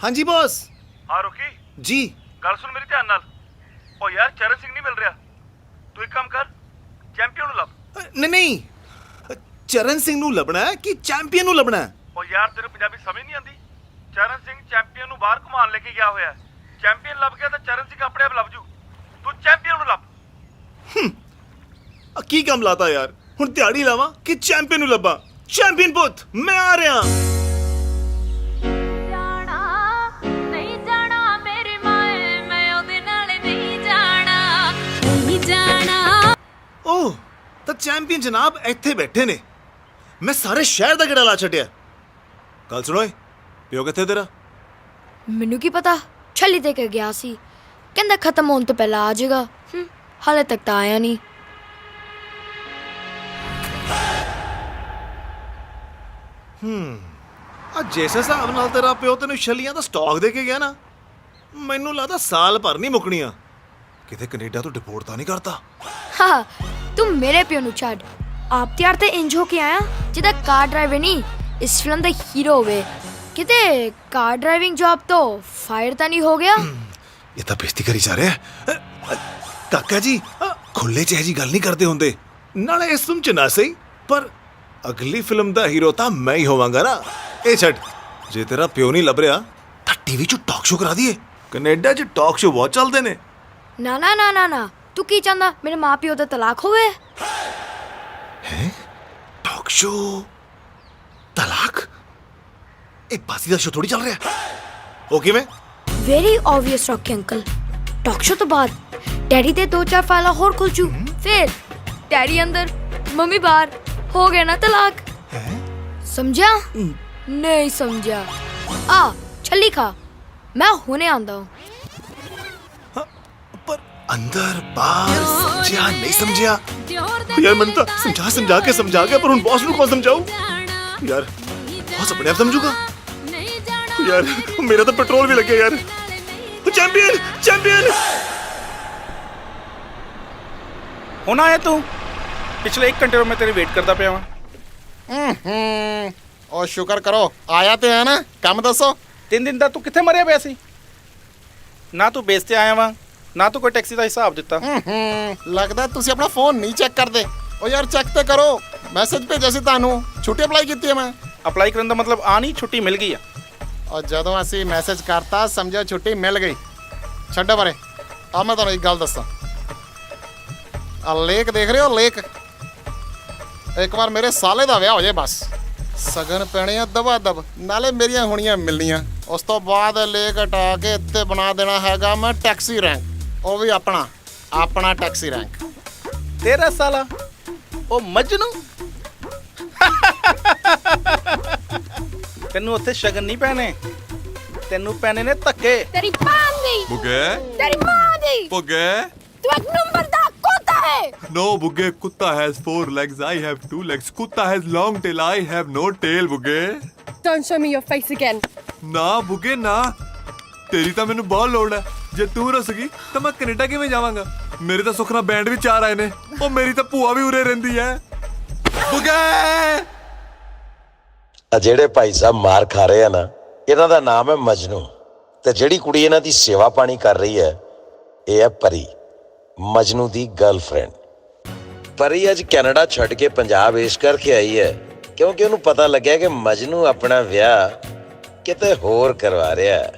हाँ जी बॉस। हाँ रुकी जी। गल सुन मेरी ध्यान नाल। ओ यार चरण सिंह नहीं मिल रहा। तू एक काम कर, चैंपियन ਨੂੰ ਲੱਭ। नहीं चरण सिंह ਨੂੰ ਲੱਭਣਾ ਹੈ ਕਿ ਚੈਂਪੀਅਨ ਨੂੰ ਲੱਭਣਾ ਹੈ? ओ यार तेरे पंजाबी समझ नहीं आती। चरण सिंह चैंपियन ਨੂੰ ਬਾਹਰ ਘੁਮਾਉਣ ਲੈ ਕੇ ਗਿਆ ਹੋਇਆ ਹੈ। ਚੈਂਪੀਅਨ ਲੱਭ ਗਿਆ ਤਾਂ ਚਰਨ ਸਿੰਘ ਆਪਣੇ ਆਪ ਲੱਭ ਜੂ। ਤੂੰ ਚੈਂਪੀਅਨ ਨੂੰ ਲੱਭ। ਕੀ ਕੰਮ ਲਾਤਾ ਯਾਰ, ਹੁਣ ਦਿਹਾੜੀ ਲਾਵਾਂ ਕਿ ਚੈਂਪੀਅਨ ਨੂੰ ਲੱਭਾਂ? ਚੈਂਪੀਅਨ ਪੁੱਤ ਮੈਂ ਆ ਰਿਹਾ। ओह ਤਾਂ ਚੈਂਪੀਅਨ ਜਨਾਬ ਇੱਥੇ ਬੈਠੇ ਨੇ। ਮੈਂ ਸਾਰੇ ਸ਼ਹਿਰ ਦਾ ਗੇੜਾ ਲਾ ਛੱਡਿਆ। ਗੱਲ ਸੁਣੋ ਏ, ਪਿਓ ਕਿੱਥੇ ਤੇਰਾ? ਮੈਨੂੰ ਕੀ ਪਤਾ, ਛੱਲੀ ਦੇ ਕੇ ਗਿਆ ਸੀ, ਕਹਿੰਦਾ ਖਤਮ ਹੋਣ ਤੋਂ ਪਹਿਲਾਂ ਆ ਜਾਏਗਾ। ਹਾਲੇ ਤੱਕ ਤਾਂ ਆਇਆ ਨਹੀਂ। ਆ ਜਿਸ ਹਿਸਾਬ ਨਾਲ ਤੇਰਾ ਪਿਓ ਤੈਨੂੰ ਛੱਲੀਆਂ ਦਾ ਸਟਾਕ ਦੇ ਕੇ ਗਿਆ ਨਾ, ਮੈਨੂੰ ਲੱਗਦਾ ਸਾਲ ਭਰ ਨਹੀਂ ਮੁੱਕਣੀਆਂ। ਕਿਤੇ ਕੈਨੇਡਾ ਤੋਂ ਡਿਪੋਰਟ ਤਾਂ ਨਹੀਂ ਕਰਤਾ? ਹਾਂ ਤੂੰ ਮੇਰੇ ਪਿਓ ਨੂੰ ਛੱਡ, ਆਪ ਤਿਆਰ ਤੇ ਇੰਜ ਹੋ ਕੇ ਆਇਆ ਜਿੱਦਾਂ ਕਾਰ ਡਰਾਈਵਰ ਨਹੀਂ ਇਸ ਫਿਲਮ ਦਾ ਹੀਰੋ ਹੋਵੇ। ਕਿਤੇ ਕਾਰ ਡਰਾਈਵਿੰਗ ਜੌਬ ਤੋਂ ਫਾਇਰ ਤਾਂ ਨਹੀਂ ਹੋ ਗਿਆ? ਇਹ ਤਾਂ ਬੇਇੱਜ਼ਤੀ ਕਰੀ ਜਾ ਰਿਹਾ। ਕਾਕਾ ਜੀ ਖੁੱਲੇ ਚ ਇਹ ਜੀ ਗੱਲ ਨਹੀਂ ਕਰਦੇ ਹੁੰਦੇ। ਨਾਲੇ ਇਸ ਫਿਲਮ ਚ ਨਾ ਸਹੀ, ਪਰ ਅਗਲੀ ਫਿਲਮ ਦਾ ਹੀਰੋ ਤਾਂ ਮੈਂ ਹੀ ਹੋਵਾਂਗਾ ਨਾ। ਇਹ ਛੱਡ, ਜੇ ਤੇਰਾ ਪਿਓ ਨਹੀਂ ਲੱਭ ਰਿਹਾ ਤਾਂ ਟੀਵੀ 'ਚ ਟਾਕ ਸ਼ੋ ਕਰਾ ਦਈਏ। ਕੈਨੇਡਾ 'ਚ ਟਾਕ ਸ਼ੋ ਬਹੁਤ ਚੱਲਦੇ ਨੇ। ਨਾ ਨਾ ਨਾ ਨਾ ਨਾ, ਤੂੰ ਕੀ ਚਾਹੁੰਦਾ ਮੇਰੇ ਮਾਂ ਪਿਓ ਦਾ ਤਲਾਕ ਹੋਵੇ? ਹੈ ਟਾਕ ਸ਼ੋ ਤਲਾਕ? ਇਹ ਬਾਸੀ ਦਾ ਸ਼ੋ ਥੋੜੀ ਚੱਲ ਰਿਹਾ। ਉਹ ਕਿਵੇਂ? Very obvious Rocky uncle, talk show ਤੋਂ ਬਾਅਦ ਡੈਡੀ ਦੇ 2-4 ਫਾਈਲਾਂ ਹੋਰ ਖੁੱਲ ਜੂ, ਫਿਰ ਡੈਡੀ ਅੰਦਰ ਮੰਮੀ ਬਾਹਰ, ਹੋ ਗਿਆ ਨਾ ਤਲਾਕ। ਸਮਝਿਆ? ਨਹੀਂ ਸਮਝਿਆ? ਆ ਛੱਲੀ ਖਾ, ਮੈਂ ਹੁਣੇ ਆਂਦਾ ਹੂੰ। पर अंदर बाहर समझा नहीं समझा यार, मैंने तो समझा के पर उन बॉस को कौन समझाऊं यार? बॉस अपने आप समझूगा यार। मेरा तो पेट्रोल भी लग गया यार। चैंपियन चैंपियन ਹੁਣ ਆਇਆ ਤੂੰ? ਪਿਛਲੇ 1 ਘੰਟੇ ਤੋਂ ਮੈਂ ਤੇਰੀ ਵੇਟ ਕਰਦਾ ਪਿਆ ਵਾਂ। ਉਹ ਸ਼ੁਕਰ ਕਰੋ ਆਇਆ ਤੇ ਹੈ ਨਾ। ਕੰਮ ਦੱਸੋ। 3 ਦਿਨ ਦਾ ਤੂੰ ਕਿੱਥੇ ਮਰਿਆ ਪਿਆ ਸੀ? ਨਾ ਤੂੰ ਬੇਸ ਤੇ ਆਇਆ ਵਾਂ, ਨਾ ਤੂੰ ਕੋਈ ਟੈਕਸੀ ਦਾ ਹਿਸਾਬ ਦਿੱਤਾ। ਲੱਗਦਾ ਤੁਸੀਂ ਆਪਣਾ ਫੋਨ ਨਹੀਂ ਚੈੱਕ ਕਰਦੇ। ਉਹ ਯਾਰ ਚੈੱਕ ਤੇ ਕਰੋ, ਮੈਸੇਜ ਭੇਜਿਆ ਸੀ ਤੁਹਾਨੂੰ, ਛੁੱਟੀ ਅਪਲਾਈ ਕੀਤੀ ਹੈ ਮੈਂ। ਅਪਲਾਈ ਕਰਨ ਦਾ ਮਤਲਬ ਆ ਨਹੀਂ ਛੁੱਟੀ ਮਿਲ ਗਈ ਆ। ਔਰ ਜਦੋਂ ਅਸੀਂ ਮੈਸੇਜ ਕਰਤਾ ਸਮਝੋ ਛੁੱਟੀ ਮਿਲ ਗਈ। ਛੱਡੋ ਬਾਰੇ। ਆ ਮੈਂ ਤੁਹਾਨੂੰ ਇੱਕ ਗੱਲ ਦੱਸਾਂ, ਆ ਲੇਕ ਦੇਖ ਰਹੇ ਹੋ? ਲੇਕ ਇੱਕ ਵਾਰ ਮੇਰੇ ਸਾਲੇ ਦਾ ਵਿਆਹ ਹੋ ਜਾਏ ਬਸ, ਸਗਨ ਪੈਣੇ ਆ ਦਵਾ ਦਬ, ਨਾਲੇ ਮੇਰੀਆਂ ਹੋਣੀਆਂ ਮਿਲਣੀਆਂ। ਉਸ ਤੋਂ ਬਾਅਦ ਲੇਕ ਹਟਾ ਕੇ ਇੱਥੇ ਬਣਾ ਦੇਣਾ ਹੈਗਾ ਮੈਂ ਟੈਕਸੀ ਰੈਂਕ, ਉਹ ਵੀ ਆਪਣਾ ਟੈਕਸੀ ਰੈਂਕ। ਤੇਰਾ ਸਾਲਾ ਉਹ ਮਜਨੂ। ਤੈਨੂੰ ਉੱਥੇ ਸ਼ਗਨ ਨਹੀਂ ਪੈਣੇ, ਤੈਨੂੰ ਪੈਣੇ ਨੇ ਧੱਕੇ। ਤੇਰੀ ਮਾਂ ਦੀ बुगे ਤੇਰੀ ਮਾਂ ਦੀ। बुगे ਤੂੰ ਇੱਕ ਨੰਬਰ ਦਾ ਕੁੱਤਾ ਹੈ। No बुगे कुत्ता has 4 legs, I have 2 legs. कुत्ता has long tail, I have no tail बुगे। Don't show me your face again. ਨਾ बुगे ਨਾ, ਤੇਰੀ ਤਾਂ ਮੈਨੂੰ ਬਹੁਤ ਲੋੜ ਹੈ। ਜੇ ਤੂੰ ਰੁੱਸ ਗਈ ਤਾਂ ਮੈਂ ਕੈਨੇਡਾ ਕਿਵੇਂ ਜਾਵਾਂਗਾ? ਮੇਰੇ ਤਾਂ ਸੁਖਨਾ ਬੈਂਡ ਵੀ 4 ਆਏ ਨੇ। ਉਹ ਮੇਰੀ ਤਾਂ ਭੂਆ ਵੀ ਉਰੇ ਰਹਿੰਦੀ ਹੈ बुगे। ਆ ਜਿਹੜੇ ਭਾਈ ਸਾਹਿਬ ਮਾਰ ਖਾ ਰਹੇ ਆ ਨਾ, ਇਹਨਾਂ ਦਾ ਨਾਮ ਹੈ ਮਜਨੂ, ਤੇ ਜਿਹੜੀ ਕੁੜੀ ਇਹਨਾਂ ਦੀ ਸੇਵਾ ਪਾਣੀ ਕਰ ਰਹੀ ਹੈ ਇਹ ਹੈ ਪਰੀ, ਮਜਨੂ ਦੀ ਗਰਲਫ੍ਰੈਂਡ। ਪਰੀ ਅੱਜ ਕੈਨੇਡਾ ਛੱਡ ਕੇ ਪੰਜਾਬ ਇਸ ਕਰਕੇ ਆਈ ਹੈ ਕਿਉਂਕਿ ਉਹਨੂੰ ਪਤਾ ਲੱਗਿਆ ਕਿ ਮਜਨੂ ਆਪਣਾ ਵਿਆਹ ਕਿਤੇ ਹੋਰ ਕਰਵਾ ਰਿਹਾ ਹੈ।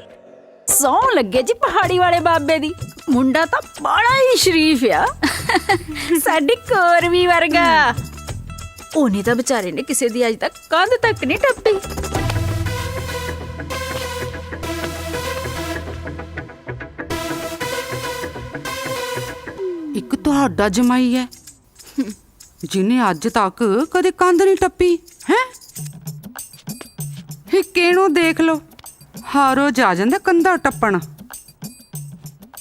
ਸੌਂ ਲੱਗੇ ਜੀ ਪਹਾੜੀ ਵਾਲੇ ਬਾਬੇ ਦੀ, ਮੁੰਡਾ ਤਾਂ ਬੜਾ ਹੀ ਸ਼ਰੀਫ ਆ, ਸਾਡੀ ਕੋਰਵੀ ਵਰਗਾ। ਉਹਨੇ ਤਾਂ ਵਿਚਾਰੇ ਨੇ ਕਿਸੇ ਦੀ ਅੱਜ ਤੱਕ ਕੰਧ ਤੱਕ ਨਹੀਂ ਟੱਪੀ। ਇੱਕ ਤੁਹਾਡਾ ਜਮਾਈ ਹੈ ਜਿਹਨੇ ਅੱਜ ਤੱਕ ਕਦੇ ਕੰਧ ਨਹੀਂ ਟੱਪੀ ਹੈ। ਕਿਹਨੂੰ ਦੇਖ ਲਓ ਹਰ ਰੋਜ਼ ਆ ਜਾਂਦਾ ਕੰਧਾ ਟੱਪਣ।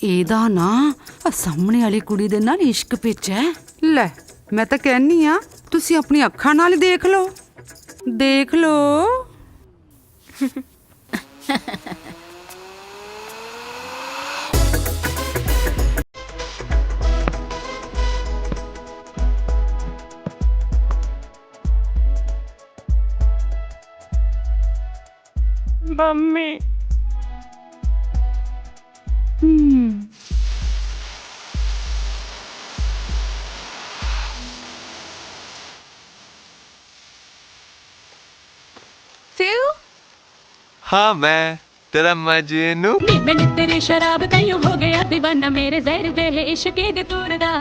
ਇਹਦਾ ਨਾ ਸਾਹਮਣੇ ਵਾਲੀ ਕੁੜੀ ਦੇ ਨਾਲ ਇਸ਼ਕ ਪਿੱਛ ਹੈ। ਲੈ ਮੈਂ ਤਾਂ ਕਹਿੰਨੀ ਆ ਤੁਸੀਂ ਆਪਣੀ ਅੱਖਾਂ ਨਾਲ ਹੀ ਦੇਖ ਲਓ, ਦੇਖ ਲਓ। ਮੰਮੀ हाँ मैं तेरा मजनू मैंने तेरे शराब कहीं हो गया दीवाना मेरे जहर दे इश्क दे तूर दा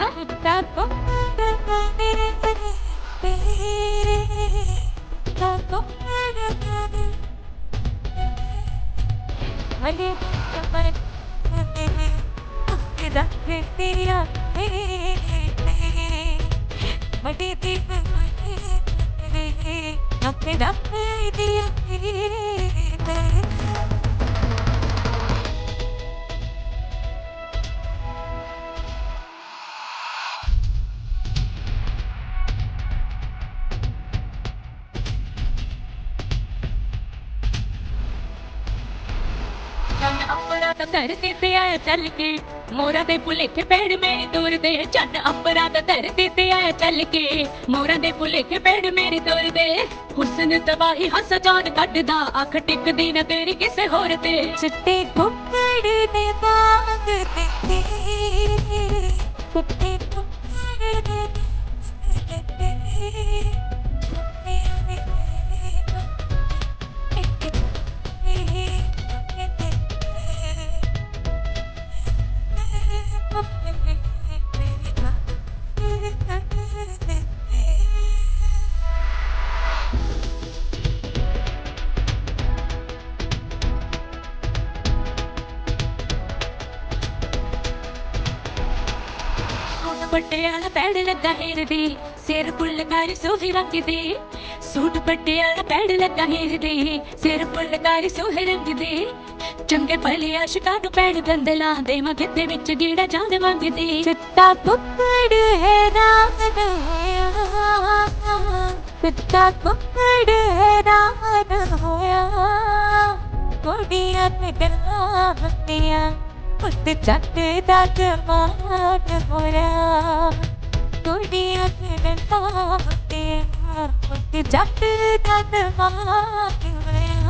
धरती ते आया चल के मोरा दे भुलेखे पेड़ मेरी दूर दे चन अंबरा दा धरती ते आया चल के मोरा दे भुलेखे पेड़ मेरी दूर दे हुस्न तबाही हंस जान कटदा अख टिकदी न तेरी किसे होर ते चिट्टे घुंघड़ दे बाग ते चिट्टे घुंघड़ दे पटियाला पैड़ लगा हेर दे सिर फुलकारी सोहे रंग दे सूट पटियाला पैड़ लगा हेर दे सिर फुलकारी सोहे रंग दे चंगे भले आशिकां नूं पैड़ गंदला दे मैं किते विच गीड़ा जान मंग दे चिट्टा पुक्कड़ है रात होया चिट्टा पुक्कड़ है रात होया कुड़ियां ते गल्लां हंदियां उत्ते जट दा जमात होया कुड़ियां ते गल्लां हंदियां उत्ते जट दा जमात होया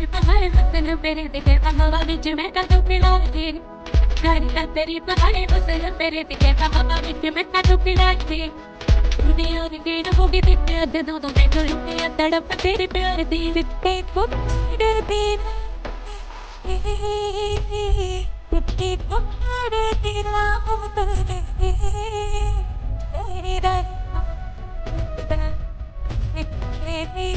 पहाड़ी फसल मेरे दिखे हवा बिच मैं कदू पिला दे गाड़ी तेरी पहाड़ी फसल मेरे दिखे हवा बिच मैं कदू पिला दे दुनिया की गेड़ होगी तेरे अध दो दो मैं करूँगी तड़प तेरे प्यार दी दिते पुक्कड़ दी दिते पुक्कड़ दी लाभ दे तेरी रात तेरी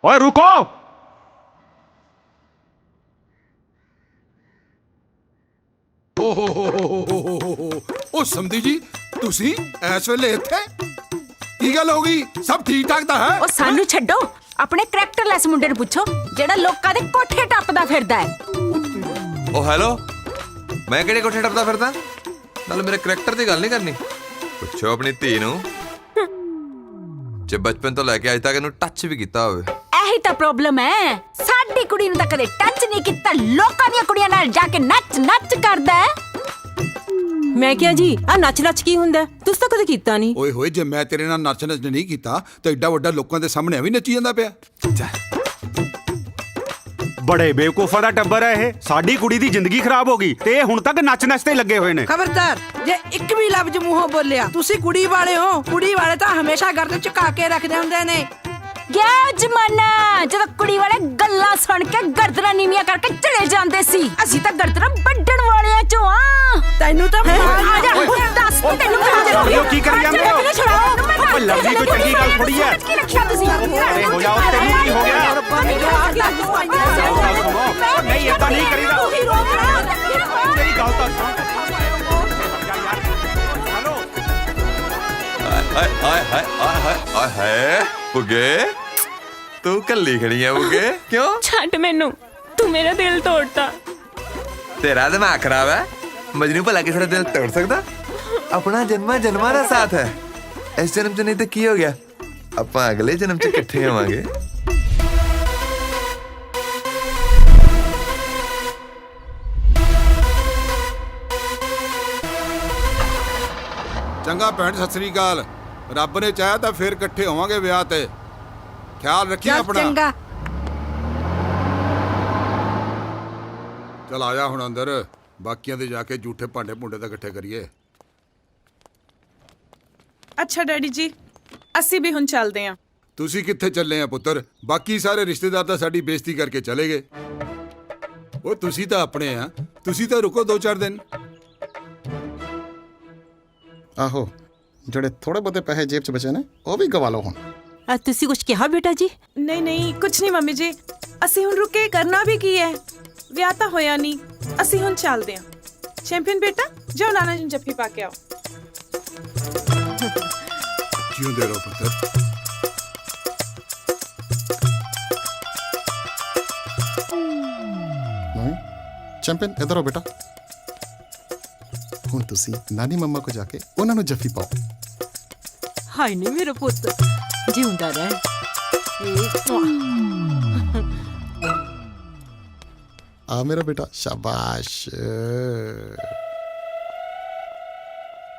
ओए रुको ओ समधी जी ਤੁਸੀਂ ਇਸ ਵੇਲੇ ਇੱਥੇ ਕੀ ਗੱਲ ਹੋ ਗਈ ਸਭ ਠੀਕ ਠਾਕ ਤਾਂ ਹੈ ਉਹ ਸਾਨੂੰ ਛੱਡੋ ਆਪਣੇ ਕਰੈਕਟਰਲੈਸ ਮੁੰਡੇ ਨੂੰ ਪੁੱਛੋ ਜਿਹੜਾ ਲੋਕਾਂ ਦੇ ਕੋਠੇ ਟੱਪਦਾ ਫਿਰਦਾ ਹੈ ਉਹ ਹੈਲੋ ਮੈਂ ਕਿਹੜੇ ਕੋਠੇ ਟੱਪਦਾ ਫਿਰਦਾ ਨਾਲ ਮੇਰੇ ਕਰੈਕਟਰ ਦੀ ਗੱਲ ਨਹੀਂ ਕਰਨੀ ਪੁੱਛੋ ਆਪਣੀ ਧੀ ਨੂੰ ਜੇ ਬਚਪਨ ਤੋਂ ਲੈ ਕੇ ਅੱਜ ਤੱਕ ਇਹਨੂੰ ਟੱਚ ਵੀ ਕੀਤਾ ਹੋਵੇ ਇਹੀ ਤਾਂ ਪ੍ਰੋਬਲਮ ਹੈ ਸਾਡੀ ਕੁੜੀ ਨੂੰ ਤਾਂ ਕਦੇ ਟੱਚ ਨਹੀਂ ਕੀਤਾ ਲੋਕਾਂ ਦੀਆਂ ਕੁੜੀਆਂ ਨਾਲ ਜਾ ਕੇ ਨੱਚ ਕਰਦਾ ਹੈ ਮੈਂ ਕਿਹਾ ਜੀ ਆ ਨੱਚ ਕੀ ਹੁੰਦਾ ਤੁਸੀਂ ਤਾਂ ਕਦੇ ਕੀਤਾ ਨਹੀਂ ਓਏ ਹੋਏ ਜੇ ਮੈਂ ਤੇਰੇ ਨਾਲ ਨੱਚ ਨਹੀਂ ਕੀਤਾ ਤਾਂ ਐਡਾ ਵੱਡਾ ਲੋਕਾਂ ਦੇ ਸਾਹਮਣੇ ਵੀ ਨੱਚੀ ਜਾਂਦਾ ਪਿਆ ਬੜੇ ਬੇਵਕੂਫਾਂ ਦਾ ਟੱਬਰ ਹੈ ਇਹ ਸਾਡੀ ਕੁੜੀ ਦੀ ਜ਼ਿੰਦਗੀ ਖਰਾਬ ਹੋ ਗਈ ਤੇ ਇਹ ਹੁਣ ਤੱਕ ਨੱਚ ਤੇ ਲੱਗੇ ਹੋਏ ਨੇ ਖਬਰਦਾਰ ਜੇ ਇੱਕ ਵੀ ਲਫ਼ਜ਼ ਮੂੰਹੋਂ ਬੋਲਿਆ ਤੁਸੀਂ ਕੁੜੀ ਵਾਲੇ ਹੋ ਕੁੜੀ ਵਾਲੇ ਤਾਂ ਹਮੇਸ਼ਾ ਗਰਦਨ ਝੁਕਾ ਕੇ ਰੱਖਦੇ ਹੁੰਦੇ ਨੇ ਗਿਆ ਜਮਾਨਾ ਜਦੋਂ ਕੁੜੀ ਵਾਲੇ ਗੱਲਾਂ ਸੁਣ ਕੇ ਗਰਦਨਾਂ ਨੀਵੀਆਂ ਕਰਕੇ ਚਲੇ ਜਾਂਦੇ ਸੀ ਅਸੀਂ ਤਾਂ ਗਰਦਨਾਂ ਵੱਢਣ ਵਾਲਿਆਂ ਚੋਂ ਆ ਤੈਨੂੰ ਤਾਂ ਆ ਜਾ ਦੱਸ ਤੈਨੂੰ ਕੀ ਕਰੀ ਜਾਂਦੇ ਹੋ ਲਵਜੀ ਕੋਈ ਚੰਗੀ ਗੱਲ ਥੋੜੀ ਹੈ ਕੀ ਰੱਖਿਆ ਤੁਸੀਂ ਅਰੇ ਹੋ ਜਾਓ ਤੈਨੂੰ ਕੀ ਹੋ ਗਿਆ ਨਹੀਂ ਏਦਾਂ ਨਹੀਂ ਕਰੀਦਾ ਮੇਰੀ ਗੱਲ ਤਾਂ ਸੁਣ ਹੈਲੋ ਹਾਏ ਹਾਏ ਹਾਏ ਹਾਏ ਹਾਏ ਹਾਏ ਬੁੱਗੇ ਤੂੰ ਕੱਲੀ ਖੜੀ ਆ ਬੁੱਗੇ ਕਿਉਂ ਛੱਡ ਮੈਨੂੰ ਤੂੰ ਮੇਰਾ ਦਿਲ ਤੋੜਤਾ ਤੇਰਾ ਦਿਮਾਗ ਖਰਾਬ ਹੈ ਮਜਨੂ ਭਲਾ ਕਿਸੇ ਦਾ ਦਿਲ ਤੋੜ ਸਕਦਾ ਆਪਣਾ ਜਨਮਾਂ ਦਾ ਸਾਥ ਹੈ ਇਸ ਜਨਮ ਚ ਨਹੀਂ ਤਾਂ ਕੀ ਹੋ ਗਿਆ ਆਪਾਂ ਅਗਲੇ ਜਨਮ ਚ ਇਕੱਠੇ ਹੋਵਾਂਗੇ ਚੰਗਾ ਭੈਣ ਸਤਿ ਸ੍ਰੀ ਅਕਾਲ ਰੱਬ ਨੇ ਚਾਹਿਆ ਤਾਂ ਫੇਰ ਇਕੱਠੇ ਹੋਵਾਂਗੇ ਵਿਆਹ ਤੇ ਖਿਆਲ ਰੱਖੀ ਆਪਣਾ ਚੰਗਾ ਚਲ ਆ ਜਾ ਹੁਣ ਅੰਦਰ ਬਾਕੀਆਂ ਦੇ ਜਾ ਕੇ ਝੂਠੇ ਭਾਂਡੇ ਭੁੰਡੇ ਤਾਂ ਇਕੱਠੇ ਕਰੀਏ ਅੱਛਾ ਡੈਡੀ ਜੀ ਅਸੀਂ ਵੀ ਹੁਣ ਚੱਲਦੇ ਆਂ ਤੁਸੀਂ ਕਿੱਥੇ ਚੱਲੇ ਆ ਪੁੱਤਰ ਬਾਕੀ ਸਾਰੇ ਰਿਸ਼ਤੇਦਾਰ ਤਾਂ ਸਾਡੀ ਬੇਇੱਜ਼ਤੀ ਕਰਕੇ ਚਲੇ ਗਏ ਉਹ ਤੁਸੀਂ ਤਾਂ ਆਪਣੇ ਆ ਤੁਸੀਂ ਤਾਂ ਰੁਕੋ 2-4 ਦਿਨ ਆਹੋ ਜਿਹੜੇ ਥੋੜੇ ਬਹੁਤੇ ਪੈਸੇ ਜੇਬ 'ਚ ਬਚੇ ਨੇ ਉਹ ਵੀ ਗਵਾ ਲਓ ਹੁਣ ਤੁਸੀਂ ਕੁਝ ਕਿਹਾ ਬੇਟਾ ਜੀ ਨਹੀਂ ਨਹੀਂ ਕੁਝ ਨਹੀਂ ਮੰਮੀ ਜੀ ਅਸੀਂ ਹੁਣ ਰੁਕੇ ਕਰਨਾ ਵੀ ਕੀ ਹੈ ਵਿਆਹ ਤਾਂ ਹੋਇਆ ਨਹੀਂ ਅਸੀਂ ਹੁਣ ਚੱਲਦੇ ਆਂ ਚੈਂਪੀਅਨ ਬੇਟਾ ਜਾਓ ਨਾਨਾ ਜੀ ਨੂੰ ਜੱਫੀ ਪਾ ਕੇ ਆਓ ਜਿਉਂਦੇ ਰਹੋ ਪੁੱਤਰ ਨਹੀਂ ਚੈਂਪੀਅਨ ਇੱਧਰ ਆਓ ਬੇਟਾ ਹੁਣ ਤੁਸੀਂ ਨਾਨੀ ਮੰਮਾ ਕੋ ਜਾ ਕੇ ਉਹਨਾਂ ਨੂੰ ਜੱਫੀ ਪਾਓ ਹਾਏ ਨੀ ਮੇਰਾ ਪੁੱਤ ਜਿਉਂਦਾ ਰਹਿ ਆ ਮੇਰਾ ਬੇਟਾ ਸ਼ਾਬਾਸ਼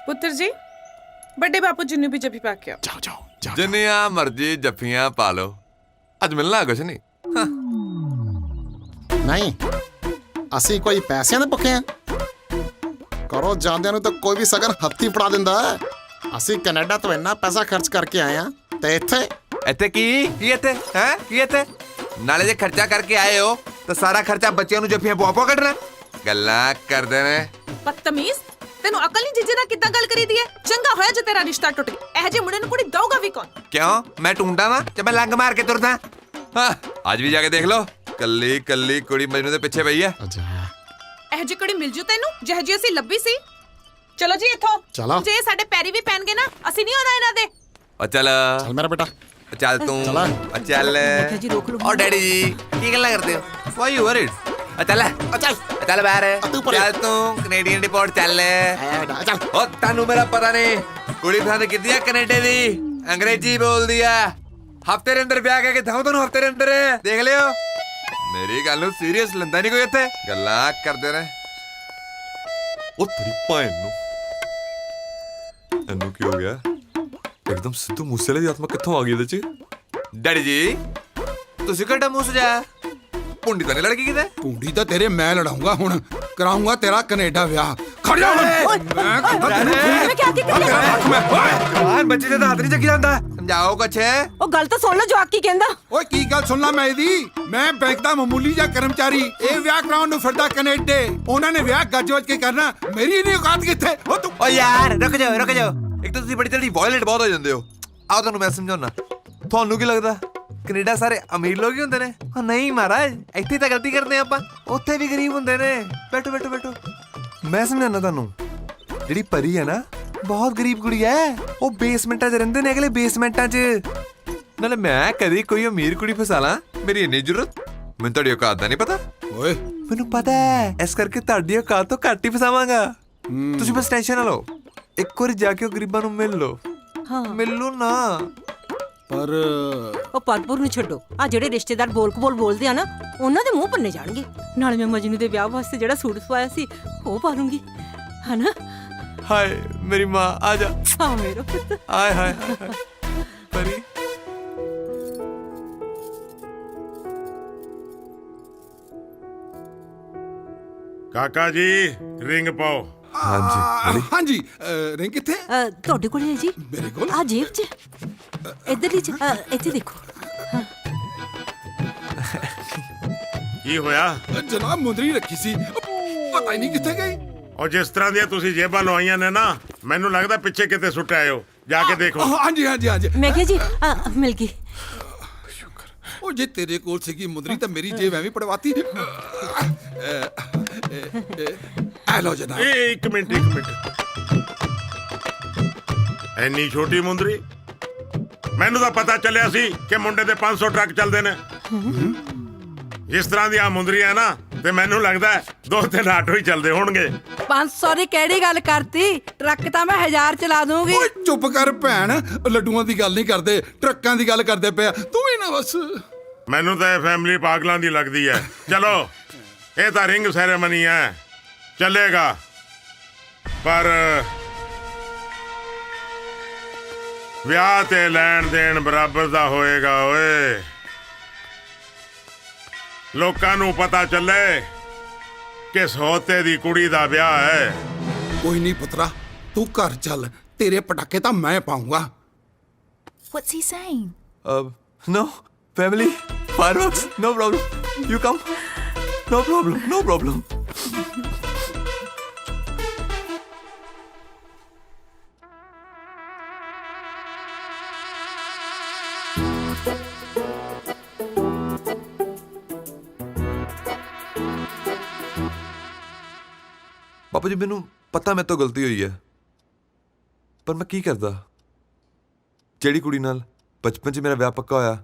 ਪੁੱਤਰ ਜੀ ਵੱਡੇ ਬਾਪੂ ਜੀ ਨੂੰ ਵੀ ਜੱਫੀ ਪਾ ਕੇ ਆਓ ਜਾਓ ਜਾਓ ਜਿੰਨੀਆਂ ਮਰਜ਼ੀ ਜੱਫੀਆਂ ਪਾ ਲਓ ਅੱਜ ਮਿਲਣਾ ਕੁਛ ਨਹੀਂ ਨਹੀਂ ਅਸੀਂ ਕੋਈ ਪੈਸਿਆਂ ਦੇ ਭੁੱਖੇ ਆ ਕਰੋ ਜਾਂਦਿਆਂ ਨੂੰ ਤਾਂ ਕੋਈ ਵੀ ਸਗਨ ਹੱਥੀ ਫੜਾ ਦਿੰਦਾ ਹੈ। ਅਸੀਂ ਕੈਨੇਡਾ ਤੋਂ ਇੰਨਾ ਪੈਸਾ ਖਰਚ ਕਰਕੇ ਆਏ ਆ ਤੇ ਇੱਥੇ ਕੀ ਹੈ ਕੀ ਇੱਥੇ ਨਾਲੇ ਜੇ ਖਰਚਾ ਕਰਕੇ ਆਏ ਹੋ ਤਾਂ ਸਾਰਾ ਖਰਚਾ ਬੱਚਿਆਂ ਨੂੰ ਜੱਫੀਆਂ ਪਵਾ ਕੱਢਣਾ ਗੱਲਾਂ ਕਰਦੇ ਨੇ ਬਦਤਮੀਜ਼ ਤੈਨੂੰ ਅਕਲ ਨਹੀਂ ਜੀਜੇ ਨਾਲ ਕਿੱਦਾਂ ਗੱਲ ਕਰੀਦੀ ਹੈ ਚੰਗਾ ਹੋਇਆ ਜੇ ਤੇਰਾ ਰਿਸ਼ਤਾ ਟੁੱਟ ਗਿਆ ਇਹ ਜੇ ਮੁੰਡੇ ਨੂੰ ਕੁੜੀ ਦਊਗਾ ਵੀ ਕੌਣ ਕਿਉਂ ਮੈਂ ਟੁੰਡਾ ਵਾਂ ਤੇ ਮੈਂ ਲੰਗ ਮਾਰ ਕੇ ਤੁਰਦਾ ਹਾਂ ਅੱਜ ਵੀ ਜਾ ਕੇ ਦੇਖ ਲਓ ਕੱਲੀ ਕੱਲੀ ਕੁੜੀ ਮਜਨੂ ਦੇ ਪਿੱਛੇ ਪਈ ਹੈ ਇਹ ਜੀ ਕੁੜੀ ਮਿਲ ਜੂ ਤੈਨੂੰ ਜਿਹੋ ਜੀ ਅਸੀਂ ਲੱਭੀ ਸੀ ਚਲੋ ਜੀ ਇੱਥੋਂ ਚਲੋ ਜੇ ਸਾਡੇ ਪੈਰੀ ਵੀ ਪੈਣਗੇ ਨਾ ਅਸੀਂ ਨਹੀਂ ਆਉਣਾ ਇਹਨਾਂ ਦੇ ਉਹ ਚੱਲ ਮੇਰਾ ਬੇਟਾ ਚੱਲ ਤੂੰ ਚੱਲ ਓ ਡੈਡੀ ਜੀ ਕੀ ਗੱਲਾਂ ਕਰਦੇ ਹੋ ਵਾਈ ਯੂ ਵਰੀਡ ਚੱਲ ਬਾਹਰ ਚੱਲ ਤੂੰ ਕੈਨੇਡੀਅਨ ਰਿਪੋਰਟ ਚੱਲ ਓ ਤੁਹਾਨੂੰ ਮੇਰਾ ਪਤਾ ਨਹੀਂ ਕੁੜੀ ਪਸੰਦ ਕੀਤੀ ਆ ਕੈਨੇਡਾ ਦੀ ਅੰਗਰੇਜ਼ੀ ਬੋਲਦੀ ਆ ਹਫਤੇ ਦੇ ਅੰਦਰ ਵਿਆਹ ਕੇ ਥਾਉ ਤੁਹਾਨੂੰ ਹਫਤੇ ਦੇ ਅੰਦਰ ਦੇਖ ਲਿਓ ਮੇਰੀ ਗੱਲ ਨੂੰ ਸੀਰੀਅਸ ਲੈਂਦਾ ਨਹੀਂ ਕੋਈ ਇੱਥੇ ਗੱਲਾਂ ਕਰਦੇ ਨੇ ਉਹ ਤੇਰੀ ਭੈਣ ਨੂੰ ਇਹਨੂੰ ਕੀ ਹੋ ਗਿਆ ਇੱਕਦਮ ਸਿੱਧੂ ਮੂਸੇਵਾਲੇ ਦੀ ਆਤਮਾ ਕਿੱਥੋਂ ਆ ਗਈ ਇਹਦੇ ਚ ਡੈਡੀ ਜੀ ਤੁਸੀਂ ਕਿਹੜਾ ਮੂੰਹ ਸਜਾ ਪੁੰਡੀ ਤਾਂ ਨਹੀਂ ਲੜਕੀ ਕਿਤੇ ਪੁੰਡੀ ਤਾਂ ਤੇਰੇ ਮੈਂ ਲੜਾਉਂਗਾ ਹੁਣ ਕਰਾਉਂਗਾ ਤੇਰਾ ਕੈਨੇਡਾ ਵਿਆਹ ਖੜਿਆ ਮੈਂ ਬੱਚੇ ਦੇ ਹੱਥ ਨਹੀਂ ਚੱਕੀ ਜਾਂਦਾ ਸਮਝਾਓ ਕੁਛ ਉਹ ਗੱਲ ਤਾਂ ਸੁਣ ਲਓ ਜਵਾਕ ਕੀ ਕਹਿੰਦਾ ਓਏ ਕੀ ਗੱਲ ਸੁਣਨਾ ਮੈਂ ਇਹਦੀ ਮੈਂ ਬੈਂਕ ਦਾ ਮਾਮੂਲੀ ਜਿਹਾ ਕਰਮਚਾਰੀ ਇਹ ਵਿਆਹ ਕਰਾਉਣ ਨੂੰ ਫਿਰਦਾ ਕੈਨੇਡਾ ਉਹਨਾਂ ਨੇ ਵਿਆਹ ਗੱਜ-ਵੱਜ ਕੇ ਕਰਨਾ ਮੇਰੀ ਨਹੀਂ ਔਕਾਤ ਕਿੱਥੇ ਉਹ ਤੂੰ ਓ ਯਾਰ ਰੁਕ ਜਾਓ ਇੱਕ ਤਾਂ ਤੁਸੀਂ ਬੜੀ ਜਲਦੀ ਵਾਇਲੈਂਟ ਬਹੁਤ ਹੋ ਜਾਂਦੇ ਹੋ ਆਓ ਤੁਹਾਨੂੰ ਮੈਂ ਸਮਝਾਉਣਾ ਤੁਹਾਨੂੰ ਕੀ ਲੱਗਦਾ ਕੈਨੇਡਾ ਸਾਰੇ ਅਮੀਰ ਲੋਕ ਹੀ ਹੁੰਦੇ ਨੇ ਹਾਂ ਨਹੀਂ ਮਹਾਰਾਜ ਇੱਥੇ ਤਾਂ ਗਲਤੀ ਕਰਦੇ ਆਪਾਂ ਉੱਥੇ ਵੀ ਗਰੀਬ ਹੁੰਦੇ ਨੇ ਬੈਠੋ ਮੈਂ ਸਮਝਾਉਣਾ ਤੁਹਾਨੂੰ ਜਿਹੜੀ ਪਰੀ ਹੈ ਨਾ ਬਹੁਤ ਗਰੀਬ ਕੁੜੀ ਹੈ ਉਹ ਬੇਸਮੈਂਟਾਂ 'ਚ ਰਹਿੰਦੇ ਨੇ ਅਗਲੇ ਬੇਸਮੈਂਟਾਂ 'ਚ ਨਾਲੇ ਮੈਂ ਕਦੀ ਕੋਈ ਅਮੀਰ ਕੁੜੀ ਫਸਾ ਲਾਂ ਮੇਰੀ ਇੰਨੀ ਜ਼ਰੂਰਤ ਮੈਨੂੰ ਤੁਹਾਡੀ ਔਕਾਤ ਦਾ ਨਹੀਂ ਪਤਾ ਓਏ ਮੈਨੂੰ ਪਤਾ ਹੈ ਇਸ ਕਰਕੇ ਤੁਹਾਡੀ ਔਕਾਤ ਤੋਂ ਘੱਟ ਹੀ ਫਸਾਵਾਂਗਾ ਤੁਸੀਂ ਬਸ ਟੈਨਸ਼ਨ ਨਾ ਲਓ ਇੱਕ ਵਾਰੀ ਜਾ ਕੇ ਉਹ ਗਰੀਬਾਂ ਨੂੰ ਮਿਲ ਲਓ ਹਾਂ ਮਿਲ ਲਓ ਨਾ ਪਰ ਉਹ ਪਦਪੁਰ ਨੂੰ ਛੱਡੋ ਆ ਜਿਹੜੇ ਰਿਸ਼ਤੇਦਾਰ ਬੋਲਦੇ ਆ ਨਾ ਉਹਨਾਂ ਦੇ ਮੂੰਹ ਪੰਨੇ ਜਾਣਗੇ ਨਾਲੇ ਮੈਂ ਮਜਨੂ ਦੇ ਵਿਆਹ ਵਾਸਤੇ ਜਿਹੜਾ ਸੂਟ ਸਵਾਇਆ ਸੀ ਉਹ ਪਾ ਲੂੰਗੀ ਹਨਾ ਹਾਏ ਮੇਰੀ ਮਾਂ ਆ ਜਾ ਆ ਮੇਰਾ ਪੁੱਤ ਹਾਏ ਹਾਏ ਪਰੀ ਕਾਕਾ ਜੀ ਰਿੰਗ ਪਾਓ ਹਾਂਜੀ ਰਿੰਗ ਕਿੱਥੇ ਤੁਹਾਡੇ ਕੋਲ ਹੈ ਜੀ ਮੇਰੇ ਕੋਲ ਆ ਜੇਬ 'ਚ ਇੱਧਰਲੀ 'ਚ ਇੱਥੇ ਦੇਖੋ ਕੀ ਹੋਇਆ ਜਨਾਬ ਮੁੰਦਰੀ ਰੱਖੀ ਸੀ ਪਤਾ ਹੀ ਨਹੀਂ ਕਿੱਥੇ ਗਈ ਔਰ ਜਿਸ ਤਰ੍ਹਾਂ ਦੀਆਂ ਤੁਸੀਂ ਜੇਬਾਂ ਲਵਾਈਆਂ ਨੇ ਨਾ ਮੈਨੂੰ ਲੱਗਦਾ ਪਿੱਛੇ ਕਿਤੇ ਸੁੱਟ ਆਏ ਹੋ जाके देखो। हाँ जी हाँ जी हाँ जी। मैं क्या जी मिल गई। ਉਹ ਜੇ ਤੇਰੇ ਕੋਲ ਸੀਗੀ ਮੁੰਦਰੀ ਤਾਂ ਮੇਰੀ ਜੇਬ ਐਵੇਂ ਪੜਵਾਤੀ। ਆ ਲਓ ਜਨਾਬ। ਇੱਕ ਮਿੰਟ ਇੰਨੀ ਛੋਟੀ ਮੁੰਦਰੀ, ਮੈਨੂੰ ਤਾਂ ਪਤਾ ਚੱਲਿਆ ਸੀ ਕਿ ਮੁੰਡੇ ਦੇ 500 ਟਰੱਕ ਚੱਲਦੇ ਨੇ। ਜਿਸ ਤਰ੍ਹਾਂ ਦੀਆਂ ਮੁੰਦਰੀਆਂ ਨਾ, ਤੇ ਮੈਨੂੰ ਲੱਗਦਾ 2-3 ਆਟੋ ਹੀ ਚੱਲਦੇ ਹੋਣਗੇ। 500 ਦੀ ਕਿਹੜੀ ਗੱਲ ਕਰਤੀ? ਟਰੱਕ ਤਾਂ ਮੈਂ 1000 ਚਲਾ ਦੂੰਗੀ। ਓਏ ਚੁੱਪ ਕਰ ਭੈਣ, ਲੱਡੂਆਂ ਦੀ ਗੱਲ ਨਹੀਂ ਕਰਦੇ, ਟਰੱਕਾਂ ਦੀ ਗੱਲ ਕਰਦੇ ਪਿਆ। ਤੂੰ ਵੀ ਨਾ ਬਸ। ਮੈਨੂੰ ਤਾਂ ਇਹ ਫੈਮਿਲੀ ਪਾਗਲਾਂ ਦੀ ਲੱਗਦੀ ਹੈ। ਚਲੋ ਇਹ ਤਾਂ ਰਿੰਗ ਸੈਰੇਮਨੀ ਹੈ, ਚੱਲੇਗਾ, ਪਰ ਵਿਆਹ ਤੇ ਲੈਣ ਦੇਣ ਬਰਾਬਰ ਦਾ ਹੋਏਗਾ। ਓਏ ਲੋਕਾਂ ਨੂੰ ਪਤਾ ਚੱਲੇ ਕਿ ਸੋਤੇ ਦੀ ਕੁੜੀ ਦਾ ਵਿਆਹ ਹੈ। ਕੋਈ ਨਹੀਂ ਪੁੱਤਰਾ, ਤੂੰ ਘਰ ਚੱਲ, ਤੇਰੇ ਪਟਾਕੇ ਤਾਂ ਮੈਂ ਪਾਉਂਗਾ। What's he saying? No, family, fireworks, no problem. You come. No problem, no problem. ਪਾਪਾ ਜੀ, ਮੈਨੂੰ ਪਤਾ ਮੇਰੇ ਤੋਂ ਗਲਤੀ ਹੋਈ ਹੈ, ਪਰ ਮੈਂ ਕੀ ਕਰਦਾ? ਜਿਹੜੀ ਕੁੜੀ ਨਾਲ ਬਚਪਨ 'ਚ ਮੇਰਾ ਵਿਆਹ ਪੱਕਾ ਹੋਇਆ,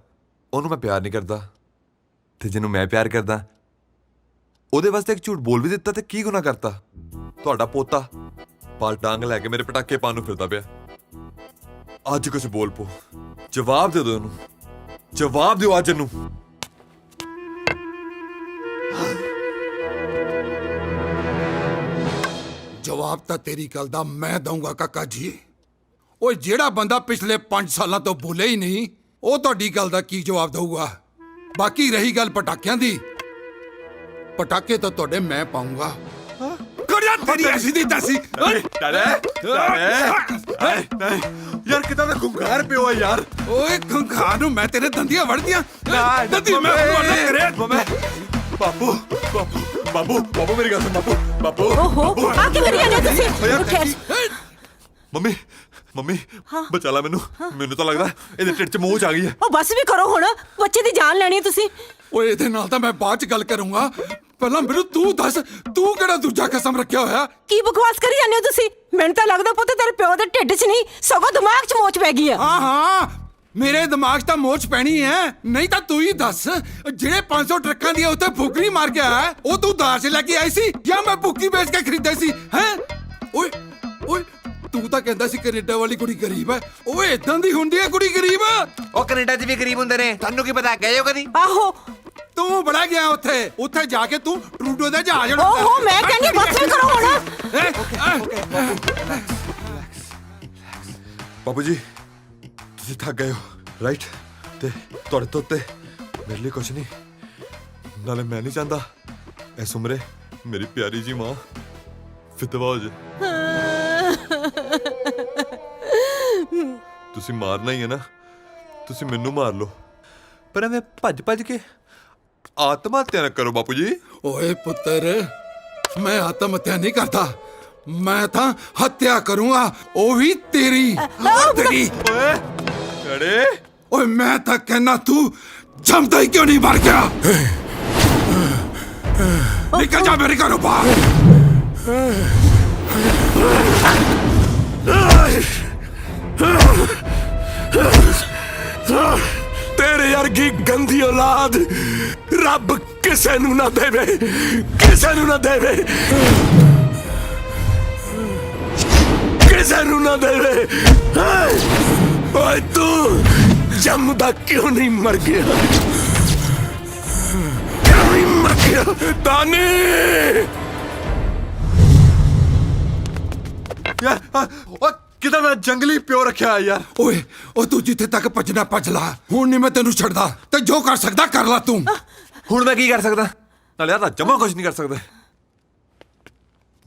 ਉਹਨੂੰ ਮੈਂ ਪਿਆਰ ਨਹੀਂ ਕਰਦਾ, ਤੇ ਜਿਹਨੂੰ ਮੈਂ ਪਿਆਰ ਕਰਦਾ ਉਹਦੇ ਵਾਸਤੇ ਇੱਕ ਝੂਠ ਬੋਲ ਵੀ ਦਿੱਤਾ, ਤੇ ਕੀ ਗੁਨਾਹ ਕਰਤਾ? ਤੁਹਾਡਾ ਪੋਤਾ ਪਾਲ ਟਾਂਗ ਲੈ ਕੇ ਮੇਰੇ ਪਟਾਕੇ ਪਾਉਣ ਨੂੰ ਫਿਰਦਾ ਪਿਆ। ਅੱਜ ਕੁਝ ਬੋਲ ਪੋ, ਜਵਾਬ ਦੇ ਦਿਓ ਇਹਨੂੰ, ਜਵਾਬ ਦਿਓ ਅੱਜ ਇਹਨੂੰ। ਜਵਾਬ ਤਾਂ ਤੇਰੀ ਗੱਲ ਦਾ ਮੈਂ ਦਊਂਗਾ ਕਾਕਾ ਜੀ। ਓਏ ਜਿਹੜਾ ਬੰਦਾ ਪਿਛਲੇ 5 ਸਾਲਾਂ ਤੋਂ ਬੋਲੇ ਹੀ ਨਹੀਂ, ਉਹ ਤੁਹਾਡੀ ਗੱਲ ਦਾ ਕੀ ਜਵਾਬ ਦਊਗਾ? ਬਾਕੀ ਰਹੀ ਗੱਲ ਪਟਾਕਿਆਂ ਦੀ, ਪਟਾਕੇ ਤਾਂ ਤੁਹਾਡੇ ਮੈਂ ਪਾਉਂਗਾ। ਕੜਿਆ ਤੇਰੀ ਐਸੀ ਦੀ ਤੈਸੀ। ਯਾਰ ਕਿਦਾਂ ਦਾ ਗੁੰਗਾਰ ਪਿਓ ਹੈ ਯਾਰ। ਓਏ ਗੁੰਗਾਰ ਨੂੰ ਮੈਂ ਤੇਰੇ ਦੰਦੀਆਂ ਵੜਦੀਆਂ। ਦੰਦੀ ਮੈਂ ਵੜਦਾ ਤੇਰੇ। ਬਾਪੂ ਬਾਪੂ ਬਾਪੂ ਬਾਪੂ ਮੇਰੀ ਗੱਲ ਸੁਣ। ਬਾਪੂ ਬਾਪੂ ਓਹੋ ਆ ਕੀ ਕਰੀ ਜਾਂਦੇ ਤੁਸੀਂ? ਮੰਮੀ ਮੰਮੀ ਬਚਾ ਲੈ ਮੈਨੂੰ, ਮੈਨੂੰ ਤਾਂ ਲੱਗਦਾ ਇਹਦੇ ਢਿੱਡ 'ਚ ਮੋਚ ਆ ਗਈ ਹੈ। ਉਹ ਬਸ ਵੀ ਕਰੋ ਹੁਣ, ਬੱਚੇ ਦੀ ਜਾਨ ਲੈਣੀ ਤੁਸੀਂ। ਓਏ ਇਹਦੇ ਨਾਲ ਤਾਂ ਮੈਂ ਬਾਅਦ 'ਚ ਗੱਲ ਕਰੂੰਗਾ, ਪਹਿਲਾਂ ਮੈਨੂੰ ਤੂੰ ਦੱਸ, ਤੂੰ ਕਿਹੜਾ ਦੂਜਾ ਕਸਮ ਰੱਖਿਆ ਹੋਇਆ? ਕੀ ਬਕਵਾਸ ਕਰੀ ਜਾਂਦੇ ਹੋ ਤੁਸੀਂ? ਮੈਨੂੰ ਤਾਂ ਲੱਗਦਾ ਪੁੱਤ ਤੇਰੇ ਪਿਓ ਦੇ ਢਿੱਡ 'ਚ ਨਹੀਂ, ਸਗੋਂ ਦਿਮਾਗ 'ਚ ਮੋਚ ਪੈ ਗਈ ਆ। ਹਾਂ ਹਾਂ, ਮੇਰੇ ਦਿਮਾਗ 'ਚ ਤਾਂ ਮੋਚ ਪੈਣੀ ਹੈ। ਨਹੀਂ ਤਾਂ ਤੂੰ ਹੀ ਦੱਸ, ਜਿਹੜੇ 500 ਟਰੱਕਾਂ ਦੀ ਉੱਤੇ ਫੁਕਰੀ ਮਾਰ ਕੇ ਆਇਆ, ਉਹ ਤੂੰ ਦਾਜ ਲੈ ਕੇ ਆਈ ਸੀ ਜਾਂ ਮੈਂ ਭੁੱਕੀ ਵੇਚ ਕੇ ਖਰੀਦੇ ਸੀ? ਹੈਂ? ਓਏ ਓਏ, ਤੂੰ ਤਾਂ ਕਹਿੰਦਾ ਸੀ ਕੈਨੇਡਾ ਵਾਲੀ ਕੁੜੀ ਗਰੀਬ ਹੈ। ਓਏ ਇਦਾਂ ਦੀ ਹੁੰਦੀ ਹੈ ਕੁੜੀ ਗਰੀਬ? ਉਹ ਕੈਨੇਡਾ 'ਚ ਵੀ ਗਰੀਬ ਹੁੰਦੇ ਨੇ, ਤੁਹਾਨੂੰ ਕੀ ਪਤਾ? ਗਏ ਹੋ ਕਦੀ? ਆਹੋ ਤੂੰ ਬੜਾ ਗਿਆ ਉੱਥੇ ਜਾ ਕੇ ਤੂੰ ਟਰੂਡੋ ਦਾ ਜਹਾਜ਼ ਓਹੋ ਮੈਂ ਕਹਿੰਦੀ ਬਸ ਵੀ ਕਰੋ ਹੁਣ। ਬਾਪੂ ਜੀ ਤੁਸੀਂ ਥੱਕ ਗਏ ਹੋ, ਰਾਈਟ? ਤੇ ਤੁਹਾਡੇ ਤੋਂ ਉੱਤੇ ਮੇਰੇ ਲਈ ਕੁਛ ਨਹੀਂ। ਨਾਲੇ ਮੈਂ ਨਹੀਂ ਚਾਹੁੰਦਾ ਇਸ ਉਮਰੇ ਮੇਰੀ ਪਿਆਰੀ ਜੀ ਮਾਂ ਫਿਤਵਾ ਹੋ ਜਾਏ। ਤੁਸੀਂ ਮਾਰਨਾ ਹੀ ਹੈ ਨਾ, ਤੁਸੀਂ ਮੈਨੂੰ ਮਾਰ ਲਓ, ਪਰ ਐਵੇਂ ਭੱਜ ਭੱਜ ਕੇ ਆਤਮ ਹੱਤਿਆ ਨਾ ਕਰੋ ਬਾਪੂ ਜੀ। ਓਏ ਪੁੱਤਰ, ਮੈਂ ਆਤਮ ਹੱਤਿਆ ਨਹੀਂ ਕਰਦਾ, ਮੈਂ ਤਾਂ ਹੱਤਿਆ ਕਰੂੰਗਾ, ਉਹ ਵੀ ਤੇਰੀ। ਤੇਰੀ ਅੜੇ ਓਏ ਮੈਂ ਤਾਂ ਕਹਿਣਾ ਤੂੰ ਜੰਮਦਾ ਹੀ ਕਿਉਂ ਨਹੀਂ ਮਰ ਗਿਆ? ਨਿਕਲ ਜਾ ਮੇਰੇ ਘਰੋਂ ਬਾਹਰ। ਤੇਰੇ ਵਰਗੀ ਗੰਦੀ ਔਲਾਦ ਰੱਬ ਕਿਸੇ ਨੂੰ ਨਾ ਦੇਵੇ, ਕਿਸੇ ਨੂੰ ਨਾ ਦੇਵੇ, ਕਿਸੇ ਨੂੰ ਨਾ ਦੇਵੇ। ਓਏ ਤੂੰ ਜੰਮਦਾ ਕਿਉਂ ਨਹੀਂ ਮਰ ਗਿਆ? ਕਿਉਂ ਨਹੀਂ ਮਰ ਗਿਆ ਦਾਨੀ? ਯਾਰ ਕਿਦਾਂ ਦਾ ਜੰਗਲੀ ਪਿਓ ਰੱਖਿਆ ਯਾਰ। ਓਏ ਉਹ ਤੂੰ ਜਿੱਥੇ ਤੱਕ ਭੱਜਣਾ ਭੱਜ ਲਾ, ਹੁਣ ਨਹੀਂ ਮੈਂ ਤੈਨੂੰ ਛੱਡਦਾ, ਤੇ ਜੋ ਕਰ ਸਕਦਾ ਕਰ ਲਾ ਤੂੰ। ਹੁਣ ਮੈਂ ਕੀ ਕਰ ਸਕਦਾ? ਨਾਲੇ ਯਾਰ ਜਮਾ ਕੁਝ ਨਹੀਂ ਕਰ ਸਕਦਾ।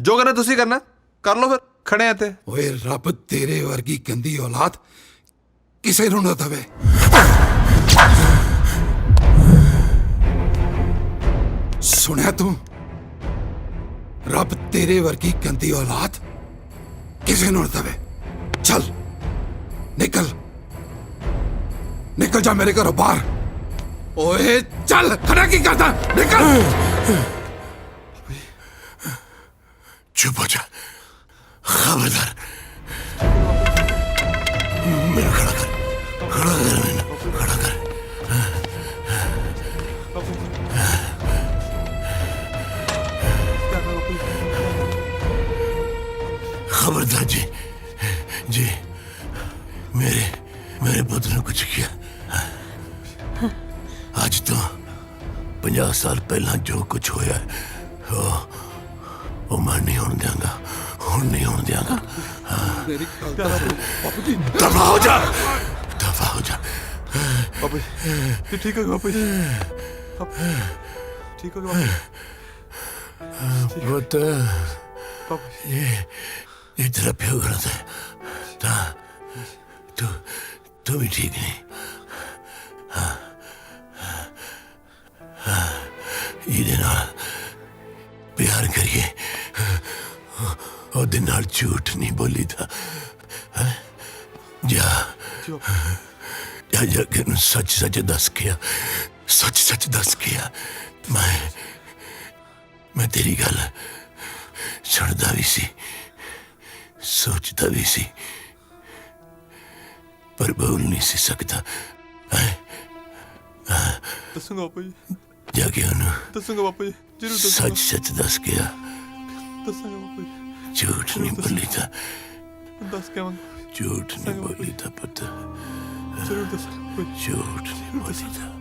ਜੋ ਕਰਨਾ ਤੁਸੀਂ ਕਰਨਾ ਕਰ ਲਓ, ਫਿਰ ਖੜੇ ਆ ਤੇ। ਓਏ ਰੱਬ ਤੇਰੇ ਵਰਗੀ ਗੰਦੀ ਔਲਾਦ ਕਿਸੇ ਨੂੰ ਨਾ ਦੇਵੇ। ਸੁਣਿਆ ਤੂੰ? ਰੱਬ ਤੇਰੇ ਵਰਗੀ ਗੰਦੀ ਔਲਾਦ ਕਿਸੇ ਨੂੰ ਨਾ ਦੇਵੇ। ਚੱਲ निकल निकल जा मेरे घरों बाहर। ओए चल, खड़ा की करता, निकल। चुप हो जा, खबरदार। मेरे खड़ा कर, खड़ा कर, मैंने खड़ा कर। खबरदार जी, जी मेरे पुत्र ने कुछ किया। आज तो 50 साल पहला जो कुछ होया वो मैं नहीं होने देंगा, नहीं होने देंगा। दफा हो जा, दफा हो जा। बापू जी ठीक है, बापू जी ठीक है पुत्र, ये तेरा प्यो गलत है, तू भी ठीक नहीं। ਇਹਦੇ ਨਾਲ ਪਿਆਰ ਕਰੀਏ, ਉਹਦੇ ਨਾਲ ਝੂਠ ਨਹੀਂ ਬੋਲੀਦਾ। ਜਾ ਕੇ ਨੂੰ ਸੱਚ ਦੱਸ ਕੇ ਆ, ਸੱਚ ਦੱਸ ਕੇ ਆ। ਮੈਂ ਤੇਰੀ ਗੱਲ ਸੁਣਦਾ ਵੀ ਸੀ, ਸੋਚਦਾ ਵੀ ਸੀ, ਪਰ ਬੋਲ ਨਹੀਂ ਸੀ ਸਕਦਾ। ਦੱਸੂਗਾ ਬਾਪੂ ਜੀ, ਜਾ ਕੇ ਉਹਨੂੰ ਦੱਸੂਗਾ ਬਾਪੂ ਜੀ, ਜ਼ਰੂਰ ਦੱਸੂਗਾ। ਸੱਚ ਦੱਸ ਕੇ ਆ, ਦੱਸਾਂਗਾ ਬਾਪੂ ਜੀ, ਝੂਠ ਨਹੀਂ ਬੋਲੀਦਾ, ਦੱਸ ਕੇ ਆਵਾਂਗਾ। ਝੂਠ ਨਹੀਂ ਬੋਲੀਦਾ ਪੁੱਤ, ਜ਼ਰੂਰ ਦੱਸਾਂਗਾ, ਝੂਠ ਨਹੀਂ ਬੋਲੀਦਾ।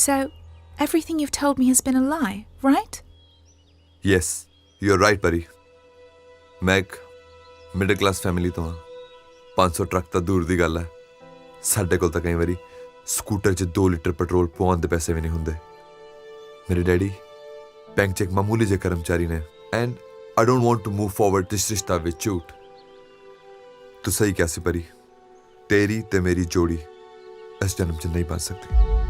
So, everything you've told me has been a lie, right? Yes, you're right, Pari. मैं एक ਮਿਡਲ ਕਲਾਸ ਫੈਮਿਲੀ ਤੋਂ ਹਾਂ। 500 ਟਰੱਕ ਤਾਂ ਦੂਰ ਦੀ ਗੱਲ ਹੈ, ਸਾਡੇ ਕੋਲ ਤਾਂ ਕਈ ਵਾਰੀ ਸਕੂਟਰ 'ਚ 2 ਲੀਟਰ ਪੈਟਰੋਲ ਪਵਾਉਣ ਦੇ ਪੈਸੇ ਵੀ ਨਹੀਂ ਹੁੰਦੇ। ਮੇਰੇ ਡੈਡੀ ਬੈਂਕ 'ਚ ਇੱਕ ਮਾਮੂਲੀ ਜਿਹੇ ਕਰਮਚਾਰੀ ਨੇ, and I don't want to move forward this ਰਿਸ਼ਤਾ ਵਿਦ ਝੂਠ। ਤੂੰ ਸਹੀ ਕਿਹਾ ਸੀ ਪਰੀ, ਤੇਰੀ ਤੇ ਮੇਰੀ ਜੋੜੀ ਇਸ ਜਨਮ 'ਚ ਨਹੀਂ ਬਣ ਸਕਦੀ।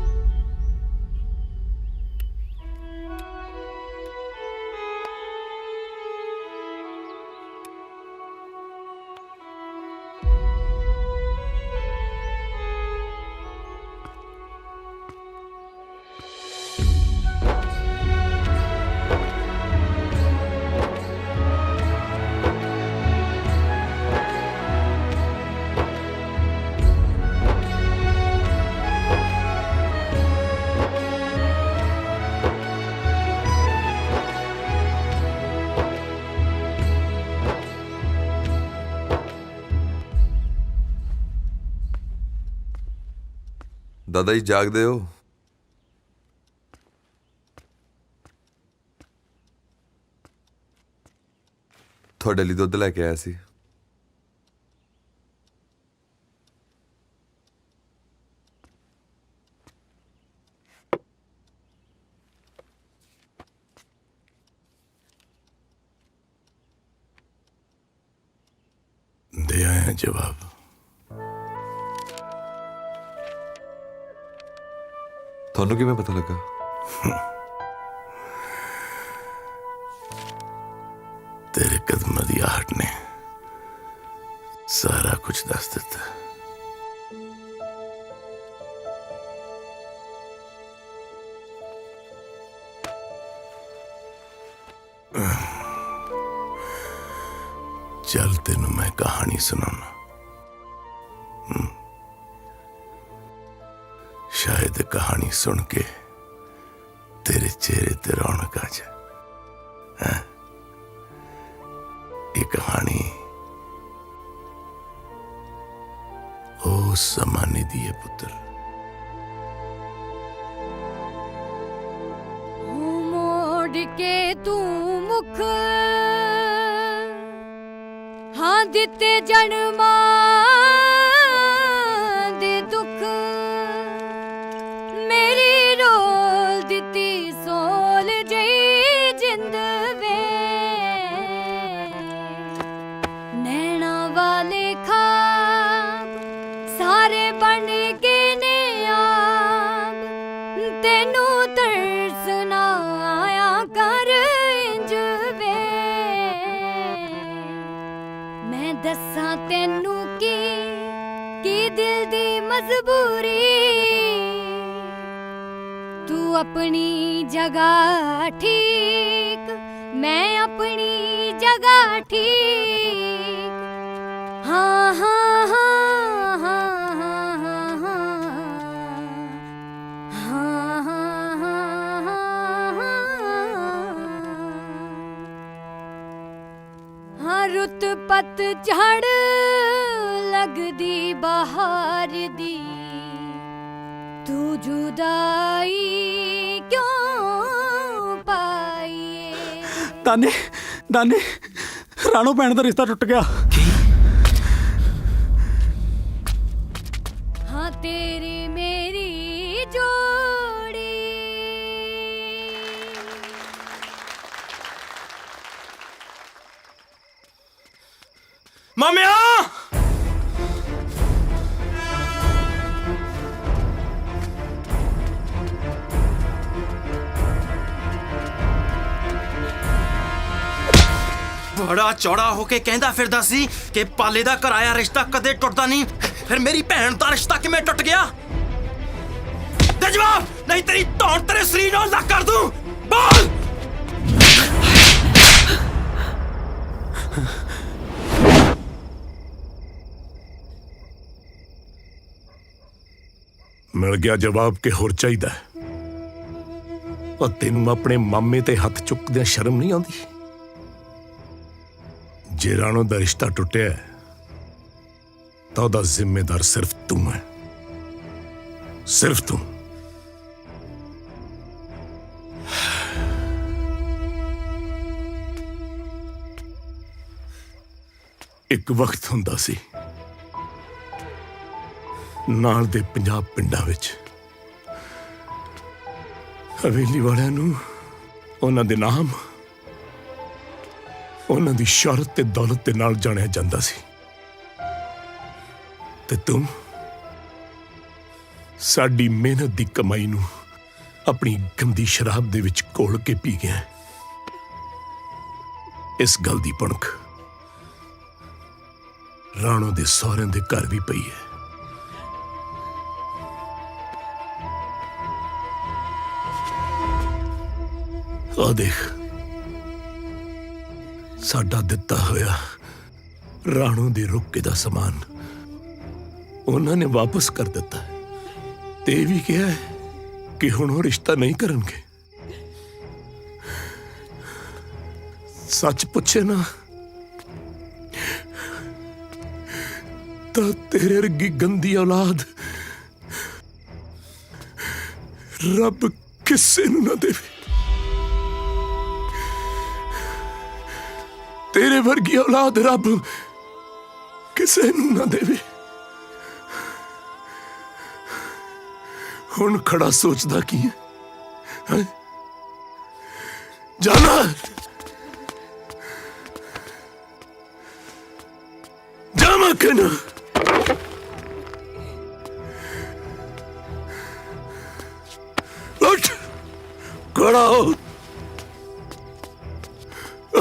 ਦਾਦਾ ਜੀ ਜਾਗਦੇ ਹੋ? ਤੁਹਾਡੇ ਲਈ ਦੁੱਧ ਲੈ ਕੇ ਆਇਆ ਸੀ। दे आया जवाब। ਤੁਹਾਨੂੰ ਕਿਵੇਂ ਪਤਾ ਲੱਗਾ? तेरे कदमों की आहट ने सारा कुछ दस दिता। चल तेनू मैं कहानी सुनाना। शायद कहानी सुन के तेरे चेहरे ते रौनक आ जाए। ये कहानी उस जमाने दी है पुत्र। मोड़ के तू मुख हाँ दिते जन्मा दे दुख मेरी रोल दिती सोल ਤਰਸ ਨਾ ਆਇਆ ਕਰ ਇੰਜ ਵੇ ਮੈਂ ਦੱਸਾਂ ਤੈਨੂੰ ਕੀ ਦਿਲ ਦੀ ਮਜਬੂਰੀ ਤੂੰ ਆਪਣੀ ਜਗ੍ਹਾ ਠੀਕ ਮੈਂ ਆਪਣੀ ਜਗ੍ਹਾ ਠੀਕ ਹਾਂ ਹਾਂ ਹਾਂ ਹਾਂ ਹਾਂ ਹਾਂ ਰੁੱਤ ਪਤ ਝੜ ਲੱਗਦੀ ਬਹਾਰ ਦੀ ਤੂੰ ਜੁਦਾਈ ਕਿਉਂ ਪਾਈਏ ਦਾਨੇ ਦਾਨੇ ਰਾਣੋ ਭੈਣ ਦਾ ਰਿਸ਼ਤਾ ਟੁੱਟ ਗਿਆ ਹਾਂ ਤੇਰੀ ਮੇਰੀ ਜੋੜੀ ਮਾਮਿਆ ਬੜਾ ਚੌੜਾ ਹੋ ਕੇ ਕਹਿੰਦਾ ਫਿਰਦਾ ਸੀ ਕਿ ਪਾਲੇ ਦਾ ਕਰਾਇਆ ਰਿਸ਼ਤਾ ਕਦੇ ਟੁੱਟਦਾ ਨਹੀਂ ਫਿਰ ਮੇਰੀ ਭੈਣ ਦਾ ਰਿਸ਼ਤਾ ਕਿਵੇਂ ਟੁੱਟ ਗਿਆ ਦੇ ਜਵਾਬ ਨਹੀਂ ਤੇਰੀ ਧੌਣ ਤੇਰੇ ਸਰੀਰ ਨਾਲ ਲੱਗ ਕਰ ਦੂੰ ਬੋਲ ਮਿਲ ਗਿਆ ਜਵਾਬ ਕਿ ਹੋਰ ਚਾਹੀਦਾ ਉਹ ਤੈਨੂੰ ਆਪਣੇ ਮਾਮੇ ਤੇ ਹੱਥ ਚੁੱਕਦਿਆਂ ਸ਼ਰਮ ਨਹੀਂ ਆਉਂਦੀ ਜੇ ਰਾਣੋ ਦਾ ਰਿਸ਼ਤਾ ਟੁੱਟਿਆ ਤਾਂ ਉਹਦਾ ਜ਼ਿੰਮੇਦਾਰ ਸਿਰਫ ਤੂੰ ਹੈ ਸਿਰਫ ਤੂੰ ਇੱਕ ਵਕਤ ਹੁੰਦਾ ਸੀ ਨਾਲ ਦੇ 50 ਪਿੰਡਾਂ ਵਿੱਚ ਹਵੇਲੀ ਵਾਲਿਆਂ ਨੂੰ ਉਹਨਾਂ ਦੇ ਨਾਮ ਉਹਨਾਂ ਦੀ ਸ਼ੌਹਰਤ ਤੇ ਦੌਲਤ ਦੇ ਨਾਲ ਜਾਣਿਆ ਜਾਂਦਾ ਸੀ ਤੇ ਤੂੰ ਸਾਡੀ ਮਿਹਨਤ ਦੀ ਕਮਾਈ ਨੂੰ ਆਪਣੀ ਗੰਦੀ ਸ਼ਰਾਬ ਦੇ ਵਿੱਚ ਘੋਲ ਕੇ ਪੀ ਗਿਆ ਇਸ ਗੱਲ ਦੀ ਭਣਕ ਰਾਣੋ ਦੇ ਸਹੁਰਿਆਂ ਦੇ ਘਰ ਵੀ ਪਈ ਹੈ ਆ ਦੇਖ ਸਾਡਾ ਦਿੱਤਾ ਹੋਇਆ ਰਾਣੋ ਦੇ ਰੁੱਕੇ ਦਾ ਸਮਾਨ ਉਹਨਾਂ ਨੇ ਵਾਪਸ ਕਰ ਦਿੱਤਾ ਤੇ ਇਹ ਵੀ ਕਿਹਾ ਹੈ ਕਿ ਹੁਣ ਉਹ ਰਿਸ਼ਤਾ ਨਹੀਂ ਕਰਨਗੇ ਸੱਚ ਪੁੱਛੇ ਨਾ ਤਾਂ ਤੇਰੇ ਵਰਗੀ ਗੰਦੀ ਔਲਾਦ ਰੱਬ ਕਿਸੇ ਨੂੰ ਨਾ ਦੇਵੇ तेरे वर्गी औलाद रब किसे ना देवे हुण खड़ा सोचदा की है जाना जामा के ना उठ खड़ा हो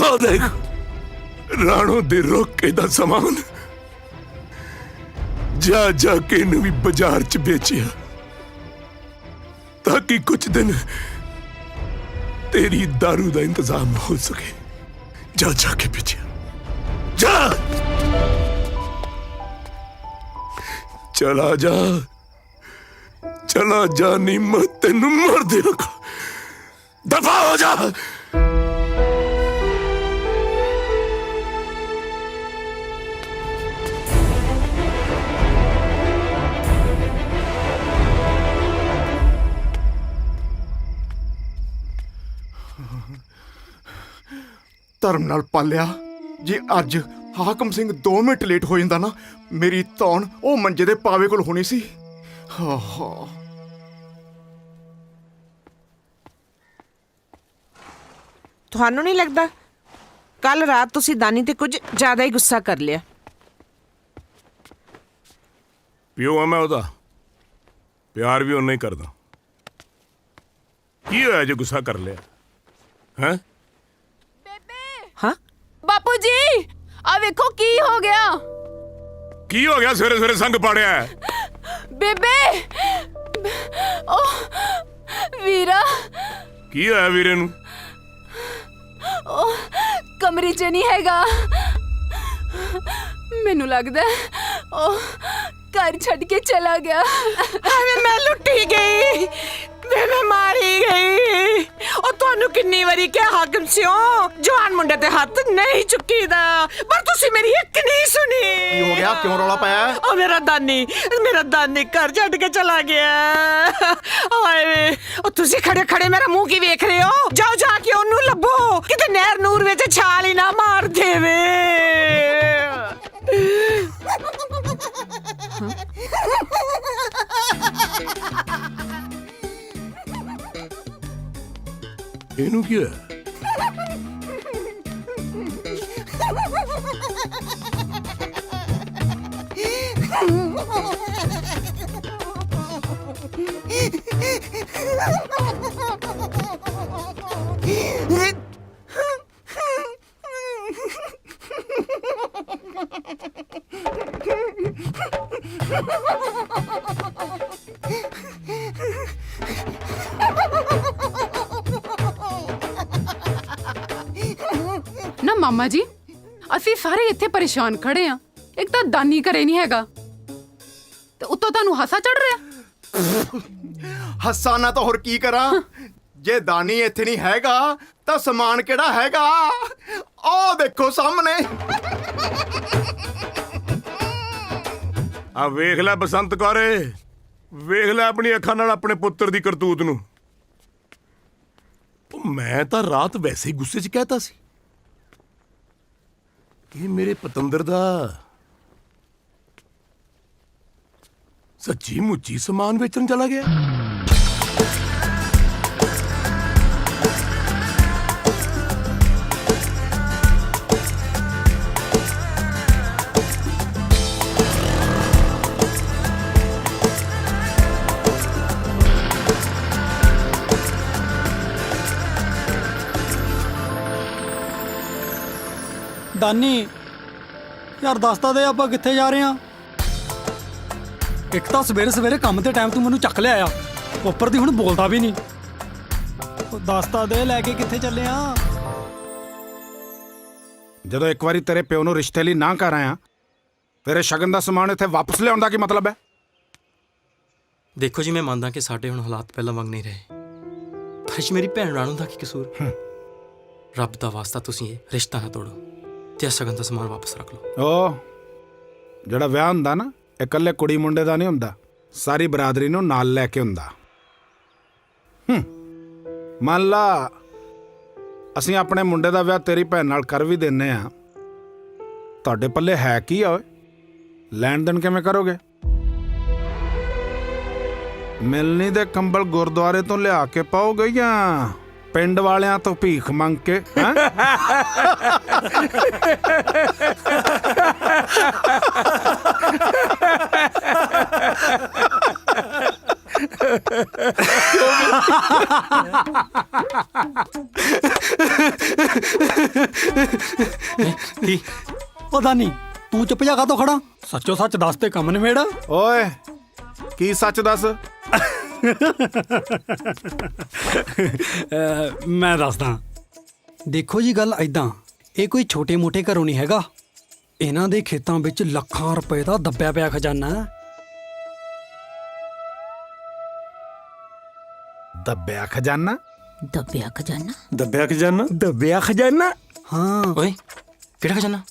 आ देख ਰਾਣੋ ਦੇ ਰੋਕੇ ਦਾ ਸਮਾਨ ਜਾ ਜਾ ਕੇ ਇਹਨੂੰ ਵੀ ਬਾਜ਼ਾਰ 'ਚ ਵੇਚਿਆ ਤਾਂ ਕਿ ਕੁਝ ਦਿਨ ਤੇਰੀ ਦਾਰੂ ਦਾ ਇੰਤਜ਼ਾਮ ਹੋ ਸਕੇ ਜਾ ਜਾ ਕੇ ਵੇਚਿਆ ਜਾ ਚਲਾ ਜਾ ਨਹੀਂ ਮੈਂ ਤੈਨੂੰ ਮਾਰ ਦੇਵਾਂਗਾ ਦਫਾ ਹੋ ਜਾ ਧਰਮ ਨਾਲ ਪਾਲਿਆ ਜੇ ਅੱਜ ਹਾਕਮ ਸਿੰਘ 2 ਮਿੰਟ ਲੇਟ ਹੋ ਜਾਂਦਾ ਨਾ ਮੇਰੀ ਧੌਣ ਉਹ ਮੰਜੇ ਦੇ ਪਾਵੇ ਕੋਲ ਹੋਣੀ ਸੀ ਤੁਹਾਨੂੰ ਨਹੀਂ ਲੱਗਦਾ ਕੱਲ ਰਾਤ ਤੁਸੀਂ ਦਾਨੀ ਤੇ ਕੁਝ ਜ਼ਿਆਦਾ ਹੀ ਗੁੱਸਾ ਕਰ ਲਿਆ ਪਿਓ ਆ ਮੈਂ ਉਹਦਾ ਪਿਆਰ ਵੀ ਉਹਨੇ ਹੀ ਕਰਦਾ ਕੀ ਹੋਇਆ ਜੇ ਗੁੱਸਾ ਕਰ ਲਿਆ ਹੈ? ਹਾਂ ਬਾਪੂ ਜੀ ਆ ਵੇਖੋ ਕੀ ਹੋ ਗਿਆ। ਕੀ ਹੋ ਗਿਆ ਸਵੇਰੇ ਸਵੇਰੇ ਸੰਗ ਪਾੜਿਆ ਹੈ? ਬੇਬੇ ਉਹ ਵੀਰਾ ਕੀ ਹੋਇਆ ਵੀਰੇ ਨੂੰ? ਉਹ ਕਮਰੇ 'ਚ ਨਹੀਂ ਹੈਗਾ। ਮੈਨੂੰ ਲੱਗਦਾ ਉਹ ਘਰ ਛੱਡ ਕੇ ਚਲਾ ਗਿਆ। ਐਵੇਂ ਮੈਂ ਲੁੱਟੀ ਗਈ, ਮੈਂ ਮਾਰੀ ਗਈ। ਉਹ ਤੁਹਾਨੂੰ ਕਿੰਨੀ ਵਾਰੀ ਕਿਹਾ ਹਾਕਮ ਸਿਓ ਜਵਾਨ ਮੁੰਡੇ ਤੇ ਹੱਥ ਨਹੀਂ ਚੁੱਕੀਦਾ, ਪਰ ਤੁਸੀਂ ਮੇਰੀ ਇੱਕ ਨਹੀਂ ਸੁਣੀ। ਕੀ ਹੋ ਗਿਆ? ਕਿਉਂ ਰੌਲਾ ਪਾਇਆ? ਉਹ ਮੇਰਾ ਦਾਨੀ ਘਰ ਛੱਡ ਕੇ ਚਲਾ ਗਿਆ। ਹਾਏ ਉਹ ਤੁਸੀਂ ਖੜੇ ਖੜੇ ਮੇਰਾ ਮੂੰਹ ਕੀ ਵੇਖ ਰਹੇ ਹੋ? ਜਾਓ ਜਾ ਕੇ ਉਹਨੂੰ ਲੱਭੋ, ਕਿਤੇ ਨਹਿਰ ਨੂਰ ਵਿੱਚ ਛਾਲ ਹੀ ਨਾ ਮਾਰ ਦੇਵੇ। ਇਹਨੂੰ ਕੀ ਹੋਇਆ? ਨਾ ਮਾਮਾ ਜੀ, ਅਸੀਂ ਸਾਰੇ ਇੱਥੇ ਪਰੇਸ਼ਾਨ ਖੜੇ ਆ। ਇੱਕ ਤਾਂ ਦਾਨੀ ਘਰੇ ਨਹੀਂ ਹੈਗਾ ਤੇ ਉੱਤੋਂ ਤੁਹਾਨੂੰ ਹਾਸਾ ਚੜ ਰਿਹਾ। ਹੱਸਾ ਨਾ ਤਾਂ ਹੋਰ ਕੀ ਕਰਾਂ? ਜੇ ਦਾਨੀ ਇੱਥੇ ਨਹੀਂ ਹੈਗਾ ਤਾਂ ਸਮਾਨ ਕਿਹੜਾ ਹੈਗਾ? ਆਹ ਦੇਖੋ ਸਾਹਮਣੇ। ਆ ਵੇਖ ਲੈ ਬਸੰਤ ਕੌਰੇ, ਵੇਖ ਲੈ ਆਪਣੀ ਅੱਖਾਂ ਨਾਲ ਆਪਣੇ ਪੁੱਤਰ ਦੀ ਕਰਤੂਤ ਨੂੰ। ਉਹ ਮੈਂ ਤਾਂ ਰਾਤ ਵੈਸੇ ਹੀ ਗੁੱਸੇ 'ਚ ਕਹਿਤਾ ਸੀ ਇਹ ਮੇਰੇ ਪਤੰਦਰ ਦਾ ਸੱਚੀ ਮੁੱਚੀ ਸਮਾਨ ਵੇਚਣ ਚਲਾ ਗਿਆ। ਦਾਨੀ ਯਾਰ ਦੱਸਦਾ ਦੇ ਆਪਾਂ ਕਿੱਥੇ ਜਾ ਰਹੇ ਆ? ਇੱਕ ਤਾਂ ਸਵੇਰੇ ਸਵੇਰੇ ਕੰਮ ਤੇ ਟਾਈਮ ਤੂੰ ਮੈਨੂੰ ਚੱਕ ਲਿਆ ਆ, ਉੱਪਰ ਦੀ ਹੁਣ ਬੋਲਦਾ ਵੀ ਨਹੀਂ। ਉਹ ਦੱਸਦਾ ਦੇ ਲੈ ਕੇ ਕਿੱਥੇ ਚੱਲੇ ਆ? ਜਦੋਂ ਇੱਕ ਵਾਰੀ ਤੇਰੇ ਪਿਓ ਨੂੰ ਰਿਸ਼ਤੇ ਲਈ ਨਾ ਕਰ ਆਇਆ, ਤੇਰੇ ਸ਼ਗਨ ਦਾ ਸਮਾਨ ਇੱਥੇ ਵਾਪਸ ਲਿਆਉਣ ਦਾ ਕੀ ਮਤਲਬ ਹੈ? ਦੇਖੋ ਜੀ, ਮੈਂ ਮੰਨਦਾ ਕਿ ਸਾਡੇ ਹੁਣ ਹਾਲਾਤ ਪਹਿਲਾਂ ਵਾਂਗ ਨਹੀਂ ਰਹੇ, ਪਰ ਇਸ 'ਚ ਮੇਰੀ ਭੈਣ ਰਾਣੂ ਦਾ ਕੀ ਕਸੂਰ? ਰੱਬ ਦਾ ਵਾਸਤਾ ਤੁਸੀਂ ਇਹ ਰਿਸ਼ਤਾ ਨਾ ਤੋੜੋ ਤੇ ਸ਼ਗਨ ਦਾ ਸਮਾਨ ਵਾਪਸ ਰੱਖ ਲਓ। ਉਹ ਜਿਹੜਾ ਵਿਆਹ ਹੁੰਦਾ ਨਾ, ਇਹ ਇਕੱਲੇ ਕੁੜੀ ਮੁੰਡੇ ਦਾ ਨਹੀਂ ਹੁੰਦਾ, ਸਾਰੀ ਬਰਾਦਰੀ ਨੂੰ ਨਾਲ ਲੈ ਕੇ ਹੁੰਦਾ। ਮੰਨ ਲਾ ਅਸੀਂ ਆਪਣੇ ਮੁੰਡੇ ਦਾ ਵਿਆਹ ਤੇਰੀ ਭੈਣ ਨਾਲ ਕਰ ਵੀ ਦਿੰਨੇ ਆ, ਤੁਹਾਡੇ ਪੱਲੇ ਹੈ ਕੀ ਆ ਓਏ? ਲੈਣ ਦੇਣ ਕਿਵੇਂ ਕਰੋਗੇ? ਮਿਲਣੀ ਦੇ ਕੰਬਲ ਗੁਰਦੁਆਰੇ ਤੋਂ ਲਿਆ ਕੇ ਪਾਓਗੇ ਜਾਂ ਪਿੰਡ ਵਾਲਿਆਂ ਤੋਂ ਭੀਖ ਮੰਗ ਕੇ? ਉਹ ਦਾਨੀ ਤੂੰ ਚੁੱਪ ਜਾ ਕਾਤੋਂ ਖੜਾ? ਸੱਚੋ ਸੱਚ ਦੱਸ ਤੇ ਕੰਮ ਨਿਬੇੜ। ਓਏ ਕੀ ਸੱਚ ਦੱਸ? ਮੈਂ ਦੱਸਦਾ। ਦੇਖੋ ਜੀ ਗੱਲ ਐਦਾਂ, ਇਹ ਕੋਈ ਛੋਟੇ ਮੋਟੇ ਘਰੋਂ ਨਹੀਂ ਹੈਗਾ। ਇਹਨਾਂ ਦੇ ਖੇਤਾਂ ਵਿੱਚ ਲੱਖਾਂ ਰੁਪਏ ਦਾ ਦੱਬਿਆ ਪਿਆ ਖਜ਼ਾਨਾ। ਦੱਬਿਆ ਖਜ਼ਾਨਾ? ਦੱਬਿਆ ਖਜ਼ਾਨਾ? ਦੱਬਿਆ ਖਜ਼ਾਨਾ? ਦੱਬਿਆ ਖਜ਼ਾਨਾ? ਹਾਂ। ਓਏ ਕਿਹੜਾ ਖਜ਼ਾਨਾ?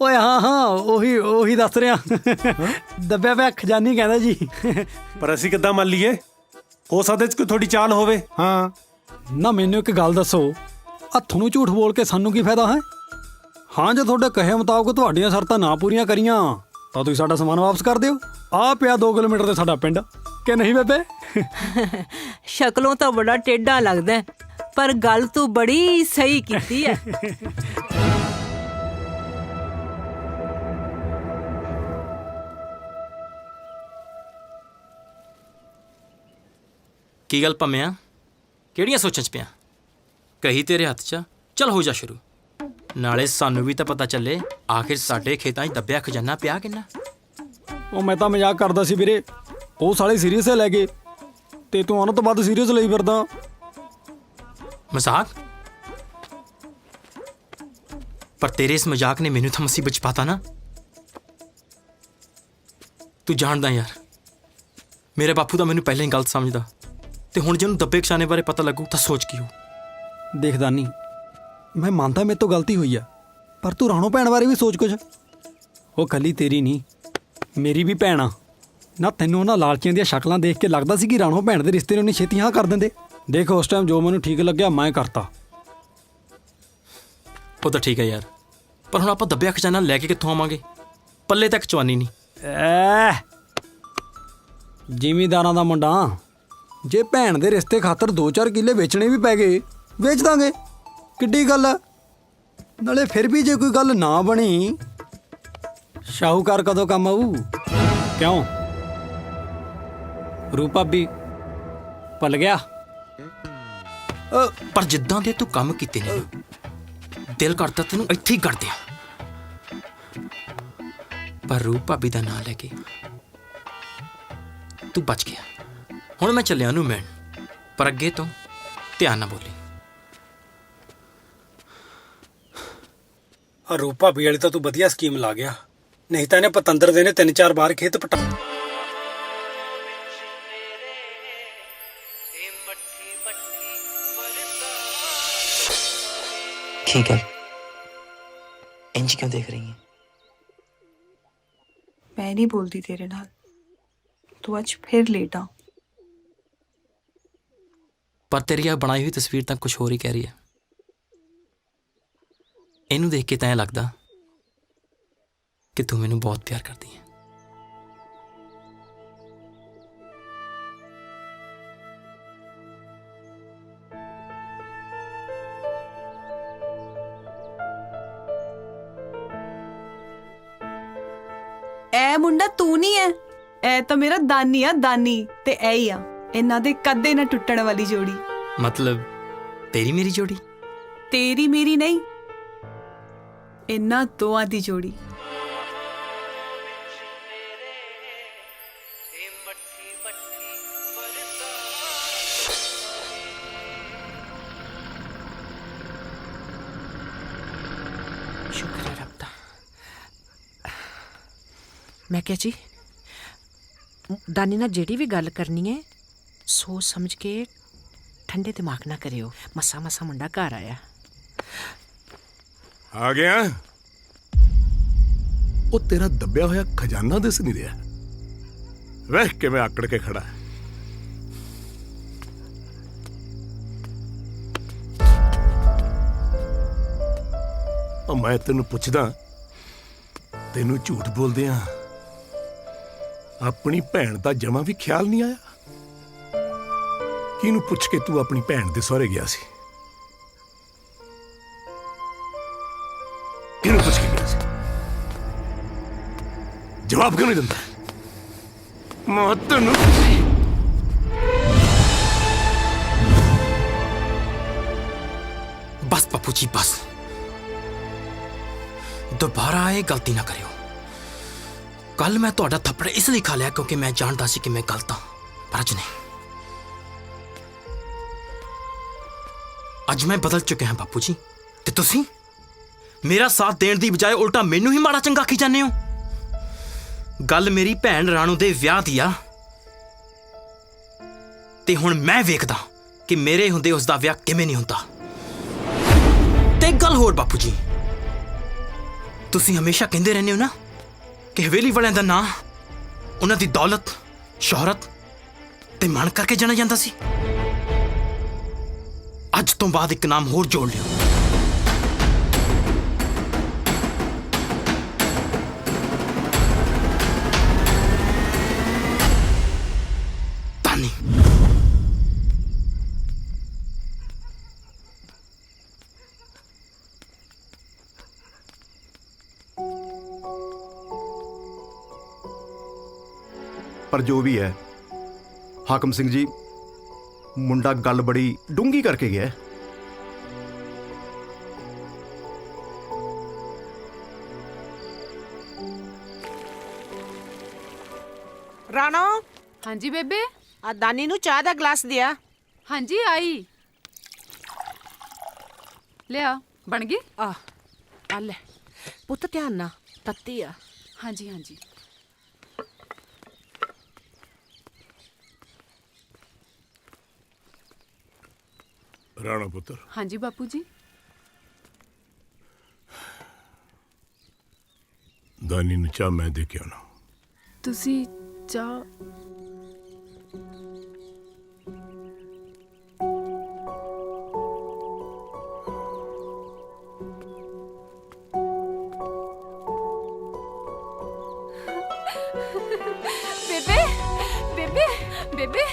ਓਏ ਹਾਂ ਉਹੀ ਦੱਸ ਰਿਹਾ। ਦੱਬਿਆ ਪਿਆ ਖਜ਼ਾਨੀ ਕਹਿੰਦਾ ਜੀ। ਪਰ ਅਸੀਂ ਕਿੱਦਾਂ ਮੰਨ ਲਈਏ? ਹੋ ਸਕਦਾ ਚ ਕੋਈ ਥੋੜੀ ਚਾਲ ਹੋਵੇ। ਹਾਂ ਨਾ, ਮੈਨੂੰ ਇੱਕ ਗੱਲ ਦੱਸੋ, ਹੱਥ ਨੂੰ ਝੂਠ ਬੋਲ ਕੇ ਸਾਨੂੰ ਕੀ ਫਾਇਦਾ ਹੈ? ਹਾਂ, ਜੇ ਤੁਹਾਡੇ ਕਹੇ ਮੁਤਾਬਕ ਤੁਹਾਡੀਆਂ ਸ਼ਰਤਾਂ ਨਾ ਪੂਰੀਆਂ ਕਰੀਆਂ ਤਾਂ ਤੁਸੀਂ ਸਾਡਾ ਸਮਾਨ ਵਾਪਸ ਕਰ ਦਿਓ। ਆ ਪਿਆ 2 ਕਿਲੋਮੀਟਰ ਤੇ ਸਾਡਾ ਪਿੰਡ, ਕਿ ਨਹੀਂ ਬੇਬੇ? ਸ਼ਕਲੋਂ ਤਾਂ ਬੜਾ ਟੇਢਾ ਲੱਗਦਾ, ਪਰ ਗੱਲ ਤੂੰ ਬੜੀ ਸਹੀ ਕੀਤੀ ਹੈ। ਕੀ ਗੱਲ ਭੰਮਿਆ, ਕਿਹੜੀਆਂ ਸੋਚਾਂ 'ਚ ਪਿਆ? ਕਹੀ ਤੇਰੇ ਹੱਥ 'ਚ ਆ। ਚੱਲ ਹੋ ਜਾ ਸ਼ੁਰੂ। ਨਾਲੇ ਸਾਨੂੰ ਵੀ ਤਾਂ ਪਤਾ ਚੱਲੇ ਆਖਿਰ ਸਾਡੇ ਖੇਤਾਂ 'ਚ ਦੱਬਿਆ ਖਜ਼ਾਨਾ ਪਿਆ ਕਿੰਨਾ। ਉਹ ਮੈਂ ਤਾਂ ਮਜ਼ਾਕ ਕਰਦਾ ਸੀ ਵੀਰੇ, ਉਹ ਸਾਲੇ ਸੀਰੀਅਸ ਲੈ ਗਏ ਤੇ ਤੂੰ ਉਹਨਾਂ ਤੋਂ ਵੱਧ ਸੀਰੀਅਸ ਲਈ ਫਿਰਦਾ। ਮਜ਼ਾਕ? ਪਰ ਤੇਰੇ ਇਸ ਮਜ਼ਾਕ ਨੇ ਮੈਨੂੰ ਤਾਂ ਮੁਸੀਬਤ 'ਚ ਪਾਤਾ ਨਾ। ਤੂੰ ਜਾਣਦਾ ਯਾਰ, ਮੇਰੇ ਬਾਪੂ ਤਾਂ ਮੈਨੂੰ ਪਹਿਲਾਂ ਹੀ ਗਲਤ ਸਮਝਦਾ, ਤੇ ਹੁਣ ਜੇ ਉਹਨੂੰ ਦੱਬੇ ਖਜ਼ਾਨੇ ਬਾਰੇ ਪਤਾ ਲੱਗੂ ਤਾਂ ਸੋਚ ਕੀ ਹੋ। ਦੇਖਦਾ ਨਹੀਂ, ਮੈਂ ਮੰਨਦਾ ਮੇਰੇ ਤੋਂ ਗਲਤੀ ਹੋਈ ਆ, ਪਰ ਤੂੰ ਰਾਣੋ ਭੈਣ ਬਾਰੇ ਵੀ ਸੋਚ ਕੁਝ। ਉਹ ਕੱਲੀ ਤੇਰੀ ਨਹੀਂ, ਮੇਰੀ ਵੀ ਭੈਣ ਆ ਨਾ। ਤੈਨੂੰ ਉਹਨਾਂ ਲਾਲਚੀਆਂ ਦੀਆਂ ਸ਼ਕਲਾਂ ਦੇਖ ਕੇ ਲੱਗਦਾ ਸੀ ਕਿ ਰਾਣੋ ਭੈਣ ਦੇ ਰਿਸ਼ਤੇ ਨੂੰ ਨਹੀਂ ਛੇਤੀ ਹਾਂ ਕਰ ਦਿੰਦੇ। ਦੇਖ ਉਸ ਟਾਈਮ ਜੋ ਮੈਨੂੰ ਠੀਕ ਲੱਗਿਆ ਮੈਂ ਕਰਤਾ। ਉਹ ਤਾਂ ਠੀਕ ਹੈ ਯਾਰ, ਪਰ ਹੁਣ ਆਪਾਂ ਦੱਬਿਆ ਖਜ਼ਾਨਾ ਲੈ ਕੇ ਕਿੱਥੋਂ ਆਵਾਂਗੇ? ਪੱਲੇ ਤੱਕ ਚਵਾਨੀ ਨਹੀਂ। ਜ਼ਿਮੀਂਦਾਰਾਂ ਦਾ ਮੁੰਡਾ, ਜੇ ਭੈਣ ਦੇ ਰਿਸ਼ਤੇ ਖਾਤਰ 2-4 ਕਿੱਲੇ ਵੇਚਣੇ ਵੀ ਪੈ ਗਏ ਵੇਚ ਦਾਂਗੇ, ਕਿੱਡੀ ਗੱਲ ਆ। ਨਾਲੇ ਫਿਰ ਵੀ ਜੇ ਕੋਈ ਗੱਲ ਨਾ ਬਣੀ, ਸ਼ਾਹੂਕਾਰ ਕਦੋਂ ਕੰਮ ਆਊ? ਕਿਉਂ ਰੂਪ ਭਾਬੀ ਭੁੱਲ ਗਿਆ? ਪਰ ਜਿੱਦਾਂ ਦੇ ਤੂੰ ਕੰਮ ਕੀਤੇ ਨੇ, ਦਿਲ ਕਰਦਾ ਤੈਨੂੰ ਇੱਥੇ ਹੀ ਕਰ ਦਿਆਂ। ਪਰ ਰੂਪ ਭਾਬੀ ਦਾ ਨਾਂ ਲੈ ਕੇ ਤੂੰ ਬਚ ਗਿਆ। ਹੁਣ ਮੈਂ ਚੱਲਿਆ ਉਹਨੂੰ ਮਿਲਣ, ਪਰ ਅੱਗੇ ਤੋਂ ਧਿਆਨ ਨਾਲ ਬੋਲੀ। ਆ ਰੂਪ ਭਾਬੀ ਵਾਲੀ ਤਾਂ ਤੂੰ ਵਧੀਆ ਸਕੀਮ ਲਾ ਗਿਆ, ਨਹੀਂ ਤਾਂ ਇਹਨੇ ਪਤੰਦਰ ਦੇ ਨੇ 3-4 ਵਾਰ ਖੇਤ ਪਟਾ। ठीक है, इंज क्यों देख रही है? मैं नहीं बोलती तेरे नाल, तू आज फिर लेट आ। ਪਰ ਤੇਰੀ ਆ ਬਣਾਈ ਹੋਈ ਤਸਵੀਰ ਤਾਂ ਕੁਝ ਹੋਰ ਹੀ ਕਹਿ ਰਹੀ ਹੈ। ਇਹਨੂੰ ਦੇਖ ਕੇ ਤਾਂ ਐਂ ਲੱਗਦਾ ਕਿ ਤੂੰ ਮੈਨੂੰ ਬਹੁਤ ਪਿਆਰ ਕਰਦੀ ਹੈ। ਐ ਮੁੰਡਾ ਤੂੰ ਨਹੀਂ ਐ, ਐ ਤਾਂ ਮੇਰਾ ਦਾਨੀ ਆ, ਦਾਨੀ। ਤੇ ਐ ਹੀ ਆ ਇਹਨਾਂ ਦੇ ਕਦੇ ਨਾ ਟੁੱਟਣ ਵਾਲੀ ਜੋੜੀ। ਮਤਲਬ ਤੇਰੀ ਮੇਰੀ ਜੋੜੀ? ਤੇਰੀ ਮੇਰੀ ਨਹੀਂ, ਇਹਨਾਂ ਦੋਆਂ ਦੀ ਜੋੜੀ। शुक्र है रब दा। मैं क्या जी दानी ना जेड़ी भी गल करनी है सोच समझ के ठंडे दिमाग ना करियो। मसा मसा मुंडा घर आया। आ गया? वो तेरा दबया होया खजाना दिस नहीं रहा, वह कि मैं आकड़ के खड़ा। मैं तेन पुछदा, तेनू झूठ बोलदे आ अपनी भैन दा जमा भी ख्याल नहीं आया? किनू पुछ के तू अपनी भैन दे सहुरे गया सी? किनू पुछ के गया सी? जवाब क्यों नहीं दिंदा? मैं तेनू बस पप्पू जी बस, दोबारा ये गलती ना करियो। कल मैं तुहाडा थप्पड़ इसलिए खा लिया क्योंकि मैं जानता सी कि मैं गलत हाँ, पर अज नहीं। अज मैं बदल चुके हैं बापू जी, ते तुसी मेरा साथ देने दी बजाय उल्टा मैनू ही माड़ा चंगा आखी जाने हो। गल मेरी भैन राणू दे विआह दी आ, ते हुण मैं वेखदा कि मेरे हुंदे उसदा विआह किवें नहीं हुंदा। ते गल होर बापू जी, तुसी हमेशा कहंदे रहंदे हो ना कि हवेली वालियां दा नां उन्हां दी दौलत, शोहरत ते मान करके जाना जांदा सी। अज तो बाद एक नाम होर जोड़ लियो, तानी। पर जो भी है हाकम सिंह जी, ਮੁੰਡਾ ਗੱਲ ਬੜੀ ਡੂੰਗੀ ਕਰਕੇ ਗਿਆ। ਰਾਣੋ, ਹਾਂਜੀ ਬੇਬੇ। ਆ ਦਾਨੀ ਨੂੰ ਚਾਹ ਦਾ ਗਲਾਸ ਦਿਆ। ਹਾਂਜੀ ਆਈ। ਲਿਆ, ਬਣ ਗਈ? ਆ ਲੈ ਪੁੱਤ, ਧਿਆਨ ਨਾਲ, ਤੱਤੀ ਆ। ਹਾਂਜੀ ਹਾਂਜੀ। ਰਾਣਾ ਪੁੱਤਰ। ਹਾਂਜੀ ਬਾਪੂ ਜੀ। ਦਾਨੀ ਨੂੰ ਚਾਹ ਮੈਂ ਦੇ ਕੇ ਆਉਣਾ। ਤੁਸੀਂ ਚਾਹ? ਬੇਬੇ ਬੇਬੇ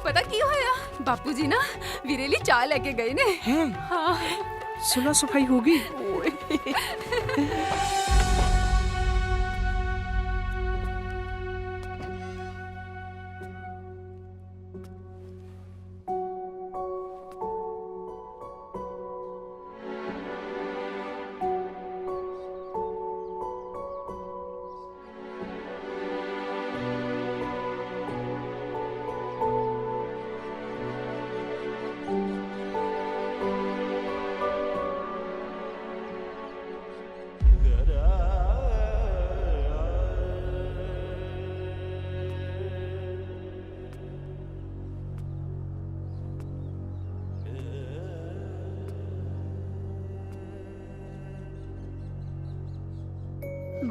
ਪਤਾ ਕੀ ਹੋਇਆ? ਬਾਪੂ ਜੀ ਨਾ ਵੀਰੇ ਲਈ ਚਾਹ ਲੈ ਕੇ ਗਏ ਨੇ। ਹਾਂ, ਸੁਲਾ ਸਫਾਈ ਹੋ ਗਈ।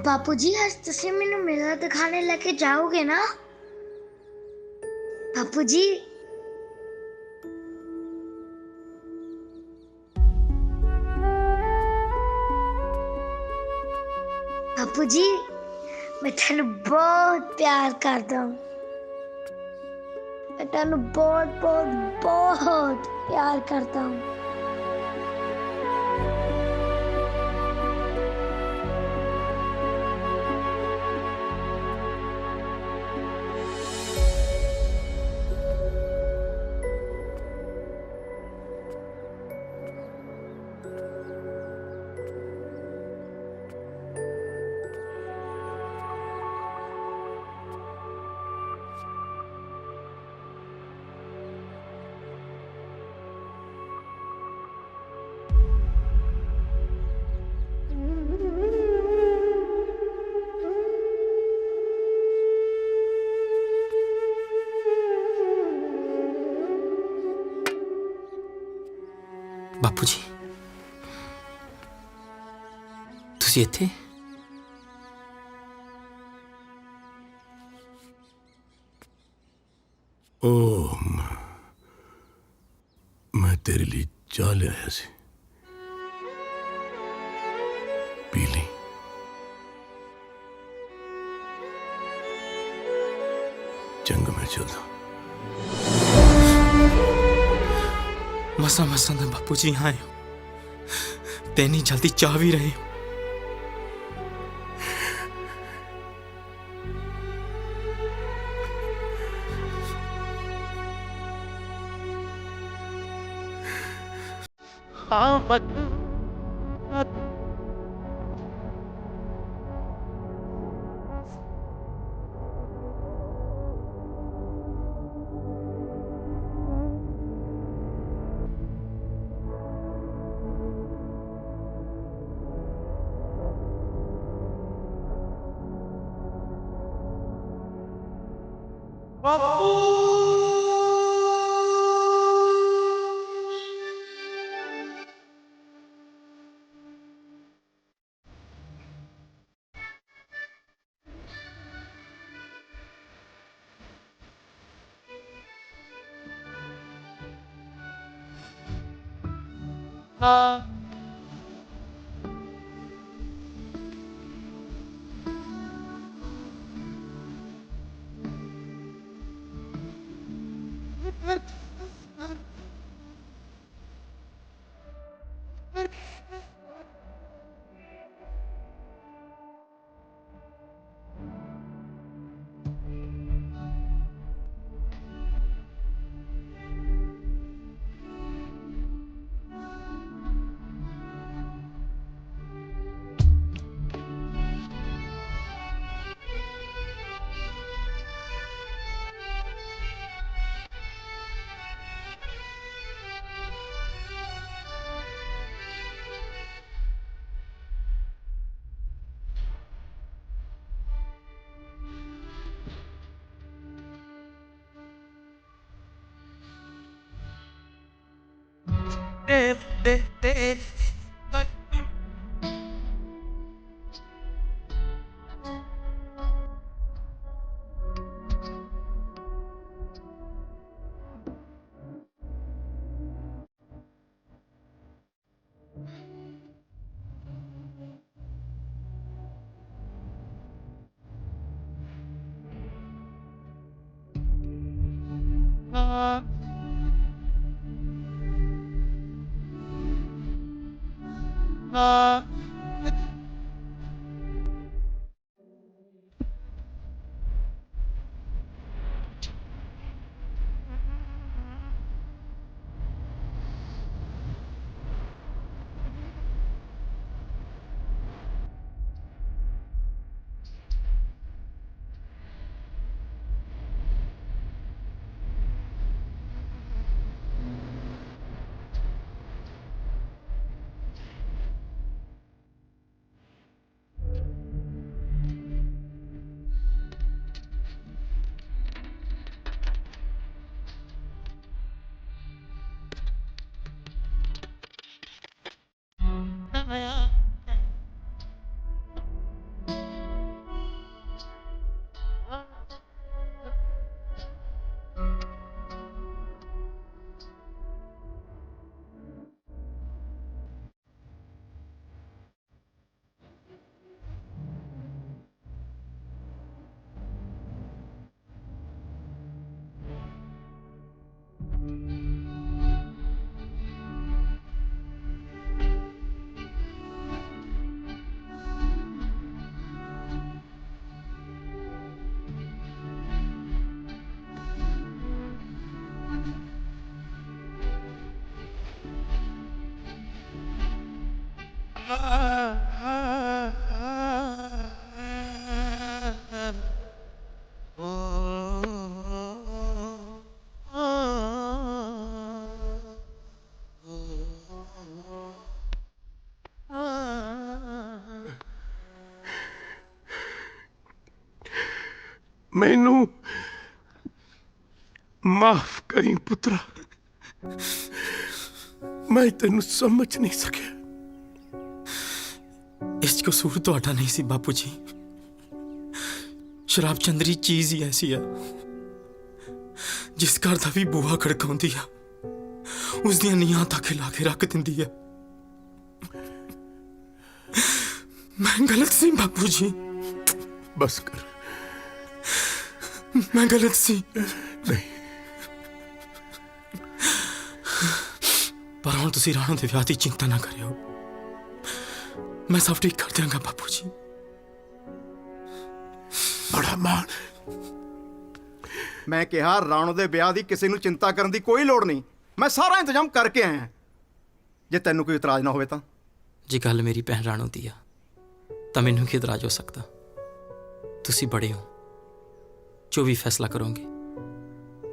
बापूजी, आज तुसी मैनू मेला दिखाने लेके जाओगे ना? बापूजी, बापूजी, मैं तेनू बहुत प्यार करता हूँ। मैं तेनू बहुत बहुत बहुत प्यार करता हूँ। ਬਾਪੂ ਜੀ, ਤੁਸੀਂ ਇੱਥੇ? ਓ ਮੈਂ ਤੇਰੇ ਲਈ ਚਾਹ ਲਿਆਇਆ ਸੀ, ਪੀ ਲਈ। ਚੰਗਾ, ਮੈਂ ਚੱਲਦਾ। मसा मसा ना बापू जी यहाँ आए हो, तेनी जल्दी चाह भी रहे हो। ਮੈਨੂੰ ਮਾਫ ਕਰੀ ਪੁੱਤਰਾ, ਮੈਂ ਤੈਨੂੰ ਸਮਝ ਨਹੀਂ ਸਕਿਆ। ਇਸ 'ਚ ਕਸੂਰ ਤੁਹਾਡਾ ਨਹੀਂ ਸੀ ਬਾਪੂ ਜੀ। ਸ਼ਰਾਬ ਚੰਦਰੀ ਚੀਜ਼ ਹੀ ਐਸੀ ਆ ਜਿਸ ਘਰ ਦਾ ਵੀ ਬੂਹਾ ਖੜਕਾਉਂਦੀ ਆ ਉਸ ਦੀਆਂ ਨੀਹਾਂ ਤੱਕ ਲਾ ਕੇ ਰੱਖ ਦਿੰਦੀ ਆ। ਮੈਂ ਗਲਤ ਸੀ ਬਾਪੂ ਜੀ। ਬਸ ਕਰ, ਮੈਂ ਗਲਤ ਸੀ। ਨਹੀਂ, ਪਰ ਹੁਣ ਤੁਸੀਂ ਰਾਣੋ ਦੇ ਵਿਆਹ ਦੀ ਚਿੰਤਾ ਨਾ ਕਰਿਓ, ਮੈਂ ਸਭ ਠੀਕ ਕਰ ਦਿਆਂਗਾ ਬਾਪੂ ਜੀ। ਬੜਾ ਮਾਣ। ਮੈਂ ਕਿਹਾ ਰਾਣੋ ਦੇ ਵਿਆਹ ਦੀ ਕਿਸੇ ਨੂੰ ਚਿੰਤਾ ਕਰਨ ਦੀ ਕੋਈ ਲੋੜ ਨਹੀਂ, ਮੈਂ ਸਾਰਾ ਇੰਤਜ਼ਾਮ ਕਰਕੇ ਆਇਆ। ਜੇ ਤੈਨੂੰ ਕੋਈ ਇਤਰਾਜ਼ ਨਾ ਹੋਵੇ ਤਾਂ। ਜੇ ਗੱਲ ਮੇਰੀ ਭੈਣ ਰਾਣੋ ਦੀ ਆ ਤਾਂ ਮੈਨੂੰ ਕੀ ਇਤਰਾਜ਼ ਹੋ ਸਕਦਾ? ਤੁਸੀਂ ਬੜੇ ਹੋ, ਜੋ ਵੀ ਫੈਸਲਾ ਕਰੋਗੇ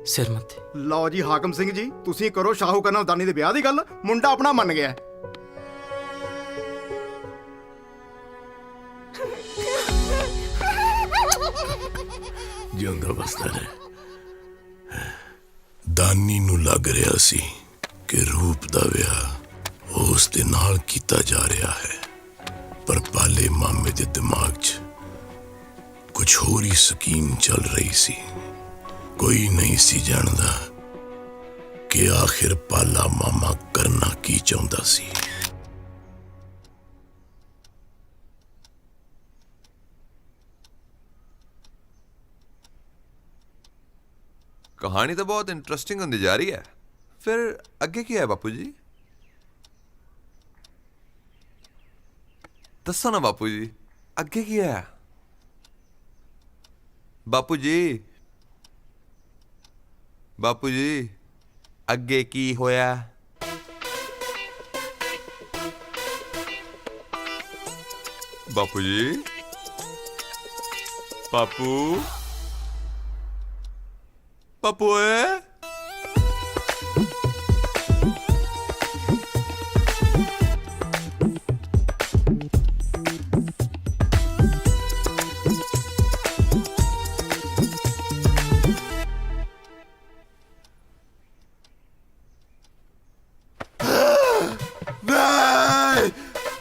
ਸਿਰ ਮੱਥੇ। ਲਓ ਜੀ ਹਾਕਮ ਸਿੰਘ ਜੀ, ਤੁਸੀਂ ਕਰੋ ਸ਼ਾਹੂਕਾਰ ਨਵਦਾਨੀ ਦੇ ਵਿਆਹ ਦੀ ਗੱਲ। ਮੁੰਡਾ ਆਪਣਾ ਮੰਨ ਗਿਆ ਹੈ। ਜਿਉਂਦਾ ਵਸਦਾ ਰਹੇ। ਦਾਨੀ ਨੂੰ ਲੱਗ ਰਿਹਾ ਸੀ ਕਿ ਰੂਪ ਦਾ ਵਿਆਹ ਉਸ ਦੇ ਨਾਲ ਕੀਤਾ ਜਾ ਰਿਹਾ ਹੈ, ਪਰ ਪਾਲੇ ਮਾਮੇ ਦੇ ਦਿਮਾਗ 'ਚ ਕੁਝ ਹੋਰ ਹੀ ਸਕੀਮ ਚੱਲ ਰਹੀ ਸੀ। ਕੋਈ ਨਹੀਂ ਸੀ ਜਾਣਦਾ ਕਿ ਆਖਿਰ ਪਾਲਾ ਮਾਮਾ ਕਰਨਾ ਕੀ ਚਾਹੁੰਦਾ ਸੀ। कहानी तो बहुत इंटरेस्टिंग होती जा रही है। फिर आगे क्या है बापू जी? दसो ना बापू जी, आगे क्या है? बापू जी, बापू जी, आगे की होया? बापू जी, बापू पापू है?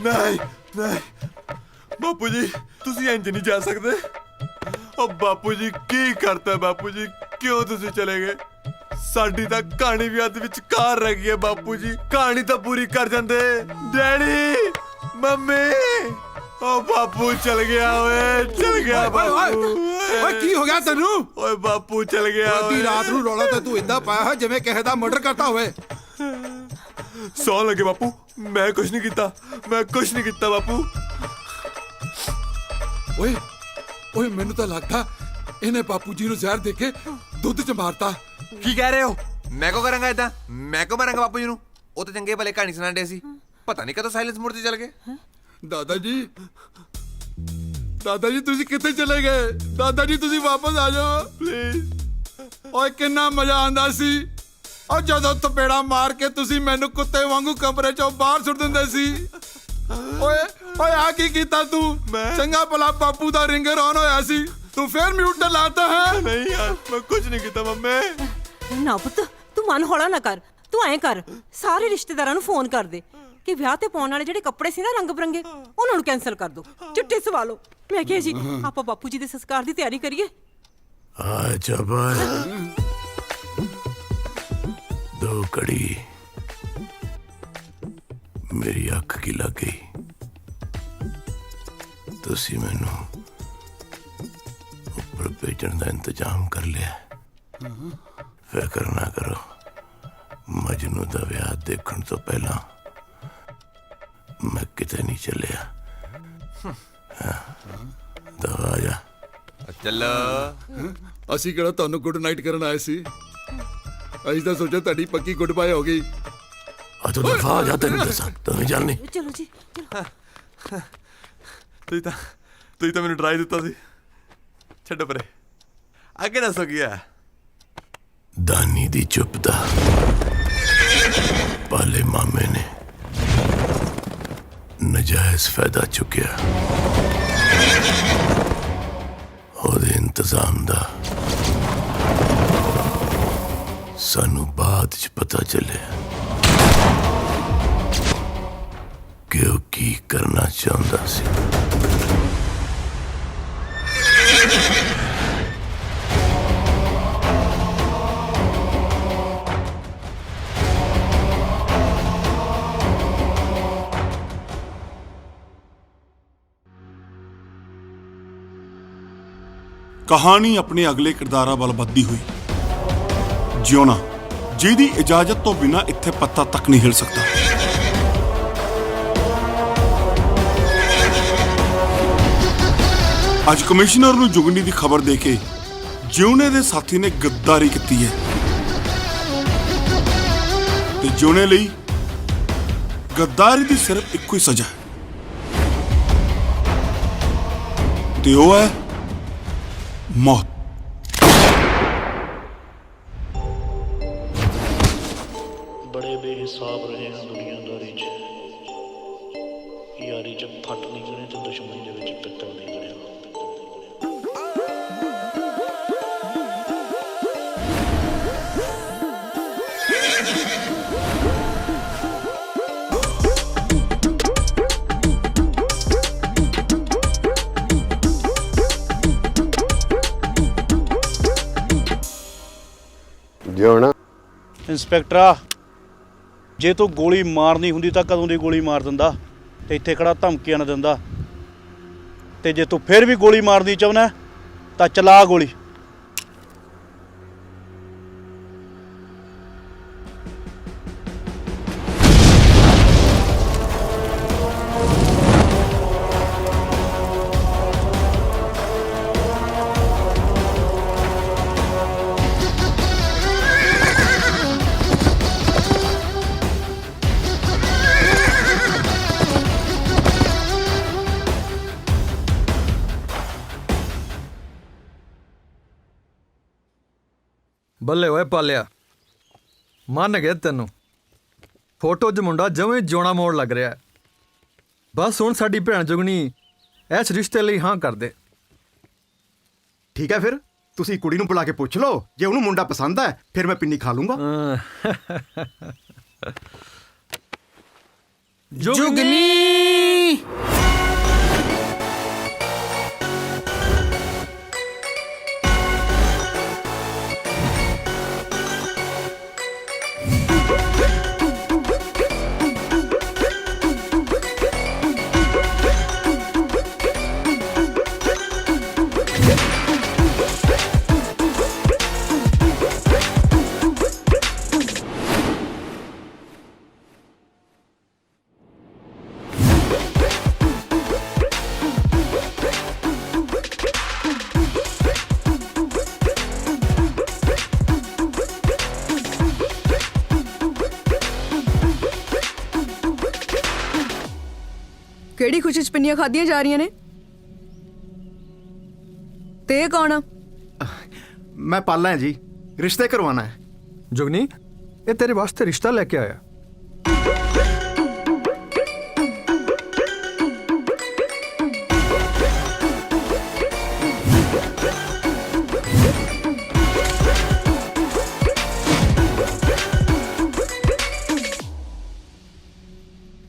ਨਹੀਂ ਨਹੀਂ ਬਾਪੂ ਜੀ ਤੁਸੀਂ ਇੰਜ ਨਹੀਂ ਜਾ ਸਕਦੇ। ਓ ਬਾਪੂ ਜੀ ਕੀ ਕਰਤਾ ਬਾਪੂ ਜੀ, ਕਿਉਂ ਤੁਸੀਂ ਚਲੇ ਗਏ? ਸਾਡੀ ਤਾਂ ਕਹਾਣੀ ਵੀ ਅੱਧ ਵਿੱਚ ਕਾਰ ਰਹਿ ਗਈ ਹੈ ਬਾਪੂ ਜੀ, ਕਹਾਣੀ ਤਾਂ ਪੂਰੀ ਕਰ ਜਾਂਦੇ। ਡੈਡੀ ਮੰਮੀ ਓ ਬਾਪੂ ਚਲ ਗਿਆ ਓਏ, ਚਲ ਗਿਆ ਬਾਪੂ। ਓਏ ਕੀ ਹੋ ਗਿਆ ਤੈਨੂੰ? ਓਏ ਬਾਪੂ ਚਲ ਗਿਆ ਅੱਧੀ ਰਾਤ ਨੂੰ ਰੌਲਾ ਤੇ ਤੂੰ ਇੰਦਾ ਪਾਇਆ ਹੈ ਜਿਵੇਂ ਕਿਸੇ ਦਾ ਮਰਡਰ ਕਰਤਾ ਹੋਵੇ। ਸੌਣ ਲੱਗੇ ਬਾਪੂ, ਮੈਂ ਕੁਛ ਨਹੀਂ ਕੀਤਾ, ਮੈਂ ਕੁਛ ਨਹੀਂ ਕੀਤਾ ਬਾਪੂ। ਓਏ ਓਏ ਮੈਨੂੰ ਤਾਂ ਲੱਗਦਾ ਇਹਨੇ ਬਾਪੂ ਜੀ ਨੂੰ ਜ਼ਹਿਰ ਦੇ ਕੇ ਦੁੱਧ ਚ ਮਾਰਤਾ। ਕੀ ਕਹਿ ਰਹੇ ਹੋ? ਮੈਂ ਕੋ ਕਰਾਂਗਾ ਏਦਾਂ? ਮੈਂ ਕੋ ਮਾਰਾਂਗਾ ਬਾਪੂ ਜੀ ਨੂੰ? ਉਹ ਤਾਂ ਚੰਗੇ ਭਲੇ ਕਹਾਣੀ ਸੁਣਾਉਂਦੇ ਸੀ, ਪਤਾ ਨਹੀਂ ਕਦੋਂ ਸਾਇਲੈਂਸ ਮੋਡ ਤੇ ਚਲ ਗਏ। ਦਾਦਾ ਜੀ, ਦਾਦਾ ਜੀ ਤੁਸੀਂ ਕਿੱਥੇ ਚਲੇ ਗਏ? ਦਾਦਾ ਜੀ ਤੁਸੀਂ ਵਾਪਸ ਆ ਜਾਓ ਪਲੀਜ਼। ਓਏ ਕਿੰਨਾ ਮਜ਼ਾ ਆਂਦਾ ਸੀ ਉਹ ਜਦੋਂ ਥਪੇੜਾ ਮਾਰ ਕੇ ਤੁਸੀਂ ਮੈਨੂੰ ਕੁੱਤੇ ਵਾਂਗੂ ਕਮਰੇ ਚੋਂ ਬਾਹਰ ਸੁੱਟ ਦਿੰਦੇ ਸੀ। ਓਏ ਓਏ ਆ ਕੀ ਕੀਤਾ ਤੂੰ? ਚੰਗਾ ਭਲਾ ਬਾਪੂ ਦਾ ਰਿੰਗਰ ਆਨ ਹੋਇਆ ਸੀ, ਤੂੰ ਫੇਰ ਮਿਊਟ ਲਾਤਾ ਹੈ। ਨਹੀਂ ਯਾਰ ਮੈਂ ਕੁਝ ਨਹੀਂ ਕੀਤਾ ਮੰਮੀ। ਨਾ ਪੁੱਤ ਤੂੰ ਮਨ ਹੌਲਾ ਨਾ ਕਰ, ਤੂੰ ਐਂ ਕਰ ਸਾਰੇ ਰਿਸ਼ਤੇਦਾਰਾਂ ਨੂੰ ਫੋਨ ਕਰ ਦੇ ਕਿ ਵਿਆਹ ਤੇ ਪਾਉਣ ਵਾਲੇ ਜਿਹੜੇ ਕੱਪੜੇ ਸੀ ਨਾ ਰੰਗ ਬਰੰਗੇ, ਉਹਨਾਂ ਨੂੰ ਕੈਨਸਲ ਕਰ ਦੋ, ਚਿੱਠੀ ਸਵਾ ਲਓ। ਮੈਂ ਕਿਹਾ ਜੀ ਆਪਾਂ ਬਾਪੂ ਜੀ ਦੇ ਸੰਸਕਾਰ ਦੀ ਤਿਆਰੀ ਕਰੀਏ। ਆ ਜਬਰ ਦੋ ਕੜੀ ਮੇਰੀ ਅੱਖ ਕੀ ਲੱਗ ਗਈ। ਤੁਸੀਂ ਮੈਨੂੰ ਉੱਪਰ ਭੇਜਣ ਦਾ ਇੰਤਜ਼ਾਮ ਕਰ ਲਿਆ। ਫਿਕਰ ਨਾ ਕਰੋ, ਮਜਨੂ ਦਾ ਵਿਆਹ ਦੇਖਣ ਤੋਂ ਪਹਿਲਾਂ ਮੈਂ ਕਿਤੇ ਨਹੀਂ ਚੱਲਿਆ। ਦਵਾ ਜਾ ਚੱਲ। ਅਸੀਂ ਕਿਹੜਾ ਤੁਹਾਨੂੰ ਗੁੱਡ ਨਾਈਟ ਕਰਨ ਆਏ ਸੀ? ਅਸੀਂ ਤਾਂ ਸੋਚਿਆ ਤੁਹਾਡੀ ਪੱਕੀ ਗੁੱਡ ਬਾਏ ਹੋ ਗਈ। ਆ ਤੂੰ ਦਫਾ ਜਾ, ਤੈਨੂੰ ਦੱਸਾਂ ਤੂੰ ਚੱਲ ਨਹੀਂ। ਚਲੋ ਜੀ ਤੁਸੀਂ ਤਾਂ ਮੈਨੂੰ ਡਰਾ ਹੀ ਦਿੱਤਾ ਸੀ। ਛੱਡੋ ਪਰੇ, ਅੱਗੇ ਦੱਸੋ ਕੀ ਹੈ? ਦਾਨੀ ਦੀ ਚੁੱਪ ਦਾ ਪਾਲੇ ਮਾਮੇ ਨੇ ਨਜਾਇਜ਼ ਫਾਇਦਾ ਚੁੱਕਿਆ। ਉਹਦੇ ਇੰਤਜ਼ਾਮ ਦਾ ਸਾਨੂੰ ਬਾਅਦ ਚ ਪਤਾ ਚੱਲਿਆ ਕਿ ਉਹ ਕੀ ਕਰਨਾ ਚਾਹੁੰਦਾ ਸੀ। ਕਹਾਣੀ ਆਪਣੇ ਅਗਲੇ ਕਿਰਦਾਰਾਂ ਵੱਲ ਵੱਧਦੀ ਹੋਈ। ਜਿਉਣਾ ਜਿਹਦੀ ਇਜਾਜ਼ਤ ਤੋਂ ਬਿਨਾਂ ਇੱਥੇ ਪੱਤਾ ਤੱਕ ਨਹੀਂ ਹਿਲ ਸਕਦਾ। ਅੱਜ ਕਮਿਸ਼ਨਰ ਨੂੰ ਜੁਗਨੀ ਦੀ ਖਬਰ ਦੇ ਕੇ ਜਿਉਣੇ ਦੇ ਸਾਥੀ ਨੇ ਗੱਦਾਰੀ ਕੀਤੀ ਹੈ ਤੇ ਜਿਉਣੇ ਲਈ ਗੱਦਾਰੀ ਦੀ ਸਿਰਫ ਇੱਕੋ ਹੀ ਸਜ਼ਾ ਹੈ ਤੇ ਉਹ ਹੈ मौत। बड़े बेहिसाब रहे हैं दुनियादारी च, यारी च फट नहीं गए तो दुश्मनी दे विच पित्तल नहीं गए। ਇੰਸਪੈਕਟਰਾ, ਜੇ ਤੂੰ ਗੋਲੀ ਮਾਰਨੀ ਹੁੰਦੀ ਤਾਂ ਕਦੋਂ ਦੀ ਗੋਲੀ ਮਾਰ ਦਿੰਦਾ ਤੇ ਇੱਥੇ ਖੜਾ ਧਮਕੀਆਂ ਨਾ ਦਿੰਦਾ। ਤੇ ਜੇ ਤੂੰ ਫਿਰ ਵੀ ਗੋਲੀ ਮਾਰਨੀ ਚਾਹੁੰਦਾ ਤਾਂ ਚਲਾ ਗੋਲੀ। ਬੱਲੇ ਓਏ ਪਾਲਿਆ, ਮੰਨ ਗਿਆ ਤੈਨੂੰ। ਫੋਟੋ 'ਚ ਮੁੰਡਾ ਜਵੇਂ ਜਿਉਣਾ ਮੋੜ ਲੱਗ ਰਿਹਾ। ਬਸ ਹੁਣ ਸਾਡੀ ਭੈਣ ਜੁਗਨੀ ਇਸ ਰਿਸ਼ਤੇ ਲਈ ਹਾਂ ਕਰ ਦੇ। ਠੀਕ ਹੈ, ਫਿਰ ਤੁਸੀਂ ਕੁੜੀ ਨੂੰ ਬੁਲਾ ਕੇ ਪੁੱਛ ਲਓ, ਜੇ ਉਹਨੂੰ ਮੁੰਡਾ ਪਸੰਦ ਹੈ ਫਿਰ ਮੈਂ ਪਿੰਨੀ ਖਾ ਲੂੰਗਾ। ਜੁਗਨੀ ਕਿਹੜੀ ਖੁਸ਼ੀ ਚ ਪਿੰਨੀਆਂ ਖਾਧੀਆਂ ਜਾ ਰਹੀਆਂ ਨੇ? ਤੇ ਇਹ ਕੌਣ ਆ? मैं पाला है जी, रिश्ते करवाना है। जुगनी, ये तेरे वास्ते रिश्ता लेके आया।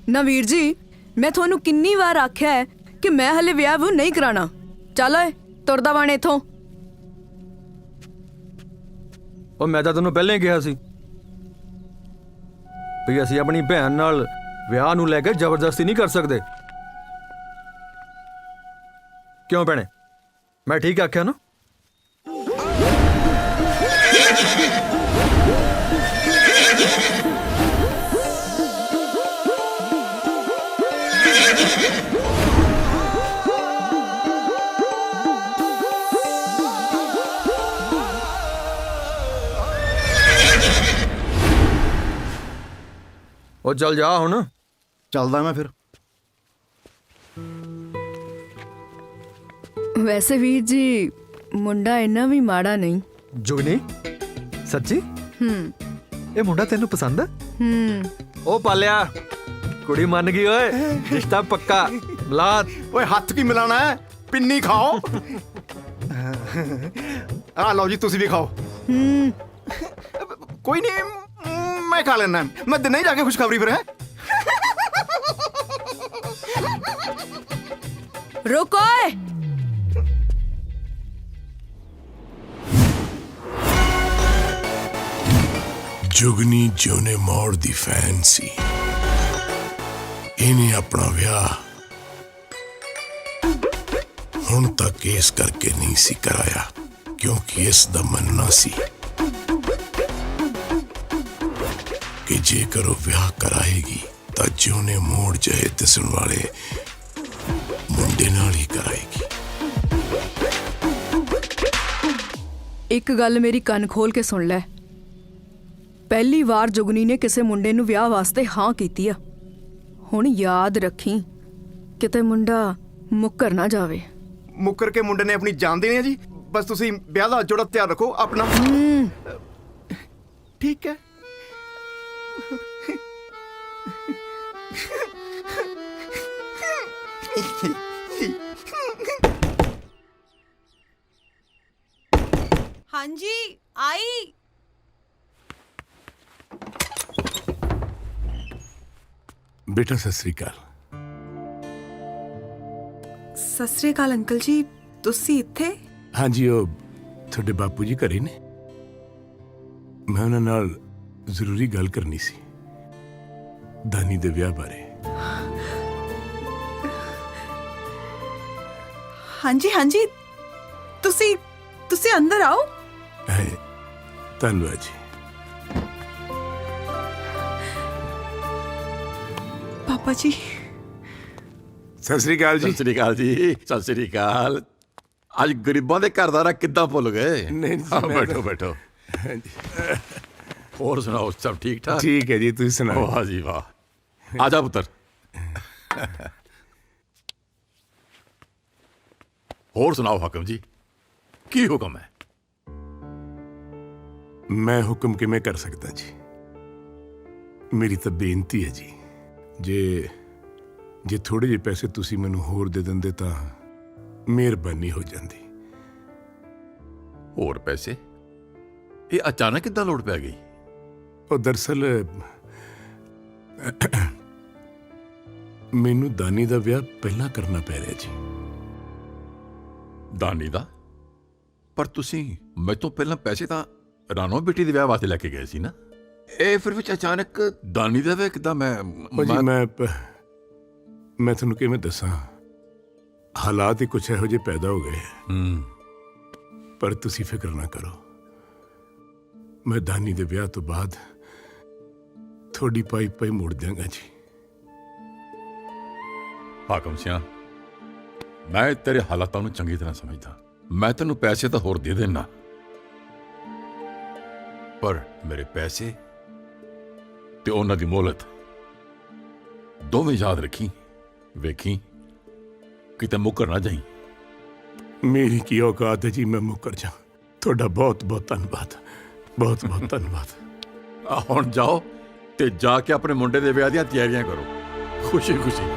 ਨਾ ਵੀਰ ਜੀ, ਮੈਂ ਤੁਹਾਨੂੰ ਕਿੰਨੀ ਵਾਰ ਆਖਿਆ ਹੈ ਕਿ ਮੈਂ ਹਲੇ ਵਿਆਹ ਵੂ ਨਹੀਂ ਕਰਾਣਾ। ਚੱਲ ਓਏ ਤੁਰਦਾ ਬਣ ਇਥੋਂ। ਉਹ ਮੈਂ ਤਾਂ ਤੈਨੂੰ ਪਹਿਲਾਂ ਹੀ ਕਿਹਾ ਸੀ ਵੀ ਅਸੀਂ ਆਪਣੀ ਭੈਣ ਨਾਲ ਵਿਆਹ ਨੂੰ ਲੈ ਕੇ ਜ਼ਬਰਦਸਤੀ ਨਹੀਂ ਕਰ ਸਕਦੇ। ਕਿਉਂ ਭੈਣੇ, ਮੈਂ ਠੀਕ ਆਖਿਆ ਨਾ? ਉਹ ਚੱਲ ਜਾ ਹੁਣ। ਚੱਲਦਾ ਮੈਂ ਫਿਰ। ਵੈਸੇ ਵੀਰ ਜੀ, ਮੁੰਡਾ ਇੰਨਾ ਵੀ ਮਾੜਾ ਨਹੀਂ। ਜੁਗਨੀ, ਸੱਚੀ? ਇਹ ਮੁੰਡਾ ਤੈਨੂੰ ਪਸੰਦ ਹੈ? ਉਹ ਪਾਲਿਆ, ਕੁੜੀ ਮੰਨ ਗਈ ਓਏ, ਰਿਸ਼ਤਾ ਪੱਕਾ। ਮਿਲਾਦ ਓਏ ਹੱਥ ਕੀ ਮਿਲਾਣਾ ਹੈ, ਪਿੰਨੀ ਖਾਓ। ਆ ਲਓ ਜੀ, ਤੁਸੀਂ ਵੀ ਖਾਓ। ਕੋਈ ਨਹੀਂ, मैं खा लेना है। मैं दिन नहीं जाके खुशखबरी फिर है। रुको। जुगनी जोने मोड़ दी फैन सी, इन्हें अपना विआह हुण तक इस करके नहीं सी कराया क्योंकि इस दा मनना सी कि जेकर वो विआह कराएगी तो जोने मोड़ जाए दिसण वाले मुंडे नाल ही कराएगी। एक गल मेरी कान खोल के सुन ले। पहली वार जुगनी ने किसी मुंडे नूं विआह वास्ते हाँ कीती आ। हुण याद रखी किते मुंडा मुक्कर ना जावे। मुक्कर के मुंडे ने अपनी जान देनी है जी। बस तुसी ब्याह दा जोड़ा तैयार रखो अपना। ठीक है। हाँ जी, आई। बेटा सत श्री अकाल। सत श्री अकाल अंकल जी, तुसी इत्थे? हाँ जी, वो थोड़े बापू जी घरे ने। मैं उन्हां नाल जरूरी गल करनी सी दानी दे विआह बारे। हाँ जी, तुसी अंदर आओ। धन्यवाद जी। पापा जी। सत श्री अकाल जी। सत श्री अकाल जी। सत श्री अकाल। आज गरीबां दे घर दा राह किद्दां भुल गए? नहीं जी, बैठो बैठो। और सुनाओ, सब ठीक ठाक? ठीक है जी, तुम सुनाओ। वाह जी वाह। आजा पुत्र। और सुनाओ हाकिम जी, की हुक्म है? मैं हुक्म किमें कर सकता जी? मेरी तो बेनती है जी, जे थोड़े जे पैसे तुसी मैनू होर दे दिंदे तां मेहरबानी हो जाती। और पैसे? ये अचानक किद्दां लोड़ पै गई? और दरअसल ਮੈਨੂੰ ਦਾਨੀ ਦਾ ਵਿਆਹ ਪਹਿਲਾਂ ਕਰਨਾ ਪੈ ਰਿਹਾ ਜੀ। ਦਾਨੀ ਦਾ? ਪਰ ਤੁਸੀਂ ਮੇਰੇ ਤੋਂ ਪਹਿਲਾਂ ਪੈਸੇ ਤਾਂ ਰਾਣੋ ਬੇਟੀ ਦੇ ਵਿਆਹ ਵਾਸਤੇ ਲੈ ਕੇ ਗਏ ਸੀ ਨਾ। ਇਹ ਫਿਰ ਵਿੱਚ ਅਚਾਨਕ ਦਾਨੀ ਦਾ ਵਿਆਹ ਕਿੱਦਾਂ? ਉਹ ਜੀ ਮੈਂ ਤੁਹਾਨੂੰ ਕਿਵੇਂ ਦੱਸਾਂ, ਹਾਲਾਤ ਹੀ ਕੁਛ ਇਹੋ ਜਿਹੇ ਪੈਦਾ ਹੋ ਗਏ। ਪਰ ਤੁਸੀਂ ਫਿਕਰ ਨਾ ਕਰੋ, ਮੈਂ ਦਾਨੀ ਦੇ ਵਿਆਹ ਤੋਂ ਬਾਅਦ ਤੁਹਾਡੀ ਪਾਈ ਮੋੜ ਦਿਆਂਗਾ ਜੀ। ਹਾਕਮ ਸਿਆਂ, ਮੈਂ ਤੇਰੇ ਹਾਲਾਤਾਂ ਨੂੰ ਚੰਗੀ ਤਰ੍ਹਾਂ ਸਮਝਦਾ। ਮੈਂ ਤੈਨੂੰ ਪੈਸੇ ਤਾਂ ਹੋਰ ਦੇ ਦੇਣਾ, ਪਰ ਮੇਰੇ ਪੈਸੇ ਤੇ ਉਹਨਾਂ ਦੀ ਮੋਹਲਤ ਦੋਵੇਂ ਯਾਦ ਰੱਖੀ। ਵੇਖੀ ਕਿਤੇ ਮੁੱਕਰ ਨਾ ਜਾਈ। ਮੇਰੀ ਕੀ ਔਕਾਤ ਹੈ ਜੀ ਮੈਂ ਮੁੱਕਰ ਜਾ। ਤੁਹਾਡਾ ਬਹੁਤ ਬਹੁਤ ਧੰਨਵਾਦ, ਬਹੁਤ ਬਹੁਤ ਧੰਨਵਾਦ। ਹੁਣ ਜਾਓ ਤੇ ਜਾ ਕੇ ਆਪਣੇ ਮੁੰਡੇ ਦੇ ਵਿਆਹ ਦੀਆਂ ਤਿਆਰੀਆਂ ਕਰੋ, ਖੁਸ਼ੀ ਖੁਸ਼ੀ।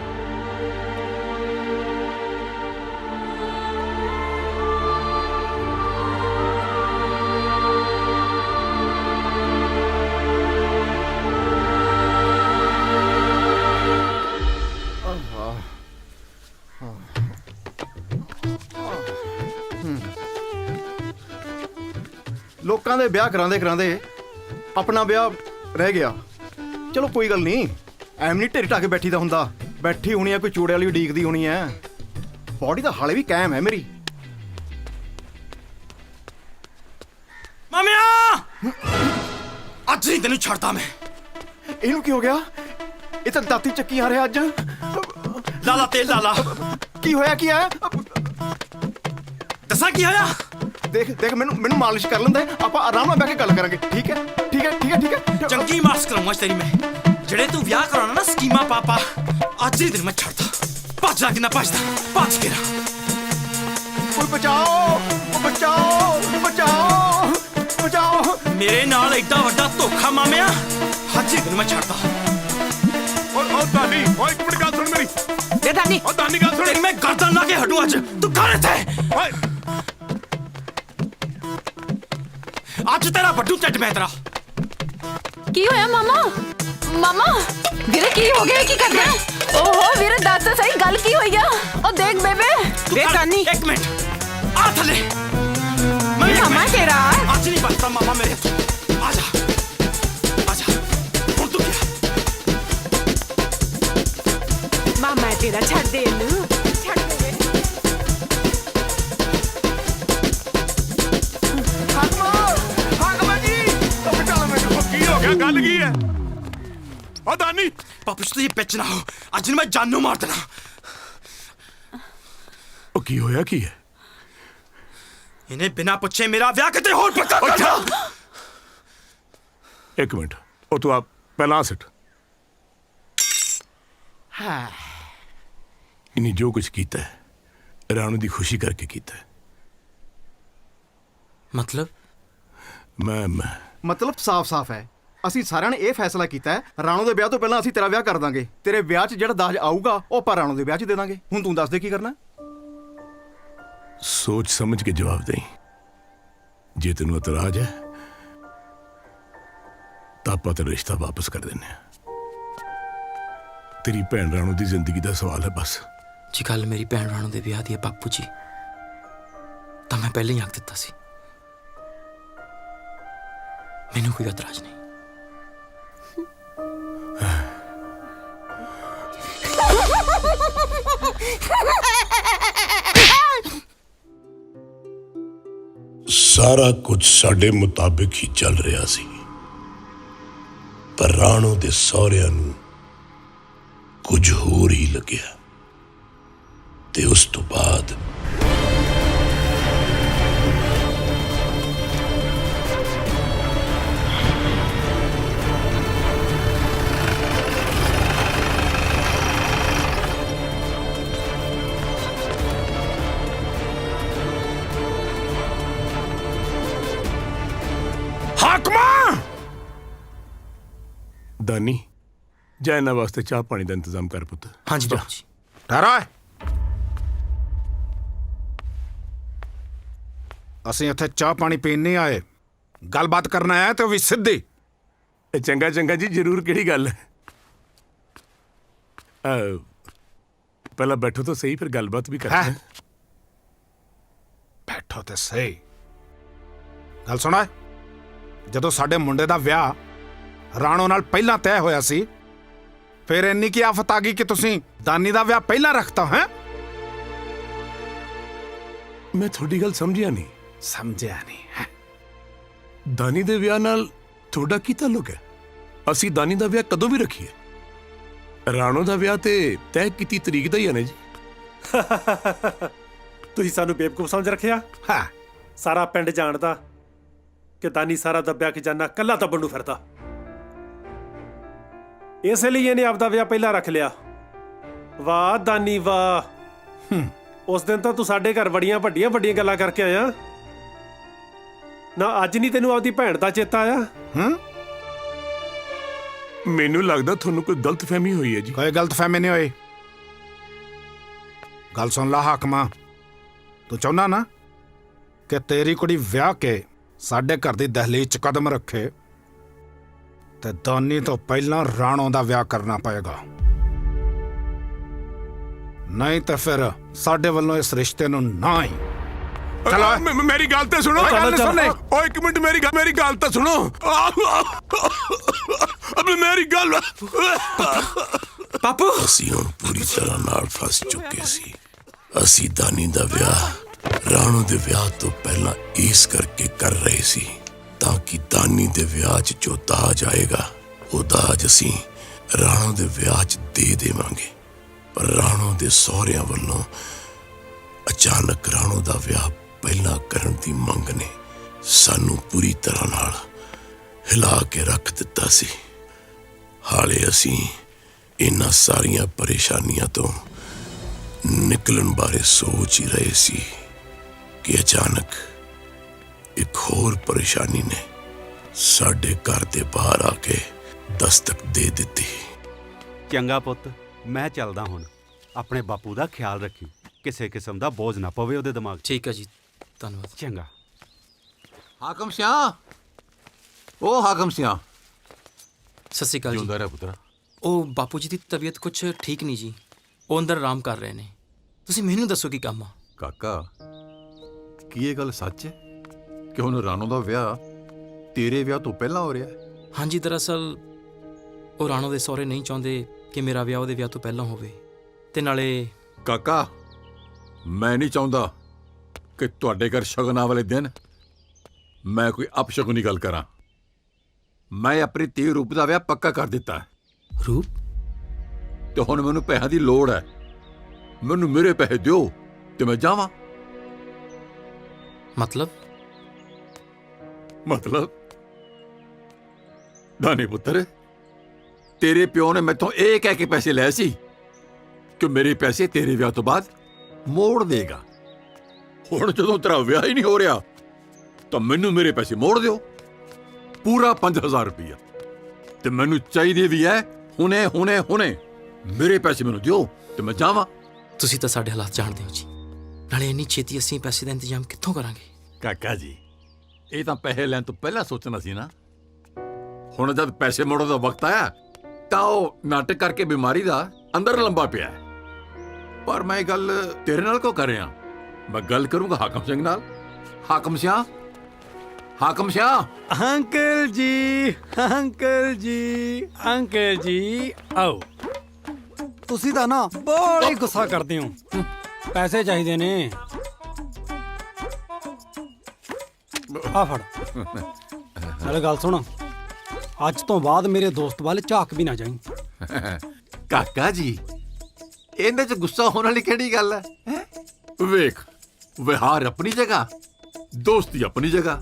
ਲੋਕਾਂ ਦੇ ਵਿਆਹ ਕਰਾਉਂਦੇ ਆਪਣਾ ਵਿਆਹ ਰਹਿ ਗਿਆ। ਚਲੋ ਕੋਈ ਗੱਲ ਨਹੀਂ, ਐਮ ਨਹੀਂ ਢੇਰੀ ਢਾ ਕੇ ਬੈਠੀ ਦਾ ਹੁੰਦਾ। ਬੈਠੀ ਹੋਣੀ ਆ ਕੋਈ ਚੂੜੇ ਵਾਲੀ ਉਡੀਕਦੀ ਹੋਣੀ ਐ। ਬੋਡੀ ਤਾਂ ਹਾਲੇ ਵੀ ਕਾਇਮ ਹੈ ਮੇਰੀ। ਮਾਮਿਆ ਅੱਜ ਨਹੀਂ ਤੈਨੂੰ ਛੱਡਦਾ ਮੈਂ। ਇਹਨੂੰ ਕੀ ਹੋ ਗਿਆ? ਇਹ ਤਾਂ ਦਾਤੀ ਚੱਕੀ ਆ ਰਿਹਾ ਅੱਜ। ਲਾਲਾ ਤੇਲ ਲਾਲਾ। ਕੀ ਹੋਇਆ? ਕੀ ਹੈ? ਦੱਸਾਂ ਕੀ ਹੋਇਆ? ਦੇਖ ਮੈਨੂੰ ਮਾਲਿਸ਼ ਕਰ ਲੈਂਦਾ, ਆਪਾਂ ਆਰਾਮ ਨਾਲ ਬਹਿ ਕੇ ਗੱਲ ਕਰਾਂਗੇ। ਠੀਕ ਹੈ। ਚੰਗੀ ਮਾਰਸ ਕਰਾਂਗਾ ਤੇਰੀ ਮੈਂ। ਜਿਹੜੇ ਤੂੰ ਵਿਆਹ ਕਰਾਉਣਾ ਨਾ ਸਕੀਮਾਂ ਪਾਪਾ, ਅੱਜ ਹੀ ਦਿਨ ਮੈਂ ਛੱਡਦਾ। ਭੱਜ ਜਾ ਕਿੰਨਾ ਭੱਜਦਾ, ਭੱਜ ਕੇ ਕੋਈ ਬਚਾਓ। ਮੇਰੇ ਨਾਲ ਐਡਾ ਵੱਡਾ ਧੋਖਾ ਮਾਮਿਆ, ਅੱਜ ਹੀ ਦਿਨ ਮੈਂ ਛੱਡਦਾ। ਓ ਦਾਨੀ, ਓਏ ਇੱਕ ਮਿੰਟ ਗੱਲ ਸੁਣ ਮੇਰੀ। ਇਹ ਦਾਨੀ, ਓ ਦਾਨੀ ਗੱਲ ਸੁਣ। ਤੇਰੀ ਮੈਂ ਗਰਦਨ ਲਾ ਕੇ ਹਟੂ ਅੱਜ। ਤੂੰ ਕਰ ਇੱਥੇ। ਓਏ ਅੱਜ ਤੇਰਾ ਵੱਡੂ ਢਿੱਡ ਮੈਂ ਤੇਰਾ। ਕੀ ਹੋਇਆ ਮਾਮਾ ਵੀਰੇ ਕੀ ਹੋ ਗਿਆ? ਕੀ ਕਰ ਰਿਹਾ? ਓਹੋ ਵੀਰੇ ਦੱਸ ਤਾਂ ਸਹੀ ਗੱਲ ਕੀ ਹੋਈ ਆ? ਉਹ ਦੇਖ ਬੇਬੇ। ਦੇਖ ਦਾਨੀ ਇੱਕ ਮਿੰਟ ਆ ਥੱਲੇ। ਮਾਮਾ ਤੇਰਾ ਅੱਜ ਨਹੀਂ ਬਚਦਾ ਮਾਮਾ ਮੇਰੇ ਤੋਂ। ਆ ਜਾ ਹੁਣ ਤੂੰ ਕਿਹਾ ਮਾਮਾ ਤੇਰਾ ਛੱਡ ਦੇ ਇਹਨੂੰ, ਛੱਡ ਦੇ। ਕੀ ਹੋ ਗਿਆ? ਗੱਲ ਕੀ ਹੈ? ਓ ਦਾਨੀ ਪਾਪੂਸ ਤੂੰ ਇਹ ਪਿੱਛ ਨਾ ਹੋ, ਅੱਜ ਨੂੰ ਮੈਂ ਜਾਨੋਂ ਮਾਰ ਦੇਣਾ। ਉਹ ਕੀ ਹੋਇਆ? ਕੀ ਹੈ? ਇਹਨੇ ਬਿਨਾਂ ਪੁੱਛੇ ਮੇਰਾ ਵਿਆਹ ਕਿਤੇ ਹੋਰ ਪੱਕਾ ਕਰਤਾ। ਇੱਕ ਮਿੰਟ, ਉਹ ਤੂੰ ਆਪ ਪਹਿਲਾਂ ਸਿੱਟ। ਇਹਨੇ ਜੋ ਕੁਝ ਕੀਤਾ ਹੈ ਰਾਣੂ ਦੀ ਖੁਸ਼ੀ ਕਰਕੇ ਕੀਤਾ ਹੈ। ਮਤਲਬ ਸਾਫ਼ ਹੈ। ਅਸੀਂ ਸਾਰਿਆਂ ਨੇ ਇਹ ਫੈਸਲਾ ਕੀਤਾ ਹੈ, ਰਾਣੋ ਦੇ ਵਿਆਹ ਤੋਂ ਪਹਿਲਾਂ ਅਸੀਂ ਤੇਰਾ ਵਿਆਹ ਕਰ ਦਾਂਗੇ। ਤੇਰੇ ਵਿਆਹ 'ਚ ਜਿਹੜਾ ਦਾਜ ਆਊਗਾ ਉਹ ਆਪਾਂ ਰਾਣੋ ਦੇ ਵਿਆਹ 'ਚ ਦੇ ਦਾਂਗੇ। ਹੁਣ ਤੂੰ ਦੱਸ ਦੇ ਕੀ ਕਰਨਾ। ਸੋਚ ਸਮਝ ਕੇ ਜਵਾਬ ਦੇ। ਜੇ ਤੈਨੂੰ ਇਤਰਾਜ਼ ਹੈ ਤਾਂ ਆਪਾਂ ਤੇਰਾ ਰਿਸ਼ਤਾ ਵਾਪਸ ਕਰ ਦਿੰਦੇ ਹਾਂ। ਤੇਰੀ ਭੈਣ ਰਾਣੋ ਦੀ ਜ਼ਿੰਦਗੀ ਦਾ ਸਵਾਲ ਹੈ ਬਸ। ਜੀ ਗੱਲ ਮੇਰੀ ਭੈਣ ਰਾਣੋ ਦੇ ਵਿਆਹ ਦੀ ਹੈ ਬਾਪੂ ਜੀ, ਤਾਂ ਮੈਂ ਪਹਿਲਾਂ ਹੀ ਆਖ ਦਿੱਤਾ ਸੀ। ਮੈਨੂੰ ਕੋਈ ਇਤਰਾਜ਼ ਨਹੀਂ। ਸਾਰਾ ਕੁਝ ਸਾਡੇ ਮੁਤਾਬਿਕ ਹੀ ਚੱਲ ਰਿਹਾ ਸੀ, ਪਰ ਰਾਣੋ ਦੇ ਸਹੁਰਿਆਂ ਨੂੰ ਕੁਝ ਹੋਰ ਹੀ ਲੱਗਿਆ ਤੇ ਉਸ ਤੋਂ ਬਾਅਦ ਦਾਨੀ ਜਾ ਇਹਨਾਂ ਵਾਸਤੇ ਚਾਹ ਪਾਣੀ ਦਾ ਇੰਤਜ਼ਾਮ ਕਰ ਪੁੱਤ। ਹਾਂਜੀ ਬਾਪੂ ਜੀ। ਠਹਿਰਾ, ਅਸੀਂ ਇੱਥੇ ਚਾਹ ਪਾਣੀ ਪੀਣ ਨਹੀਂ ਆਏ, ਗੱਲਬਾਤ ਕਰਨ ਆਇਆ ਤੇ ਉਹ ਵੀ ਸਿੱਧੀ। ਚੰਗਾ ਜੀ, ਜ਼ਰੂਰ। ਕਿਹੜੀ ਗੱਲ ਹੈ? ਪਹਿਲਾਂ ਬੈਠੋ ਤਾਂ ਸਹੀ, ਫਿਰ ਗੱਲਬਾਤ ਵੀ ਕਰਦੇ ਹਾਂ। ਬੈਠੋ ਤੇ ਸਹੀ। ਗੱਲ ਸੁਣਾ, ਜਦੋਂ ਸਾਡੇ ਮੁੰਡੇ ਦਾ ਵਿਆਹ ਰਾਣੋ ਨਾਲ ਪਹਿਲਾਂ ਤੈਅ ਹੋਇਆ ਸੀ, ਫਿਰ ਇੰਨੀ ਕੀ ਆਫਤ ਆ ਗਈ ਕਿ ਤੁਸੀਂ ਦਾਨੀ ਦਾ ਵਿਆਹ ਪਹਿਲਾਂ ਰੱਖਤਾ ਹੈ? ਮੈਂ ਤੁਹਾਡੀ ਗੱਲ ਸਮਝਿਆ ਨਹੀਂ। ਸਮਝਿਆ ਨਹੀਂ ਹੈ? ਦਾਨੀ ਦੇ ਵਿਆਹ ਨਾਲ ਤੁਹਾਡਾ ਕੀ ਤਾਲੁਕ ਹੈ? ਅਸੀਂ ਦਾਨੀ ਦਾ ਵਿਆਹ ਕਦੋਂ ਵੀ ਰੱਖੀਏ। ਰਾਣੋ ਦਾ ਵਿਆਹ ਤੇ ਤੈਅ ਕੀਤੀ ਤਰੀਕ ਦਾ ਹੀ ਹੈ ਨਾ ਜੀ। ਤੁਸੀਂ ਸਾਨੂੰ ਬੇਵਕੂਫ ਸਮਝ ਰੱਖਿਆ? ਹਾਂ, ਸਾਰਾ ਪਿੰਡ ਜਾਣਦਾ ਕਿ ਦਾਨੀ ਸਾਰਾ ਦੱਬਿਆ ਖਜ਼ਾਨਾ ਕੱਲਾ ਦੱਬਣ ਨੂੰ ਫਿਰਦਾ। ਇਸੇ ਲਈ ਇਹਨੇ ਆਪਦਾ ਵਿਆਹ ਪਹਿਲਾਂ ਰੱਖ ਲਿਆ। ਵਾਹ ਦਾਨੀ ਵਾਹ। ਉਸ ਦਿਨ ਤਾਂ ਤੂੰ ਸਾਡੇ ਘਰ ਬੜੀਆਂ ਵੱਡੀਆਂ ਵੱਡੀਆਂ ਗੱਲਾਂ ਕਰਕੇ ਆਇਆ ਨਾ। ਅੱਜ ਨਹੀਂ ਤੈਨੂੰ ਆਪਦੀ ਭੈਣ ਦਾ ਚੇਤਾ ਆਇਆ? ਮੈਨੂੰ ਲੱਗਦਾ ਤੁਹਾਨੂੰ ਕੋਈ ਗਲਤਫਹਿਮੀ ਹੋਈ ਹੈ ਜੀ। ਕੋਈ ਗਲਤਫਹਿਮੀ ਨਹੀਂ ਹੋਈ। ਗੱਲ ਸੁਣ ਲਾ ਹਾਕਮਾ, ਤੂੰ ਚਾਹੁੰਦਾ ਨਾ ਕਿ ਤੇਰੀ ਕੁੜੀ ਵਿਆਹ ਕੇ ਸਾਡੇ ਘਰ ਦੀ ਦਹਲੀਜ਼ 'ਚ ਕਦਮ ਰੱਖੇ, ਤੇ ਦਾਨੀ ਤੋਂ ਪਹਿਲਾਂ ਰਾਣੋ ਦਾ ਵਿਆਹ ਕਰਨਾ ਪਏਗਾ। ਨਹੀਂ ਤਾਂ ਫਿਰ ਸਾਡੇ ਵੱਲੋਂ ਇਸ ਰਿਸ਼ਤੇ ਨੂੰ ਨਾ ਹੀ। ਚਲੋ ਮੇਰੀ ਗੱਲ ਤਾਂ ਸੁਣੋ। ਓ ਇੱਕ ਮਿੰਟ, ਮੇਰੀ ਗੱਲ ਤਾਂ ਸੁਣੋ। ਅਬ ਮੇਰੀ ਗੱਲ। ਪਾਪੂ, ਅਸੀਂ ਹੁਣ ਪੂਰੀ ਤਰ੍ਹਾਂ ਨਾਲ ਫਸ ਚੁੱਕੇ ਸੀ। ਅਸੀਂ ਦਾਨੀ ਦਾ ਵਿਆਹ ਰਾਣੋ ਦੇ ਵਿਆਹ ਤੋਂ ਪਹਿਲਾਂ ਇਸ ਕਰਕੇ ਕਰ ਰਹੇ ਸੀ ਤਾਂ ਕਿ ਦਾਨੀ ਦੇ ਵਿਆਹ 'ਚ ਜੋ ਦਾਜ ਆਏਗਾ ਉਹ ਦਾਜ ਅਸੀਂ ਰਾਣੋ ਦੇ ਵਿਆਹ 'ਚ ਦੇ ਦੇਵਾਂਗੇ। ਪਰ ਰਾਣੋ ਦੇ ਸਹੁਰਿਆਂ ਵੱਲੋਂ ਅਚਾਨਕ ਰਾਣੋ ਦਾ ਵਿਆਹ ਪਹਿਲਾਂ ਕਰਨ ਦੀ ਮੰਗ ਨੇ ਸਾਨੂੰ ਪੂਰੀ ਤਰ੍ਹਾਂ ਨਾਲ ਹਿਲਾ ਕੇ ਰੱਖ ਦਿੱਤਾ ਸੀ। ਹਾਲੇ ਅਸੀਂ ਇਹਨਾਂ ਸਾਰੀਆਂ ਪਰੇਸ਼ਾਨੀਆਂ ਤੋਂ ਨਿਕਲਣ ਬਾਰੇ ਸੋਚ ਹੀ ਰਹੇ ਸੀ ਕਿ ਅਚਾਨਕ ਇੱਕ ਹੋਰ ਪਰੇਸ਼ਾਨੀ ਨੇ ਸਾਡੇ ਘਰ ਦੇ ਬਾਹਰ ਆ ਕੇ ਦਸਤਕ ਦੇ ਦਿੱਤੀ। ਚੰਗਾ ਪੁੱਤ, ਮੈਂ ਚੱਲਦਾ ਹੁਣ। ਆਪਣੇ ਬਾਪੂ ਦਾ ਖਿਆਲ ਰੱਖੀ, ਕਿਸੇ ਕਿਸਮ ਦਾ ਬੋਝ ਨਾ ਪਵੇ ਉਹਦੇ ਦਿਮਾਗ 'ਚ। ਠੀਕ ਹੈ ਜੀ, ਧੰਨਵਾਦ। ਚੰਗਾ। ਹਾਕਮ ਸਿਆਂ, ਉਹ ਹਾਕਮ ਸਿਆਂ। ਸਤਿ ਸ਼੍ਰੀ ਅਕਾਲ ਜੀ। ਜਿਉਂਦਾ ਰਹਿ ਪੁੱਤਰਾ। ਉਹ ਬਾਪੂ ਜੀ ਦੀ ਤਬੀਅਤ ਕੁਝ ਠੀਕ ਨਹੀਂ ਜੀ, ਉਹ ਅੰਦਰ ਆਰਾਮ ਕਰ ਰਹੇ ਨੇ। ਤੁਸੀਂ ਮੈਨੂੰ ਦੱਸੋ ਕੀ ਕੰਮ ਆ? ਕਾਕਾ, ਕੀ ਇਹ ਗੱਲ ਸੱਚ ਹੈ ਕਿ ਹੁਣ ਰਾਣੋ ਦਾ ਵਿਆਹ ਤੇਰੇ ਵਿਆਹ ਤੋਂ ਪਹਿਲਾਂ ਹੋ ਰਿਹਾ ਹੈ? ਹਾਂਜੀ, ਦਰਅਸਲ ਉਹ ਰਾਣੋ ਦੇ ਸਹੁਰੇ ਨਹੀਂ ਚਾਹੁੰਦੇ ਕਿ ਮੇਰਾ ਵਿਆਹ ਉਹਦੇ ਵਿਆਹ ਤੋਂ ਪਹਿਲਾਂ ਹੋਵੇ। ਤੇ ਨਾਲੇ ਕਾਕਾ, ਮੈਂ ਨਹੀਂ ਚਾਹੁੰਦਾ ਕਿ ਤੁਹਾਡੇ ਘਰ ਸ਼ਗਨਾਂ ਵਾਲੇ ਦਿਨ ਮੈਂ ਕੋਈ ਅਪਸ਼ਗੁਨੀ ਗੱਲ ਕਰਾਂ। ਮੈਂ ਆਪਣੀ ਧੀ ਰੂਪ ਦਾ ਵਿਆਹ ਪੱਕਾ ਕਰ ਦਿੱਤਾ। ਰੂਪ? ਤੇ ਹੁਣ ਮੈਨੂੰ ਪੈਸਿਆਂ ਦੀ ਲੋੜ ਹੈ। ਮੈਨੂੰ ਮੇਰੇ ਪੈਸੇ ਦਿਓ ਤੇ ਮੈਂ ਜਾਵਾਂ। ਮਤਲਬ ਦਾਨੀ ਪੁੱਤਰ, ਤੇਰੇ ਪਿਓ ਨੇ ਮੈਥੋਂ ਇਹ ਕਹਿ ਕੇ ਪੈਸੇ ਲਏ ਸੀ ਕਿ ਮੇਰੇ ਪੈਸੇ ਤੇਰੇ ਵਿਆਹ ਤੋਂ ਬਾਅਦ ਮੋੜ ਦੇਗਾ। ਹੁਣ ਜਦੋਂ ਤੇਰਾ ਵਿਆਹ ਹੀ ਨਹੀਂ ਹੋ ਰਿਹਾ ਤਾਂ ਮੈਨੂੰ ਮੇਰੇ ਪੈਸੇ ਮੋੜ ਦਿਓ, ਪੂਰਾ 5000 ਰੁਪਇਆ। ਤੇ ਮੈਨੂੰ ਚਾਹੀਦੇ ਵੀ ਹੈ ਹੁਣੇ ਹੁਣੇ ਹੁਣੇ। ਮੇਰੇ ਪੈਸੇ ਮੈਨੂੰ ਦਿਓ ਤੇ ਮੈਂ ਜਾਵਾਂ। ਤੁਸੀਂ ਤਾਂ ਸਾਡੇ ਹਾਲਾਤ ਜਾਣਦੇ ਹੋ ਜੀ, ਨਾਲੇ ਇੰਨੀ ਛੇਤੀ ਅਸੀਂ ਪੈਸੇ ਦਾ ਇੰਤਜ਼ਾਮ ਕਿੱਥੋਂ ਕਰਾਂਗੇ? ਕਾਕਾ ਜੀ, ਇਹ ਤਾਂ ਪੈਸੇ ਲੈਣ ਤੋਂ ਪਹਿਲਾਂ ਸੋਚਣਾ ਸੀ ਨਾ। ਹੁਣ ਜਦ ਪੈਸੇ ਮੋੜਨ ਦਾ ਵਕਤ ਆਇਆ ਤਾਂ ਉਹ ਨਾਟਕ ਕਰਕੇ ਬਿਮਾਰੀ ਦਾ ਅੰਦਰ ਲੰਬਾ ਪਿਆ। ਪਰ ਮੈਂ ਇਹ ਗੱਲ ਤੇਰੇ ਨਾਲ ਕਿਉਂ ਕਰ ਰਿਹਾ? ਮੈਂ ਗੱਲ ਕਰੂੰਗਾ ਹਾਕਮ ਸਿੰਘ ਨਾਲ। ਹਾਕਮ ਸਿਆਂ, ਹਾਕਮ ਸਿਆਂ। ਅੰਕਲ ਜੀ, ਅੰਕਲ ਜੀ, ਅੰਕਲ ਜੀ, ਆਓ। ਤੁਸੀਂ ਤਾਂ ਨਾ ਬੜਾ ਹੀ ਗੁੱਸਾ ਕਰਦੇ ਹੋ। ਪੈਸੇ ਚਾਹੀਦੇ ਨੇ। ਆ ਫੜ। ਨਾਲੇ ਗੱਲ ਸੁਣ, ਅੱਜ ਤੋਂ ਬਾਅਦ ਮੇਰੇ ਦੋਸਤ ਵੱਲ ਝਾਕ ਵੀ ਨਾ ਜਾਈਂ। ਕਾਕਾ ਜੀ, ਇਹਦੇ 'ਚ ਗੁੱਸਾ ਹੋਣ ਵਾਲੀ ਕਿਹੜੀ ਗੱਲ ਹੈ? ਵੇਖ, ਵਿਹਾਰ ਆਪਣੀ ਜਗ੍ਹਾ, ਦੋਸਤੀ ਆਪਣੀ ਜਗ੍ਹਾ।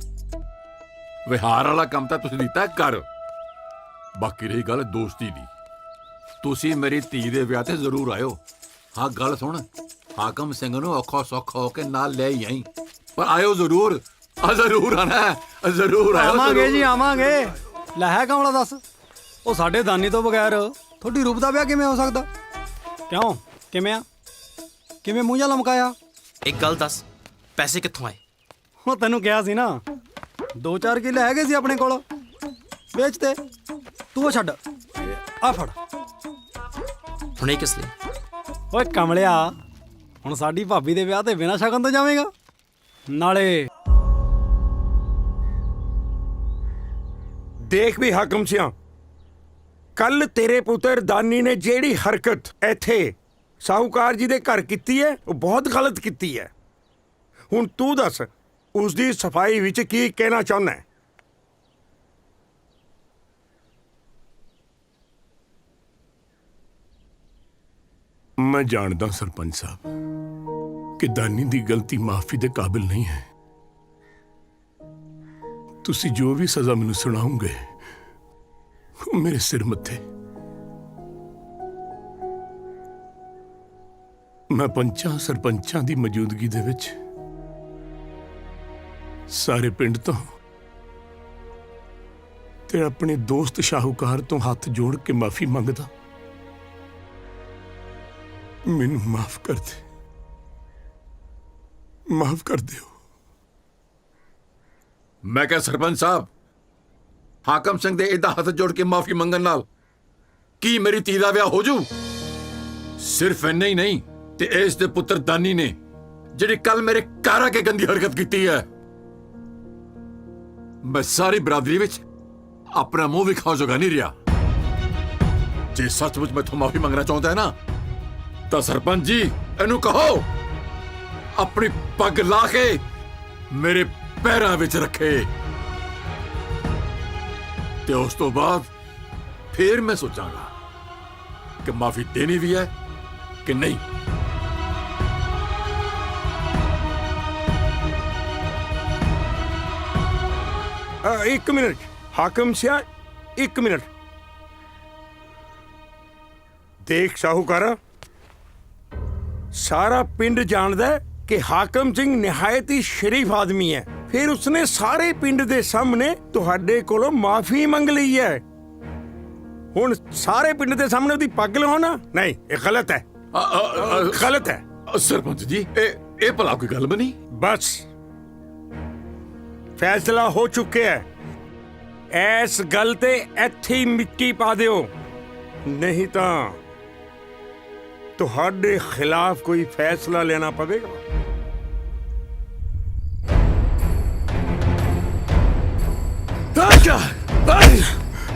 ਵਿਹਾਰ ਵਾਲਾ ਕੰਮ ਤਾਂ ਤੁਸੀਂ ਦਿੱਤਾ ਕਰ। ਬਾਕੀ ਰਹੀ ਗੱਲ ਦੋਸਤੀ ਦੀ, ਤੁਸੀਂ ਮੇਰੀ ਧੀ ਦੇ ਵਿਆਹ ਤੇ ਜ਼ਰੂਰ ਆਇਓ। ਹਾਂ, ਗੱਲ ਸੁਣ, ਹਾਕਮ ਸਿੰਘ ਨੂੰ ਔਖਾ ਸੌਖਾ ਹੋ ਕੇ ਨਾਲ ਲੈ ਹੀ ਆਈ, ਪਰ ਆਇਓ ਜ਼ਰੂਰ। ਜ਼ਰੂਰ ਆਣਾ, ਜ਼ਰੂਰ ਆਇਓ। ਆਵਾਂਗੇ ਜੀ, ਆਵਾਂਗੇ। ਲੈ ਹੈ ਕਮਲਾ, ਦੱਸ, ਉਹ ਸਾਡੇ ਦਾਨੀ ਤੋਂ ਬਗੈਰ ਤੁਹਾਡੀ ਰੂਪ ਦਾ ਵਿਆਹ ਕਿਵੇਂ ਹੋ ਸਕਦਾ? ਕਿਉਂ, ਕਿਵੇਂ ਆ? ਕਿਵੇਂ ਮੂੰਹ ਜਾ ਲਮਕਾਇਆ? ਇੱਕ ਗੱਲ ਦੱਸ, ਪੈਸੇ ਕਿੱਥੋਂ ਆਏ? ਉਹ ਤੈਨੂੰ ਕਿਹਾ ਸੀ ਨਾ, 2-4 ਕਿੱਲੇ ਹੈਗੇ ਸੀ ਆਪਣੇ ਕੋਲ, ਵੇਚ ਤੇ। ਤੂੰ ਉਹ ਛੱਡ, ਆ ਫੜ। ਹੁਣ ਇਹ ਕਿਸ ਲਈ? ਓਏ ਕਮਲਿਆ, ਹੁਣ ਸਾਡੀ ਭਾਬੀ ਦੇ ਵਿਆਹ ਤੇ ਬਿਨਾਂ ਸ਼ਗਨ ਤੋਂ ਜਾਵੇਂਗਾ? ਨਾਲੇ ਦੇਖ ਵੀ ਹਾਕਮ ਸਿਆਂ, ਕੱਲ ਤੇਰੇ ਪੁੱਤਰ ਦਾਨੀ ਨੇ ਜਿਹੜੀ ਹਰਕਤ ਇੱਥੇ ਸਾਹੂਕਾਰ ਜੀ ਦੇ ਘਰ ਕੀਤੀ ਹੈ, ਉਹ ਬਹੁਤ ਗਲਤ ਕੀਤੀ ਹੈ। ਹੁਣ ਤੂੰ ਦੱਸ, ਉਸ ਦੀ ਸਫਾਈ ਵਿੱਚ ਕੀ ਕਹਿਣਾ ਚਾਹੁੰਦਾ ਹੈ? मैं जानता सरपंच साहब कि दानी दी गलती माफी दे काबिल नहीं है। तुसी जो भी सजा मैनू सुनाओगे वो मेरे सिर मत्थे। मैं पंचां सरपंचां दी मौजूदगी दे विच सारे पिंड तो ते अपने दोस्त शाहूकार तो हाथ जोड़ के माफी मंगदा। मैनू माफ कर दे, माफ कर दियो। मैं क्या सरपंच साहब हाकम सिंह दे इदा हथ जोड़ के माफी मंगन नाल की मेरी धी दा विआह हो जू? सिर्फ इन्ना ही नहीं ते इस दे पुत्र दानी ने जिहड़ी कल मेरे घर आके गंदी हरकत की है, मैं सारी बरादरी विच अपना मुंह विखाओ जोगा नहीं रहा। जे सचमुच मैथों माफी मंगना चाहता है ना, तो सरपंच जी इनू कहो अपनी पग ला के मेरे पैरों विच रखे, ते उस तो बाद फिर मैं सोचांगा कि माफी देनी भी है कि नहीं। एक मिनट हाकम सिया, एक मिनट। देख साहूकारा, सारा पिंड जानदा है कि हाकम सिंह निहायत ही शरीफ आदमी है, फिर उसने सारे पिंड दे सामने तुहाडे कोलों माफी मंग ली है। हुण सारे पिंड दे सामने उदी पग लवाना नहीं, ये गलत है, गलत है। सरपंच जी ए भला कोई गल बनी? बस फैसला हो चुके है, ऐस गल ते इत्थे ही मिट्टी पा दिओ, नहीं तो तुहाडे खिलाफ कोई फैसला लेना पवेगा।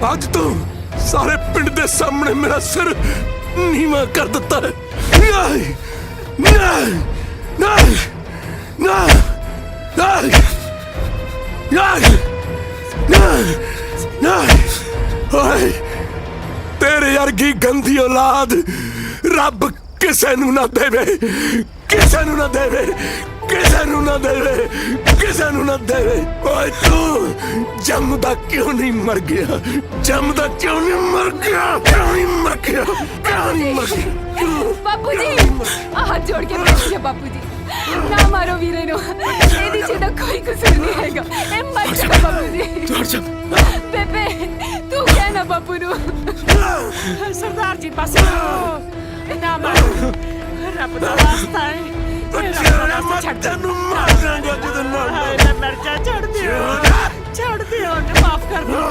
आज तो सारे पिंड दे सामने मेरा सिर नीवा कर देता है। नहीं, नहीं, नहीं, नहीं, नहीं, नहीं, नहीं, ओए, तेरे अर्गी गंदी औलाद रब किसे नू ना देवे, किसे नू ना देवे, किसे नू ना देवे, किसे नू ना देवे। ओए तू जमदा क्यों नहीं मर गया? जमदा क्यों नहीं मर गया? क्यों नहीं मर गया? क्यों नहीं मर गया? बापू जी हाथ जोड़ के बैठिए बापू जी, ना मारो वीरे नो, एदी च तो कोई कसूर नहीं हैगा, ए मर जा बापू जी। बेबे तू क्या ना बापू नु? सरदार जी पास ना मारो, रब दा वास्ता है, तेरा मत तन्नू मार जांगा जद ना मर जा। छोड़ दियो, माफ कर दो।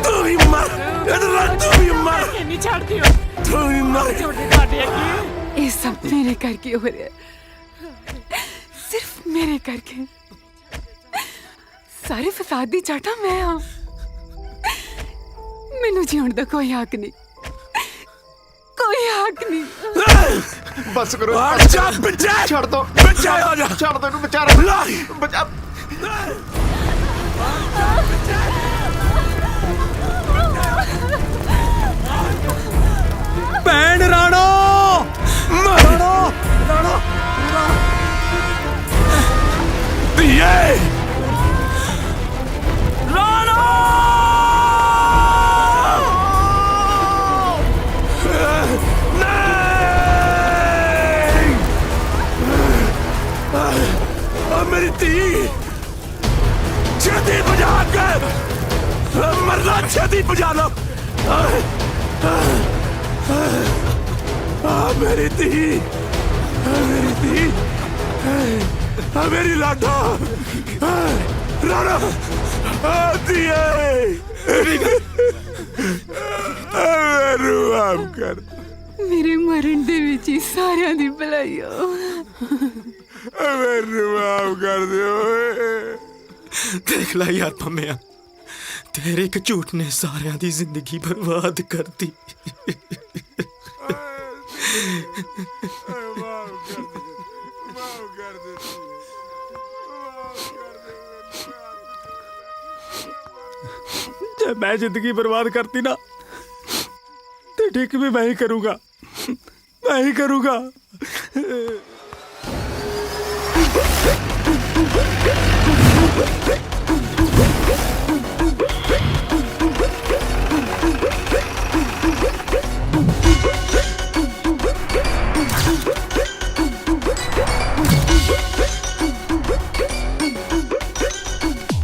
तू ही मर, इधर तू ही मर, नहीं छोड़ दियो, तू ही मर। छोड़ दे बाटे की, ये सब मेरे करके हो रहा है, सिर्फ मेरे करके। सारे फसाद दी चाटा मैं हाँ, मैनू जीवन दा कोई हक नहीं, कोई हक नहीं। बस करो, बचा छोड़ दो, बचा छोड़ दो बेचारा, बचा। ਭੈਣ ਰਾਣੋ, ਰਾਣੋ, ਰਾਣੋ, ਧੀਏ ਰਾਣੋ। मेरी धी छेती बजा के मरना, छेती बजा लो। मेरी धी, मेरी धी, मेरी लाडा, राणा, दिए मेरू ਮਾਫ ਕਰ। ਮੇਰੇ ਮਰਨ ਦੇ ਵਿੱਚ ਹੀ ਸਾਰਿਆਂ ਦੀ ਭਲਾਈ ਹੋ। ਮੈਨੂੰ ਮਾਫ ਕਰ ਦਿਓ। ਦੇਖ ਲੈ ਯਾਰ ਪੰਮਿਆ, ਤੇਰੇ ਇੱਕ ਝੂਠ ਨੇ ਸਾਰਿਆਂ ਦੀ ਜ਼ਿੰਦਗੀ ਬਰਬਾਦ ਕਰਤੀ। ਜੇ ਮੈਂ ਜ਼ਿੰਦਗੀ ਬर्बाद करती ना तो ठीक भी मैं ही करूंगा, मैं ही करूंगा।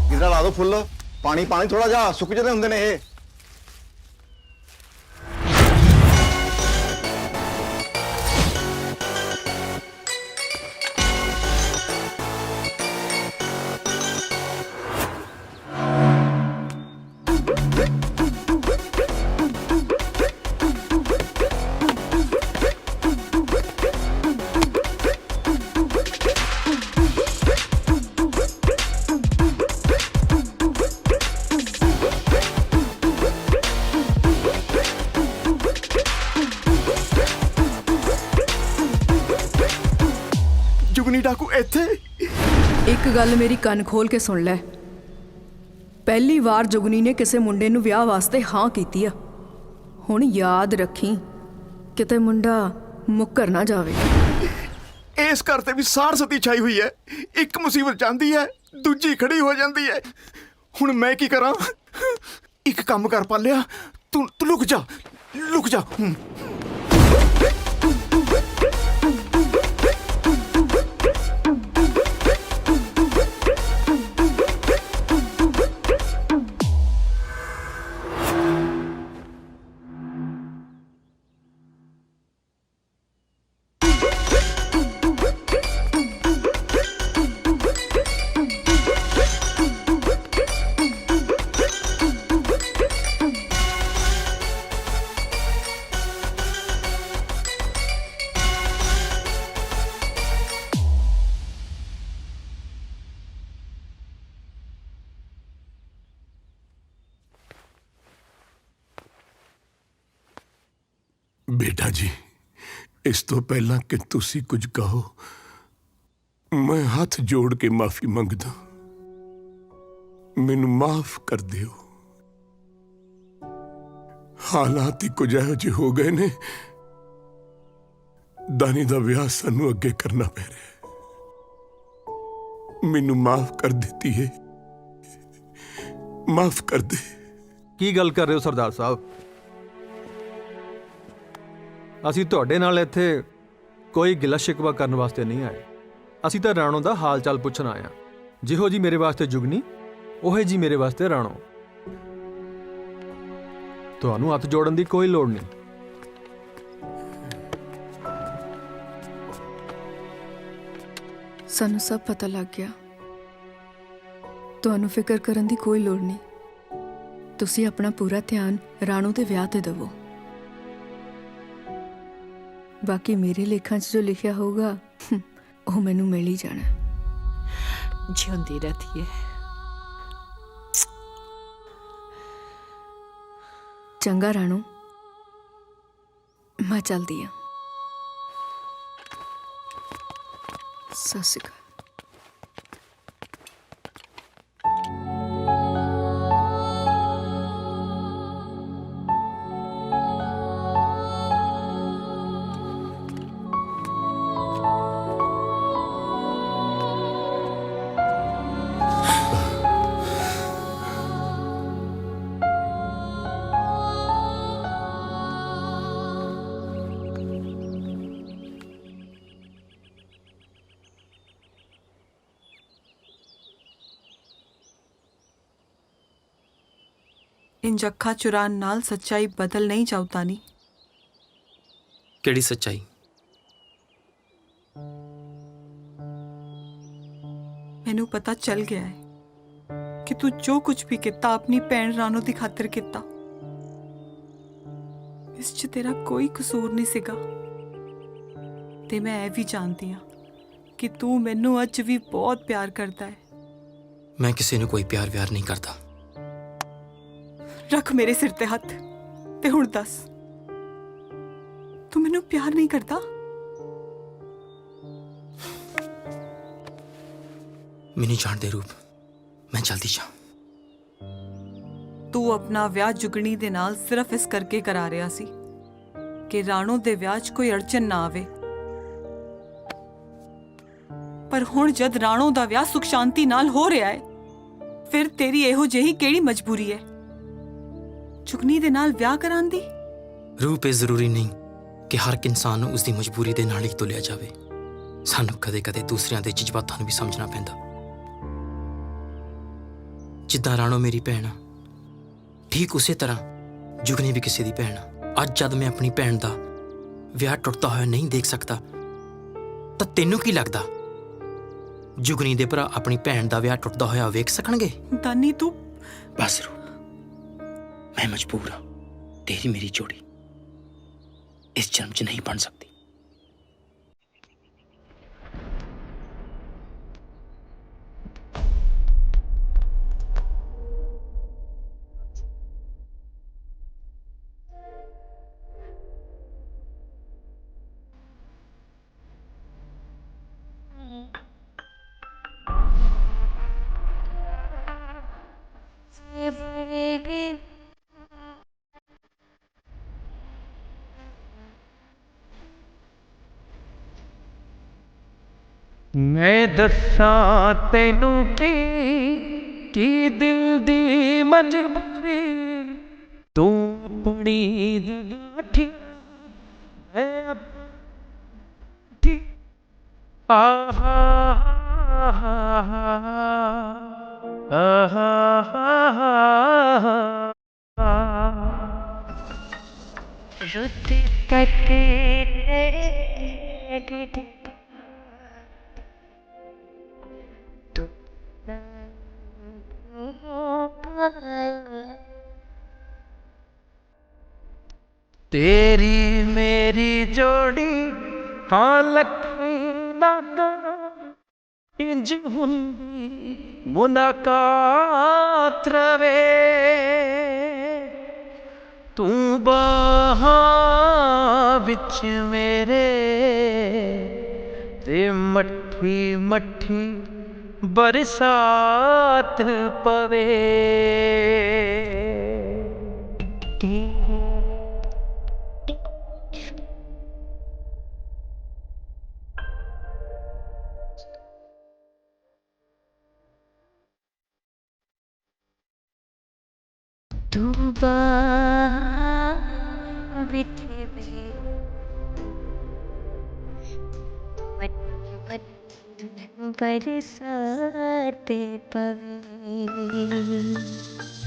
ਕਿਧਰ ਲਾ ਦੋ ਫੁੱਲ ਪਾਣੀ ਪਾਣੀ ਥੋੜਾ ਜਿਹਾ ਸੁੱਕ ਜਾਂਦੇ ਹੁੰਦੇ ਨੇ ਇਹ। ਜੁਗਨੀ ਡਾਕੂ ਇੱਥੇ। ਇੱਕ ਗੱਲ ਮੇਰੀ ਕੰਨ ਖੋਲ ਕੇ ਸੁਣ ਲੈ। ਪਹਿਲੀ ਵਾਰ ਜੁਗਨੀ ਨੇ ਕਿਸੇ ਮੁੰਡੇ ਨੂੰ ਵਿਆਹ ਵਾਸਤੇ ਹਾਂ ਕੀਤੀ ਆ। ਹੁਣ ਯਾਦ ਰੱਖੀ ਕਿਤੇ ਮੁੰਡਾ ਮੁੱਕਰ ਨਾ ਜਾਵੇ। ਇਸ ਘਰ ਤੇ ਵੀ ਸਾੜ ਸਤੀ ਛਾਈ ਹੋਈ ਹੈ। ਇੱਕ ਮੁਸੀਬਤ ਜਾਂਦੀ ਹੈ, ਦੂਜੀ ਖੜੀ ਹੋ ਜਾਂਦੀ ਹੈ। ਹੁਣ ਮੈਂ ਕੀ ਕਰਾਂ? ਇੱਕ ਕੰਮ ਕਰ ਪਾਲਿਆ, ਤੂੰ ਲੁਕ ਜਾ, ਲੁਕ ਜਾ। ਬੇਟਾ ਜੀ, ਇਸ ਤੋਂ ਪਹਿਲਾਂ ਕਿ ਤੁਸੀਂ ਕੁਝ ਕਹੋ, ਮੈਂ ਹੱਥ ਜੋੜ ਕੇ ਮਾਫੀ ਮੰਗਦਾ। ਮੈਨੂੰ ਮਾਫ ਕਰ ਦਿਓ। ਹਾਲਾਤ ਹੀ ਕੁਝ ਇਹੋ ਜਿਹੇ ਹੋ ਗਏ ਨੇ, ਦਾਨੀ ਦਾ ਵਿਆਹ ਸਾਨੂੰ ਅੱਗੇ ਕਰਨਾ ਪੈ ਰਿਹਾ। ਮੈਨੂੰ ਮਾਫ ਕਰ ਦਿੱਤੀ ਹੈ, ਮਾਫ ਕਰ ਦੇ। ਕੀ ਗੱਲ ਕਰ ਰਹੇ ਹੋ ਸਰਦਾਰ ਸਾਹਿਬ? ਅਸੀਂ ਤੁਹਾਡੇ ਨਾਲ ਇੱਥੇ ਕੋਈ ਗਿਲਾ ਸ਼ਿਕਵਾ ਕਰਨ ਵਾਸਤੇ ਨਹੀਂ ਆਏ। ਅਸੀਂ ਤਾਂ ਰਾਣੋ ਦਾ ਹਾਲ ਚਾਲ ਪੁੱਛਣ ਆਏ ਹਾਂ। ਜਿਹੋ ਜੀ ਮੇਰੇ ਵਾਸਤੇ ਜੁਗਨੀ, ਉਹੇ ਜੀ ਮੇਰੇ ਵਾਸਤੇ ਰਾਣੋ। ਤੁਹਾਨੂੰ ਹੱਥ ਜੋੜਨ ਦੀ ਕੋਈ ਲੋੜ ਨਹੀਂ। ਸਾਨੂੰ ਸਭ ਪਤਾ ਲੱਗ ਗਿਆ। ਤੁਹਾਨੂੰ ਫਿਕਰ ਕਰਨ ਦੀ ਕੋਈ ਲੋੜ ਨਹੀਂ। ਤੁਸੀਂ ਆਪਣਾ ਪੂਰਾ ਧਿਆਨ ਰਾਣੋ ਦੇ ਵਿਆਹ ਤੇ ਦਿਵੋ। ਬਾਕੀ ਮੇਰੇ ਲੇਖਾਂ 'ਚ ਜੋ ਲਿਖਿਆ ਹੋਊਗਾ ਉਹ ਮੈਨੂੰ ਮਿਲ ਹੀ ਜਾਣਾ। ਜਿਉਂਦੀ ਰਹੀ ਹੈ। ਚੰਗਾ ਰਾਣੋ, ਮੈਂ ਚਲਦੀ ਹਾਂ। ਸਤਿ ਸ਼੍ਰੀ ਅਕਾਲ। ਇੰਜ ਅੱਖਾਂ ਚੁਰਾਨ ਨਾਲ ਸੱਚਾਈ ਬਦਲ ਨਹੀਂ ਜਾਊ ਤਾਨੀ। ਕਿਹੜੀ ਸੱਚਾਈ? ਮੈਨੂੰ ਪਤਾ ਚੱਲ ਗਿਆ ਹੈ ਕਿ ਤੂੰ ਜੋ ਕੁਝ ਵੀ ਕੀਤਾ ਆਪਣੀ ਭੈਣ ਰਾਣੋ ਦੀ ਖਾਤਰ ਕੀਤਾ। ਇਸ 'ਚ ਤੇਰਾ ਕੋਈ ਕਸੂਰ ਨਹੀਂ ਸੀਗਾ ਤੇ ਮੈਂ ਇਹ ਵੀ ਜਾਣਦੀ ਹਾਂ ਕਿ ਤੂੰ ਮੈਨੂੰ ਅੱਜ ਵੀ ਬਹੁਤ ਪਿਆਰ ਕਰਦਾ ਹੈ। ਮੈਂ ਕਿਸੇ ਨੂੰ ਕੋਈ ਪਿਆਰ ਵਿਆਰ ਨਹੀਂ ਕਰਦਾ। ਰੱਖ ਮੇਰੇ ਸਿਰ ਤੇ ਹੱਥ ਤੇ ਹੁਣ ਦੱਸ, ਤੂੰ ਮੈਨੂੰ ਪਿਆਰ ਨਹੀਂ ਕਰਦਾ? ਮੈਨੂੰ ਜਾਣਦੇ ਰੂਪ, ਮੈਂ ਜਲਦੀ ਜਾ। ਤੂੰ ਆਪਣਾ ਵਿਆਹ ਜੁਗਣੀ ਦੇ ਨਾਲ ਸਿਰਫ ਇਸ ਕਰਕੇ ਕਰਾ ਰਿਹਾ ਸੀ ਕਿ ਰਾਣੋ ਦੇ ਵਿਆਹ 'ਚ ਕੋਈ ਅੜਚਨ ਨਾ ਆਵੇ। ਪਰ ਹੁਣ ਜਦ ਰਾਣੋ ਦਾ ਵਿਆਹ ਸੁਖ ਸ਼ਾਂਤੀ ਨਾਲ ਹੋ ਰਿਹਾ ਹੈ, ਫਿਰ ਤੇਰੀ ਇਹੋ ਜਿਹੀ ਕਿਹੜੀ ਮਜਬੂਰੀ ਹੈ ਜੁਗਨੀ ਦੇ ਨਾਲ ਵਿਆਹ ਕਰਾਉਣ ਦੀ? ਰੂਪ, ਇਹ ਜ਼ਰੂਰੀ ਨਹੀਂ ਕਿ ਹਰ ਇੱਕ ਇਨਸਾਨ ਨੂੰ ਉਸਦੀ ਮਜਬੂਰੀ ਦੇ ਨਾਲ ਹੀ ਤੁਲਿਆ ਜਾਵੇ। ਸਾਨੂੰ ਕਦੇ-ਕਦੇ ਦੂਸਰਿਆਂ ਦੇ ਜਜ਼ਬਾਤਾਂ ਨੂੰ ਵੀ ਸਮਝਣਾ ਪੈਂਦਾ। ਜਿੱਦਾਂ ਰਾਣੋ ਮੇਰੀ ਭੈਣ ਆ, ਠੀਕ ਉਸੇ ਤਰ੍ਹਾਂ ਜੁਗਨੀ ਵੀ ਕਿਸੇ ਦੀ ਭੈਣ ਆ। ਅੱਜ ਜਦ ਮੈਂ ਆਪਣੀ ਭੈਣ ਦਾ ਵਿਆਹ ਟੁੱਟਦਾ ਹੋਇਆ ਨਹੀਂ ਦੇਖ ਸਕਦਾ, ਤਾਂ ਤੈਨੂੰ ਕੀ ਲੱਗਦਾ ਜੁਗਨੀ ਦੇ ਭਰਾ ਆਪਣੀ ਭੈਣ ਦਾ ਵਿਆਹ ਟੁੱਟਦਾ ਹੋਇਆ ਵੇਖ ਸਕਣਗੇ? ਦਾਨੀ ਤੂੰ ਬਸ ਰੂਪ, ਮੈਂ ਮਜਬੂਰ ਹਾਂ। ਤੇਰੀ ਮੇਰੀ ਜੋੜੀ ਇਸ ਜਨਮ 'ਚ ਨਹੀਂ ਬਣ ਸਕਦੀ। मैं दस्सां तैनू की दिल दी मजबूरी, तू अपनी लाठी मैं अपनी। आहा रुत कटे तेरी मेरी जोड़ी हाँ लखी नादा इंज हुंदी मुलाकात रवे। तू बाहां विच मेरे ते मट्ठी मट्ठी बरसात पवे। तू बाहां विच बरसात पवे।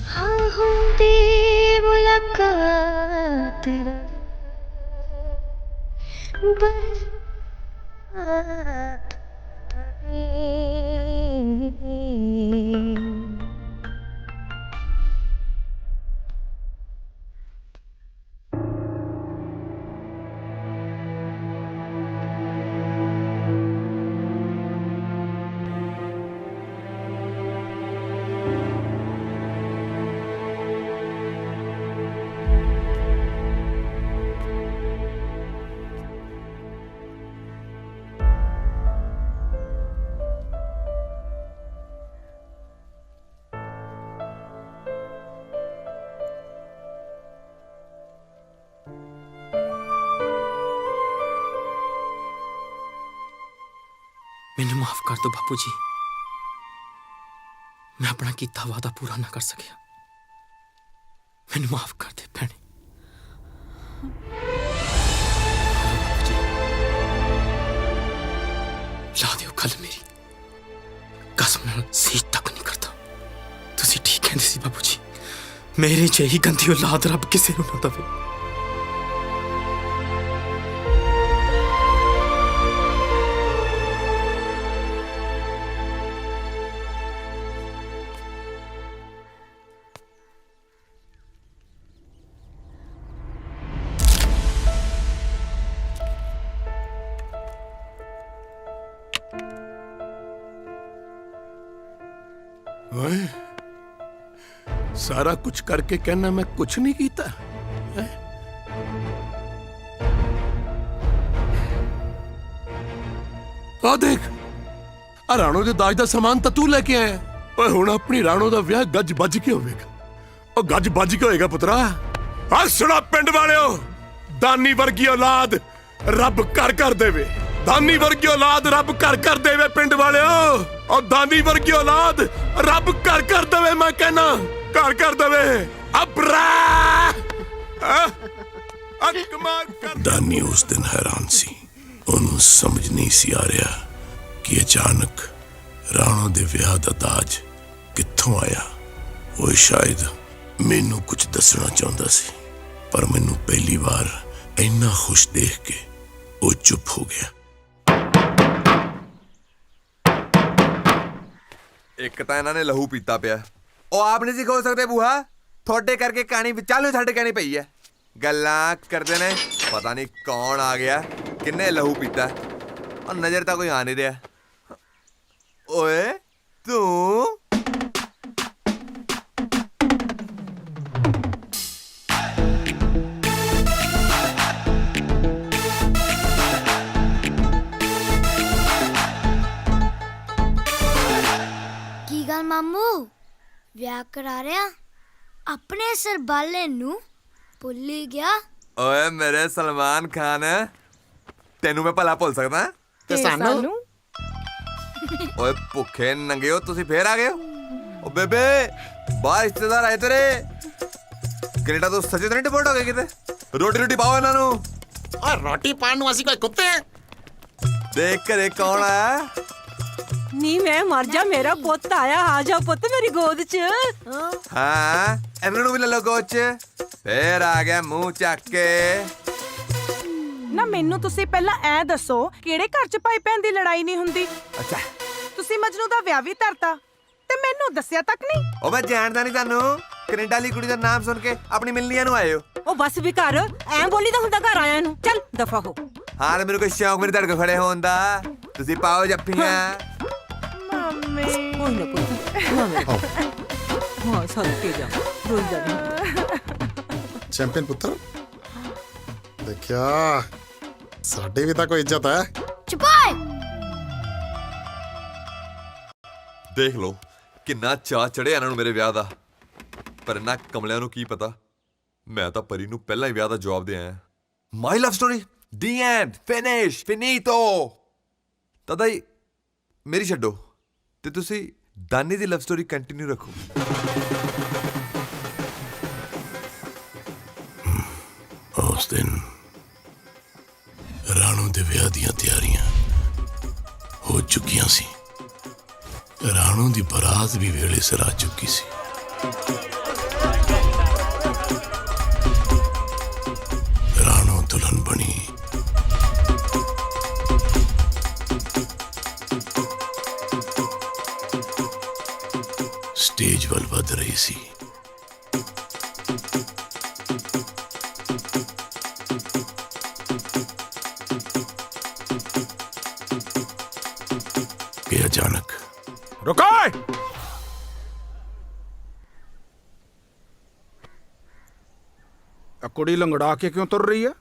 हाँ होंदी मुलाकात बरसात पवे। ਮੈਨੂੰ ਮਾਫ ਕਰ ਦਿਓ ਬਾਪੂ ਜੀ, ਮੈਂ ਆਪਣਾ ਕੀਤਾ ਵਾਅਦਾ ਪੂਰਾ ਨਾ ਕਰ ਸਕਿਆ। ਮੈਨੂੰ ਮਾਫ ਕਰ ਦੇ ਭੈਣੇ। ਲਾ ਦਿਓ ਕੱਲ ਮੇਰੀ ਕਸਮ ਨਾਲ ਸੀਟ ਤੱਕ ਨਹੀਂ ਕਰਦਾ। ਤੁਸੀਂ ਠੀਕ ਕਹਿੰਦੇ ਸੀ ਬਾਪੂ ਜੀ, ਮੇਰੇ ਜਿਹੀ ਗੰਦੀ ਔਲਾਦ ਰੱਬ ਕਿਸੇ ਨੂੰ ਨਾ ਦੇਵੇ। ओए, सारा कुछ करके कहना मैं कुछ नहीं कीता है? आ देख, आ राणो दे दाज दा सामान तां तू लेके आया। ओए हुण अपनी राणो दा विआह गज बज के होवेगा। ओ गज बज के होएगा पुत्रा। आ सुना पिंड वालिओ, दानी वर्गी औलाद रब घर कर देवे। दानी वर्गी औलाद रब घर कर देवे पिंड वालिओ। और दानी वर्गी औलाद रब घर कर देवे, मैं कहना घर कर देवे। अबरा दानी उस दिन हैरान सी। ਉਹਨੂੰ ਸਮਝ ਨਹੀਂ ਸੀ ਆ ਰਿਹਾ ਕਿ ਅਚਾਨਕ ਰਾਣੋ ਦੇ ਵਿਆਹ ਦਾ ਦਾਜ ਕਿੱਥੋਂ ਆਇਆ। ਉਹ ਸ਼ਾਇਦ ਮੈਨੂੰ ਕੁਝ ਦੱਸਣਾ ਚਾਹੁੰਦਾ ਸੀ, ਪਰ ਮੈਨੂੰ ਪਹਿਲੀ ਵਾਰ ਇੰਨਾ ਖੁਸ਼ ਦੇਖ ਕੇ ਉਹ ਚੁੱਪ ਹੋ ਗਿਆ। ਇੱਕ ਤਾਂ ਇਹਨਾਂ ਨੇ ਲਹੂ ਪੀਤਾ ਪਿਆ। ਉਹ ਆਪ ਨਹੀਂ ਸੀ ਖੋ ਸਕਦੇ ਬੂਹਾ, ਤੁਹਾਡੇ ਕਰਕੇ ਕਹਾਣੀ ਵਿਚਾਲੇ ਛੱਡ ਕੇ ਨਹੀਂ ਪਈ ਐ। ਗੱਲਾਂ ਕਰਦੇ ਨੇ, ਪਤਾ ਨਹੀਂ ਕੌਣ ਆ ਗਿਆ, ਕਿੰਨੇ ਲਹੂ ਪੀਤਾ। ਔਰ ਨਜ਼ਰ ਤਾਂ ਕੋਈ ਆ ਨਹੀਂ ਰਿਹਾ। ਓਏ ਤੂੰ ਕੀ ਗੱਲ ਮਾਮੂ, ਵਿਆਹ ਕਰਾ ਰਿਹਾ? ਆਪਣੇ ਸਰਬਾਲੇ ਨੂੰ ਭੁੱਲ ਹੀ ਗਿਆ? ਓਏ ਮੇਰੇ ਸਲਮਾਨ ਖਾਨ, ਤੈਨੂੰ ਮੈਂ ਭਲਾ ਭੁੱਲ ਸਕਦਾ? ਤੇ ਸਾਨੂੰ ਓਏ ਭੁੱਖੇ ਨੰਗਿਓ, ਤੁਸੀਂ ਫੇਰ ਆ ਗਏ ਹੋ? ਓ ਬੇਬੇ, ਬਾਹਰ ਰਿਸ਼ਤੇਦਾਰ ਆਏ ਤੇਰੇ। ਕੈਨੇਡਾ ਤੋਂ ਸੱਚੇ ਤਾਂ ਨਹੀਂ ਡਿਪੋਰਟ ਹੋ ਗਏ ਕਿਤੇ? ਰੋਟੀ ਪਾਓ ਇਹਨਾਂ ਨੂੰ। ਓਏ ਰੋਟੀ ਪਾਣ ਨੂੰ ਅਸੀਂ ਕੋਈ ਕੁੱਤੇ ਆ? ਦੇਖ ਘਰੇ ਕੌਣ ਆ? ਨੀ ਮੈਂ ਮਰ ਜਾ, ਮੇਰਾ ਪੁੱਤ ਆਇਆ। ਆ ਜਾ ਪੁੱਤ ਮੇਰੀ ਗੋਦ 'ਚ। ਹਾਂ, ਇਹਨਾਂ ਨੂੰ ਵੀ ਲੈ ਲਓ ਗੋਦ 'ਚ। ਫੇਰ ਆ ਗਿਆ ਮੂੰਹ ਚੱਕ ਕੇ। ਨਾ ਮੈਨੂੰ ਤੁਸੀਂ ਪਹਿਲਾਂ ਐ ਦੱਸੋ, ਕਿਹੜੇ ਘਰ 'ਚ ਭਾਈ ਭੈਣ ਦੀ ਲੜਾਈ ਨਹੀਂ ਹੁੰਦੀ? ਅੱਛਾ, ਤੁਸੀਂ ਮਜਨੂ ਦਾ ਵਿਆਹ ਵੀ ਧਰਤਾ ਤੇ ਮੈਨੂੰ ਦੱਸਿਆ ਤੱਕ ਨਹੀਂ। ਉਹ ਮੈਂ ਜਾਣਦਾ ਨਹੀਂ ਤੁਹਾਨੂੰ। ਕੈਨੇਡਾ ਵਾਲੀ ਕੁੜੀ ਦਾ ਨਾਮ ਸੁਣ ਕੇ ਆਪਣੀ ਮਿਲਨੀਆਂ ਨੂੰ ਆਏ ਹੋ। ਉਹ ਬਸ ਵੀ ਘਰ ਐ ਬੋਲੀ ਤਾਂ ਹੁੰਦਾ ਘਰ ਆਇਆ ਨੂੰ। ਚੱਲ ਦਫਾ ਹੋ। ਹਾਂ, ਤੇ ਮੈਨੂੰ ਕੋਈ ਸ਼ੌਂਕ ਮੇਰੇ ਧੜਕ ਖੜੇ ਹੋਣ ਦਾ। ਤੁਸੀਂ ਪਾਓ ਜੱਫੀਆਂ। ਮੰਮੀ ਕੋਈ ਨਾ ਕੋਈ ਹਾਂ ਸਦਕੇ ਜਾ, ਰੋਈ ਜਾ। ਚੈਂਪੀਅਨ ਪੁੱਤਰ, ਦੇਖਿਆ ਸਾਡੀ ਵੀ ਤਾਂ ਕੋਈ ਇੱਜ਼ਤ ਹੈ। ਚੁਪਾਏ ਦੇਖ ਲਓ ਕਿੰਨਾ ਚਾਅ ਚੜਿਆ ਇਹਨਾਂ ਨੂੰ ਮੇਰੇ ਵਿਆਹ ਦਾ। ਪਰ ਇਹਨਾਂ ਕਮਲਿਆਂ ਨੂੰ ਕੀ ਪਤਾ, ਮੈਂ ਤਾਂ ਪਰੀ ਨੂੰ ਪਹਿਲਾਂ ਹੀ ਵਿਆਹ ਦਾ ਜਵਾਬ ਦੇ ਆਇਆ। ਮਾਈ love story the and, finish, ਫਿਨੀਟੋ। ਤਦਾ ਹੀ ਮੇਰੀ ਛੱਡੋ ਤੇ ਤੁਸੀਂ ਦਾਨੀ ਦੀ ਲਵ ਸਟੋਰੀ ਕੰਟੀਨਿਊ ਰੱਖੋ। ਉਸ ਦਿਨ ਰਾਣੋ ਦੇ ਵਿਆਹ ਦੀਆਂ ਤਿਆਰੀਆਂ ਹੋ ਚੁੱਕੀਆਂ ਸੀ। ਰਾਣੋ ਦੀ ਬਰਾਤ ਵੀ ਵੇਲੇ ਸਿਰ ਆ ਚੁੱਕੀ ਸੀ। ਰਾਣੋ ਦੁਲਹਨ ਬਣੀ। ਸਟੇਜ ਵੱਲ ਵਧ ਰਹੀ ਸੀ। कि अचानक रुको! कुड़ी लंगड़ा के क्यों तुर रही है?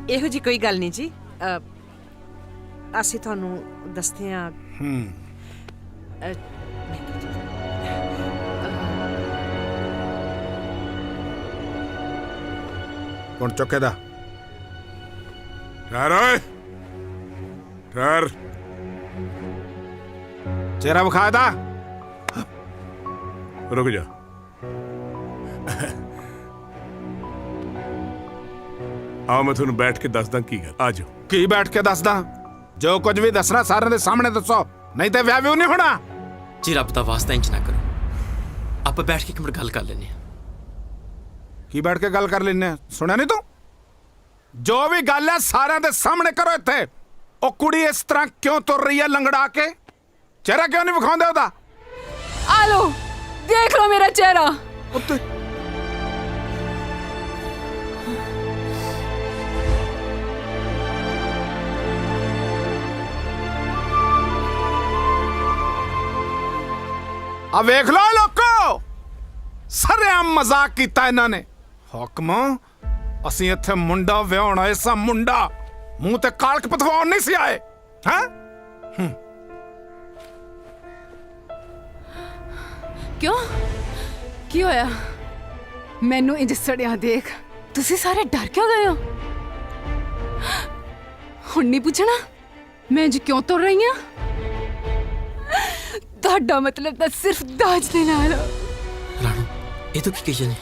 ਇਹੋ ਜੀ ਕੋਈ ਗੱਲ ਨਹੀਂ ਜੀ। ਅਸੀਂ ਤੁਹਾਨੂੰ ਦੱਸਦੇ ਹਾਂ। कौन चौकेदा? ठहर ओए, ठहर। चेहरा बखाया था। रुक जा। आओ मैं ਤੁਹਾਨੂੰ बैठ के दसदा की गल। आ जाओ। की बैठ के दसदा? जो कुछ भी दसना सारे दे सामने दसो, नहीं तो विआह भी नहीं होना। जी रब दा वास्ता इंज ना करो, आप बैठ के एक मिनट गल कर लेने। की बैठ के गल कर लेने? सुनिया नहीं तू? जो भी गल है सारे दे सामने करो। इत्थे ओ कुड़ी इस तरह क्यों तुर रही है लंगड़ा के? चेहरा क्यों नहीं विखाउंदे ओदा? आ लो, देख लो मेरा चेहरा। उत्ते ਆ ਵੇਖ ਲਓ ਲੋਕੋ, ਸਰੇਆਮ ਮਜ਼ਾਕ ਕੀਤਾ ਇਹਨਾਂ ਨੇ। ਹੁਕਮ, ਅਸੀਂ ਇੱਥੇ ਮੁੰਡਾ ਵਿਆਹਣ ਆਏ ਸਾਂ, ਮੁੰਡਾ। ਮੂੰਹ ਤੇ ਕਾਲਕ ਪਤਵਾਉਣ ਨਹੀਂ ਸੀ ਆਏ। ਹਾਂ ਕਿਉਂ ਕੀ ਹੋਇਆ? ਮੈਨੂੰ ਇੰਜ ਸੜਿਆ ਦੇਖ ਤੁਸੀਂ ਸਾਰੇ ਡਰ ਕਿਉਂ ਗਏ ਹੋ? ਹੁਣ ਨਹੀਂ ਪੁੱਛਣਾ ਮੈਂ ਇੰਜ ਕਿਉਂ ਤੁਰ ਰਹੀ ਹਾਂ? ਤੁਹਾਡਾ ਮਤਲਬ ਤਾਂ ਸਿਰਫ ਦਾਜ ਦੇ ਨਾਲ। ਰਾਣੋ, ਇਹ ਤੂੰ ਕੀ ਕਹੀ ਜਾਨੀ?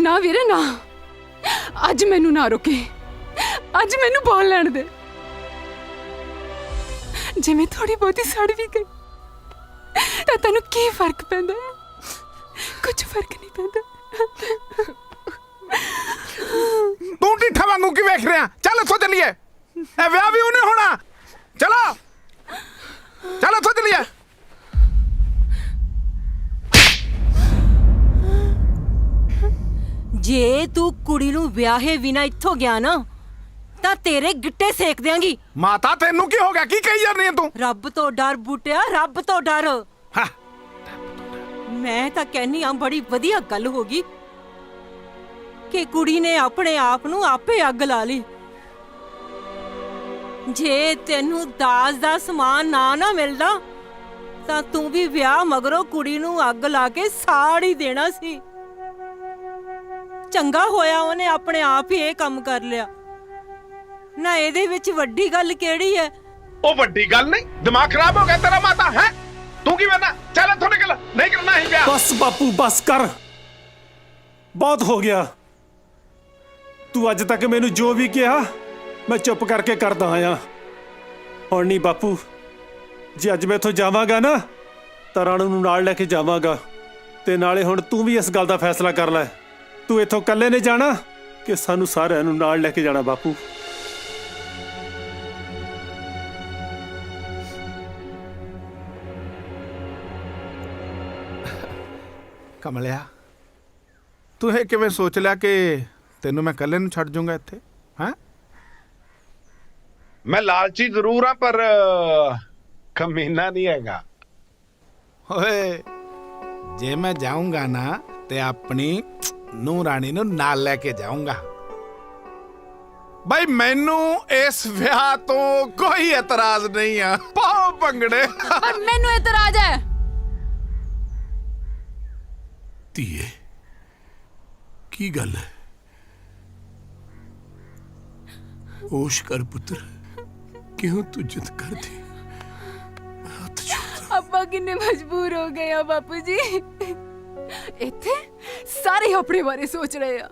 ਨਾ ਵੀਰੇ ਨਾ, ਅੱਜ ਮੈਨੂੰ ਨਾ ਰੋਕੇ, ਅੱਜ ਮੈਨੂੰ ਬੋਲ ਲੈਣ ਦੇ। ਜੇ ਮੈਂ ਥੋੜੀ ਬਹੁਤੀ ਸੜ ਵੀ ਗਈ ਤਾਂ ਤੈਨੂੰ ਕੀ ਫਰਕ ਪੈਂਦਾ? ਕੁਝ ਫਰਕ ਨਹੀਂ ਪੈਂਦਾ। ਤੂੰ ਢਿੱਠਾ ਵਾਂਗੂ ਕੀ ਵੇਖ ਰਿਹਾ? ਚੱਲ ਇੱਥੋਂ ਚੱਲੀਏ, ਇਹ ਵਿਆਹ ਵੀ ਉਹਨੇ ਹੋਣਾ। ਚਲੋ ਚੱਲ ਇੱਥੋਂ ਚੱਲੀਏ। ਜੇ ਤੂੰ ਕੁੜੀ ਨੂੰ ਵਿਆਹੇ ਬਿਨਾ ਇੱਥੋਂ ਗਿਆ ਨਾ ਤਾਂ ਤੇਰੇ ਗਿੱਟੇ ਸੇਕ ਦਿਆਂਗੀ। ਮਾਤਾ ਤੈਨੂੰ ਕੀ ਹੋ ਗਿਆ? ਕੀ ਕਹੀ ਜਾਂਦੀ ਹੈ ਤੂੰ? ਰੱਬ ਤੋਂ ਡਰ ਬੂਟਿਆ, ਰੱਬ ਤੋਂ ਡਰ। ਮੈਂ ਤਾਂ ਕਹਿੰਨੀ ਆ ਬੜੀ ਵਧੀਆ ਗੱਲ ਹੋ ਗਈ ਕਿ ਕੁੜੀ ਨੇ ਆਪਣੇ ਆਪ ਨੂੰ ਆਪੇ ਅੱਗ ਲਾ ਲਈ। ਜੇ ਤੈਨੂੰ ਦਾਜ ਦਾ ਸਮਾਨ ਨਾ ਮਿਲਦਾ ਤਾਂ ਤੂੰ ਵੀ ਵਿਆਹ ਮਗਰੋਂ ਕੁੜੀ ਨੂੰ ਅੱਗ ਲਾ ਕੇ ਸਾੜ ਹੀ ਦੇਣਾ ਸੀ। ਚੰਗਾ ਹੋਇਆ ਉਹਨੇ ਆਪਣੇ ਆਪ ਹੀ ਇਹ ਕੰਮ ਕਰ ਲਿਆ। ਨਾ ਇਹਦੇ ਵਿੱਚ ਵੱਡੀ ਗੱਲ ਕਿਹੜੀ ਹੈ? ਉਹ ਵੱਡੀ ਗੱਲ ਨਹੀਂ, ਦਿਮਾਗ ਖਰਾਬ ਹੋ ਗਿਆ ਤੇਰਾ ਮਾਤਾ ਹੈ? ਤੂੰ ਕੀ ਵੇਨਾ? ਚੱਲ ਇੱਥੋਂ ਨਿਕਲ, ਨਹੀਂ ਕਰਨਾ ਹੀ ਵਿਆਹ। ਬਸ ਬਾਪੂ ਬਸ ਕਰ, ਬਹੁਤ ਹੋ ਗਿਆ। ਤੂੰ ਅੱਜ ਤੱਕ ਮੈਨੂੰ ਜੋ ਵੀ ਕਿਹਾ ਮੈਂ ਚੁੱਪ ਕਰਕੇ ਕਰਦਾ ਆਇਆ। ਹੁਣ ਨਹੀਂ ਬਾਪੂ, ਜੇ ਅੱਜ ਮੈਂ ਇੱਥੋਂ ਜਾਵਾਂਗਾ ਨਾ ਤਾਂ ਰਾਣੂ ਨੂੰ ਨਾਲ ਲੈ ਕੇ ਜਾਵਾਂਗਾ। ਤੇ ਨਾਲੇ ਹੁਣ ਤੂੰ ਵੀ ਇਸ ਗੱਲ ਦਾ ਫੈਸਲਾ ਕਰ ਲੈ, ਤੂੰ ਇੱਥੋਂ ਇਕੱਲੇ ਨੇ ਜਾਣਾ ਕਿ ਸਾਨੂੰ ਸਾਰਿਆਂ ਨੂੰ ਨਾਲ ਲੈ ਕੇ ਜਾਣਾ? ਬਾਪੂ ਕਮਲਿਆ, ਤੂੰ ਇਹ ਕਿਵੇਂ ਸੋਚ ਲਿਆ ਕਿ ਤੈਨੂੰ ਮੈਂ ਇਕੱਲੇ ਨੂੰ ਛੱਡ ਜਾਊਂਗਾ ਇੱਥੇ? ਹੈਂ? ਮੈਂ ਲਾਲਚੀ ਜ਼ਰੂਰ ਹਾਂ ਪਰ ਕਮੀਨਾ ਨਹੀਂ ਹੈਗਾ। ਓਏ, ਜੇ ਮੈਂ ਜਾਊਂਗਾ ਨਾ ਤੇ ਆਪਣੀ ਨੂੰਹ ਰਾਣੀ ਨੂੰ ਨਾਲ ਲੈ ਕੇ ਜਾਊਂਗਾ। ਭਾਈ ਮੈਨੂੰ ਇਸ ਵਿਆਹ ਤੋਂ ਕੋਈ ਇਤਰਾਜ਼ ਨਹੀਂ ਆ। ਪਾਓ ਭੰਗੜੇ। ਪਰ ਮੈਨੂੰ ਇਤਰਾਜ਼ ਹੈ। ਧੀਏ, ਕੀ ਗੱਲ ਹੈ? ਹੋਸ਼ ਕਰ ਪੁੱਤਰ, ਕਿਉਂ ਤੂੰ ਜਿੱਦ ਕਰਦੀ? ਅੱਬਾ ਕਿੰਨੇ ਮਜਬੂਰ ਹੋ ਗਏ ਆ ਬਾਪੂ ਜੀ। ਇੱਥੇ ਸਾਰੇ ਆਪਣੇ ਬਾਰੇ ਸੋਚ ਰਹੇ ਆ,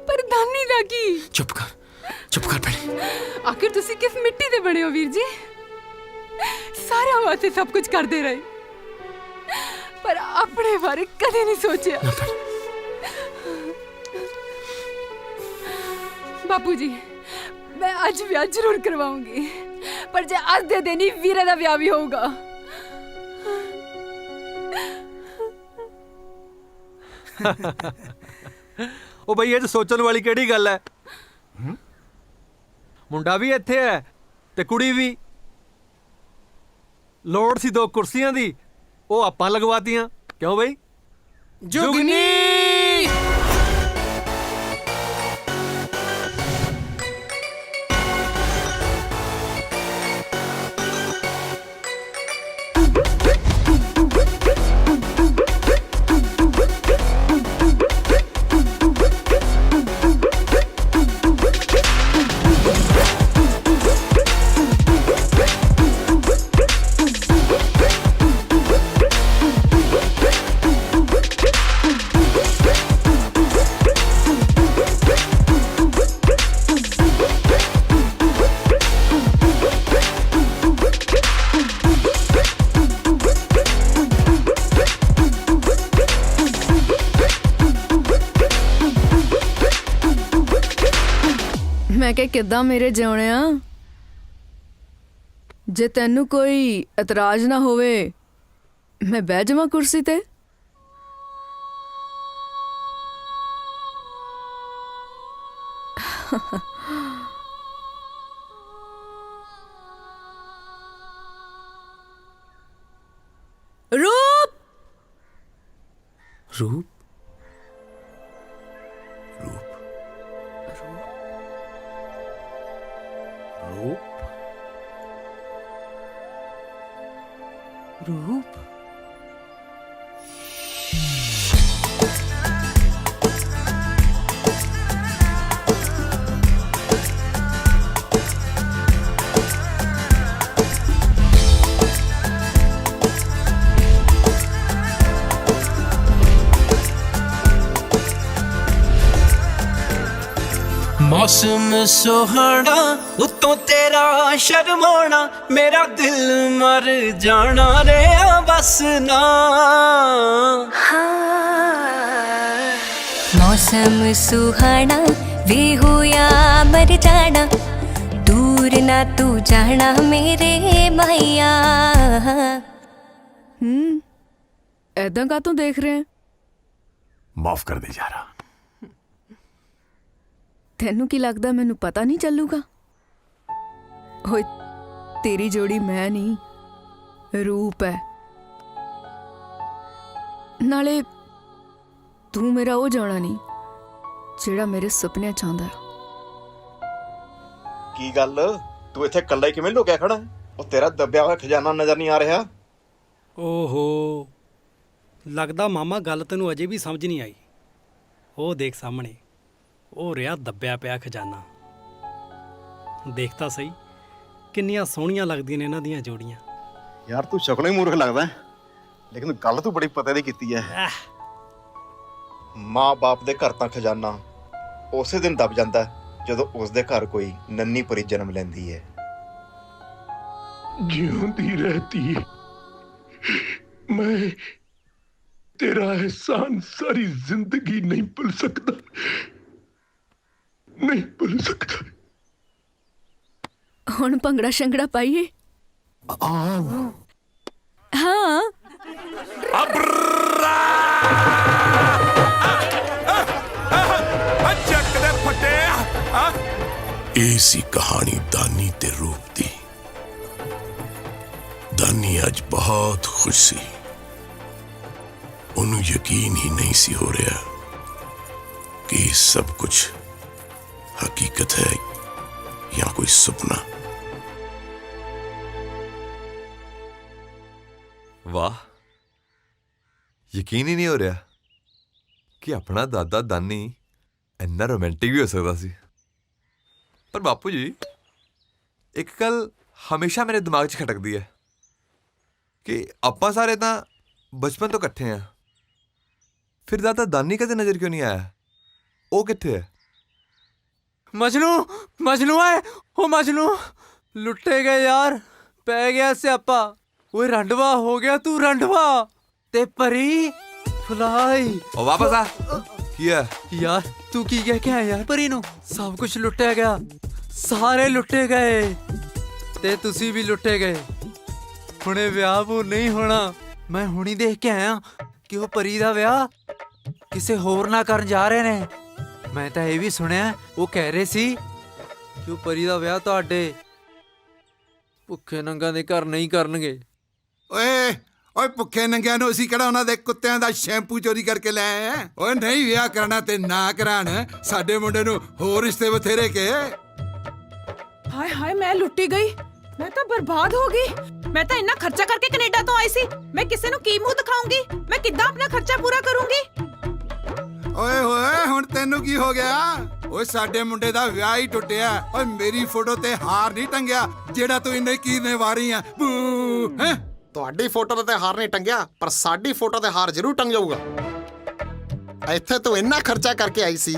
ਪਰ ਦਾਨੀ ਦਾ ਕੀ? ਚੁੱਪ ਕਰ ਭੈਣੇ। ਆਖਿਰ ਤੁਸੀਂ ਕਿਸ ਮਿੱਟੀ ਦੇ ਬਣੇ ਹੋ ਵੀਰ ਜੀ? ਸਾਰਿਆਂ ਵਾਸਤੇ ਸਭ ਕੁਝ ਕਰਦੇ ਰਹੇ ਪਰ ਆਪਣੇ ਬਾਰੇ ਕਦੇ ਨਹੀਂ ਸੋਚਿਆ। ਬਾਪੂ ਜੀ, ਮੈਂ ਅੱਜ ਵਿਆਹ ਜ਼ਰੂਰ ਕਰਵਾਉਂਗੀ, ਪਰ ਜੇ ਅੱਜ ਦੇ ਦਿਨ ਹੀ ਵੀਰੇ ਦਾ ਵਿਆਹ ਵੀ ਹੋਊਗਾ। ਉਹ ਬਈ, ਇਹ 'ਚ ਸੋਚਣ ਵਾਲੀ ਕਿਹੜੀ ਗੱਲ ਹੈ? ਮੁੰਡਾ ਵੀ ਇੱਥੇ ਹੈ ਤੇ ਕੁੜੀ ਵੀ। ਲੋੜ ਸੀ 2 ਕੁਰਸੀਆਂ ਦੀ, ਉਹ ਆਪਾਂ ਲਗਵਾਤੀਆਂ। ਕਿਉਂ ਬਈ? ਜੁਗਨੀ। ਮੈਂ ਕਿ ਕਿੱਦਾਂ ਮੇਰੇ ਜਿਉਣਿਆ? ਜੇ ਤੈਨੂੰ ਕੋਈ ਇਤਰਾਜ਼ ਨਾ ਹੋਵੇ ਮੈਂ ਬਹਿ ਜਾਵਾਂ ਕੁਰਸੀ ਤੇ? रूप रूप रूप मौसम सुहाना उत्तों तेरा शर्माना मेरा दिल मर जाना रे बस ना। मौसम सुहाना वे हो या मर जाना दूर ना तू जाना मेरे मैया। ऐदा का तू देख रहे हैं? माफ कर दे यारा। ਤੈਨੂੰ ਕੀ ਲੱਗਦਾ ਮੈਨੂੰ ਪਤਾ ਨਹੀਂ ਚੱਲੂਗਾ? ਓਏ ਤੇਰੀ ਜੋੜੀ ਮੈਂ ਨਹੀਂ ਰੂਪ ਹੈ। ਨਾਲੇ ਤੂੰ ਮੇਰਾ ਉਹ ਜਾਣਾ ਨਹੀਂ ਜਿਹੜਾ ਮੇਰੇ ਸੁਪਨਿਆਂ ਚ ਆਉਂਦਾ। ਕੀ ਗੱਲ ਤੂੰ ਇੱਥੇ ਇਕੱਲਾ ਹੀ ਕਿਵੇਂ ਲੁਕਿਆ ਖੜਾ? ਉਹ ਤੇਰਾ ਦੱਬਿਆ ਹੋਇਆ ਖਜ਼ਾਨਾ ਨਜ਼ਰ ਨਹੀਂ ਆ ਰਿਹਾ? ਓਹੋ ਲੱਗਦਾ ਮਾਮਾ ਗੱਲ ਤੈਨੂੰ ਅਜੇ ਵੀ ਸਮਝ ਨਹੀਂ ਆਈ। ਉਹ ਦੇਖ ਸਾਹਮਣੇ ਉਹ ਰਿਹਾ ਦੱਬਿਆ ਪਿਆ ਖਜ਼ਾਨਾ। ਦੇਖ ਤਾਂ ਸਹੀ ਕਿੰਨੀਆਂ ਸੋਹਣੀਆਂ ਲੱਗਦੀਆਂ ਨੇ ਇਹਨਾਂ ਦੀਆਂ ਜੋੜੀਆਂ। ਯਾਰ ਤੂੰ ਸ਼ਕਲੋਂ ਹੀ ਮੂਰਖ ਲੱਗਦਾ ਲੇਕਿਨ ਗੱਲ ਤੂੰ ਬੜੀ ਪਤੇ ਦੀ ਕੀਤੀ ਹੈ। ਮਾਂ ਬਾਪ ਦੇ ਘਰ ਤਾਂ ਖਜ਼ਾਨਾ ਉਸੇ ਦਿਨ ਦੱਬ ਜਾਂਦਾ ਜਦੋਂ ਉਸਦੇ ਘਰ ਕੋਈ ਨੰਨੀ ਪਰੀ ਜਨਮ ਲੈਂਦੀ ਹੈ। ਜਿਉਂਦੀ ਰਹਤੀ ਮੈਂ ਤੇਰਾ एहसान सारी जिंदगी नहीं भूल सकता, नहीं भूल सकता। ਹੁਣ ਭੰਗੜਾ ਸ਼ੰਗੜਾ ਪਾਈਏ? ਹਾਂ ਚੱਕ ਦੇ ਫਟਿਆ। ਇਹ ਸੀ ਕਹਾਣੀ ਦਾਨੀ ਤੇ ਰੂਪ ਦੀ। ਦਾਨੀ ਅੱਜ ਬਹੁਤ ਖੁਸ਼ ਸੀ। ਉਹਨੂੰ ਯਕੀਨ ਹੀ ਨਹੀਂ ਸੀ ਹੋ ਰਿਹਾ ਕਿ ਇਹ ਸਭ ਕੁਝ ਹਕੀਕਤ ਹੈ ਜਾਂ ਕੋਈ ਸੁਪਨਾ। ਵਾਹ, ਯਕੀਨ ਹੀ ਨਹੀਂ ਹੋ ਰਿਹਾ ਕਿ ਆਪਣਾ ਦਾਦਾ ਦਾਨੀ ਇੰਨਾ ਰੋਮਾਂਟਿਕ ਵੀ ਹੋ ਸਕਦਾ ਸੀ। ਪਰ ਬਾਪੂ ਜੀ, ਇੱਕ ਗੱਲ ਹਮੇਸ਼ਾ ਮੇਰੇ ਦਿਮਾਗ 'ਚ ਖਟਕਦੀ ਹੈ ਕਿ ਆਪਾਂ ਸਾਰੇ ਤਾਂ ਬਚਪਨ ਤੋਂ ਇਕੱਠੇ ਆ, ਫਿਰ ਦਾਦਾ ਦਾਨੀ ਕਦੇ ਨਜ਼ਰ ਕਿਉਂ ਨਹੀਂ ਆਇਆ? ਉਹ ਕਿੱਥੇ ਹੈ? ਮਜਨੂ ਹੈ ਉਹ ਮਜਨੂ ਲੁੱਟੇ ਗਏ ਯਾਰ, ਪੈ ਗਿਆ ਸਿਆਪਾ। ਓਏ ਰੰਡਵਾ ਹੋ ਗਿਆ ਤੂੰ, ਰੰਡਵਾ ਤੇ ਪਰੀ ਫੁਲਾਈ। ਉਹ ਵਾਪਸ ਆ। ਕੀ ਹੈ ਯਾਰ ਤੂੰ ਕੀ ਕਹਿ ਕੇ ਆਇਆ ਯਾਰ? ਪਰੀ ਨੂੰ ਸਭ ਕੁਝ ਲੁੱਟਿਆ ਗਿਆ, ਸਾਰੇ ਲੁੱਟੇ ਗਏ ਤੇ ਤੁਸੀਂ ਵੀ ਲੁੱਟੇ ਗਏ। ਹੁਣੇ ਵਿਆਹ ਉਹ ਨਹੀਂ ਹੋਣਾ। ਮੈਂ ਹੁਣੀ ਦੇਖ ਕੇ ਆਇਆ ਕਿ ਉਹ ਪਰੀ ਦਾ ਵਿਆਹ ਕਿਸੇ ਹੋਰ ਨਾਲ ਕਰਨ ਜਾ ਰਹੇ ਨੇ। ਮੈਂ ਤਾਂ ਇਹ ਵੀ ਸੁਣਿਆ ਉਹ ਕਹਿ ਰਹੇ ਸੀ ਕਿ ਉਹ ਪਰੀ ਦਾ ਵਿਆਹ ਤੁਹਾਡੇ ਭੁੱਖੇ ਨੰਗਾਂ ਦੇ ਘਰ ਨਹੀਂ ਕਰਨਗੇ। ਓਏ ਭੁੱਖੇ ਨੰਗਿਆਂ ਨੂੰ ਅਸੀਂ ਕਿਹੜਾ ਉਹਨਾਂ ਦੇ ਕੁੱਤਿਆਂ ਦਾ ਸ਼ੈਂਪੂ ਚੋਰੀ ਕਰਕੇ ਲੈ ਆਏ ਆ? ਓਏ ਨਹੀਂ ਵਿਆਹ ਕਰਨਾ ਤੇ ਨਾ ਕਰਾਣ, ਸਾਡੇ ਮੁੰਡੇ ਨੂੰ ਹੋਰ ਰਿਸ਼ਤੇ ਬਥੇਰੇ ਕੇ। ਹਾਏ ਹਾਏ ਮੈਂ ਲੁੱਟੀ ਗਈ, ਮੈਂ ਤਾਂ ਬਰਬਾਦ ਹੋ ਗਈ। ਮੈਂ ਤਾਂ ਇੰਨਾ ਖਰਚਾ ਕਰਕੇ ਕੈਨੇਡਾ ਤੋਂ ਆਈ ਸੀ, ਮੈਂ ਕਿਸੇ ਨੂੰ ਕੀ ਮੂੰਹ ਦਿਖਾਉਂਗੀ? ਮੈਂ ਕਿੱਦਾਂ ਆਪਣਾ ਖਰਚਾ ਪੂਰਾ ਕਰੂੰਗੀ? ਓਏ ਹੋਏ ਹੁਣ ਤੈਨੂੰ ਕੀ ਹੋ ਗਿਆ? ਓਏ ਸਾਡੇ ਮੁੰਡੇ ਦਾ ਵਿਆਹ ਹੀ ਟੁੱਟਿਆ। ਓਏ ਮੇਰੀ ਫੋਟੋ ਤੇ ਹਾਰ ਨਹੀਂ ਟੰਗਿਆ ਜਿਹੜਾ ਤੂੰ ਇੰਨੇ ਕੀਰਨੇ ਵਾਰੀ ਆ। ਬੂ ਹੈ ਤੁਹਾਡੀ ਫੋਟੋ ਤੇ ਹਾਰ ਨਹੀਂ ਟੰਗਿਆ, ਪਰ ਸਾਡੀ ਫੋਟੋ ਤੇ ਹਾਰ ਜ਼ਰੂਰ ਟੰਗ ਜਾਊਗਾ। ਇੱਥੇ ਤੂੰ ਇੰਨਾ ਖਰਚਾ ਕਰਕੇ ਆਈ ਸੀ,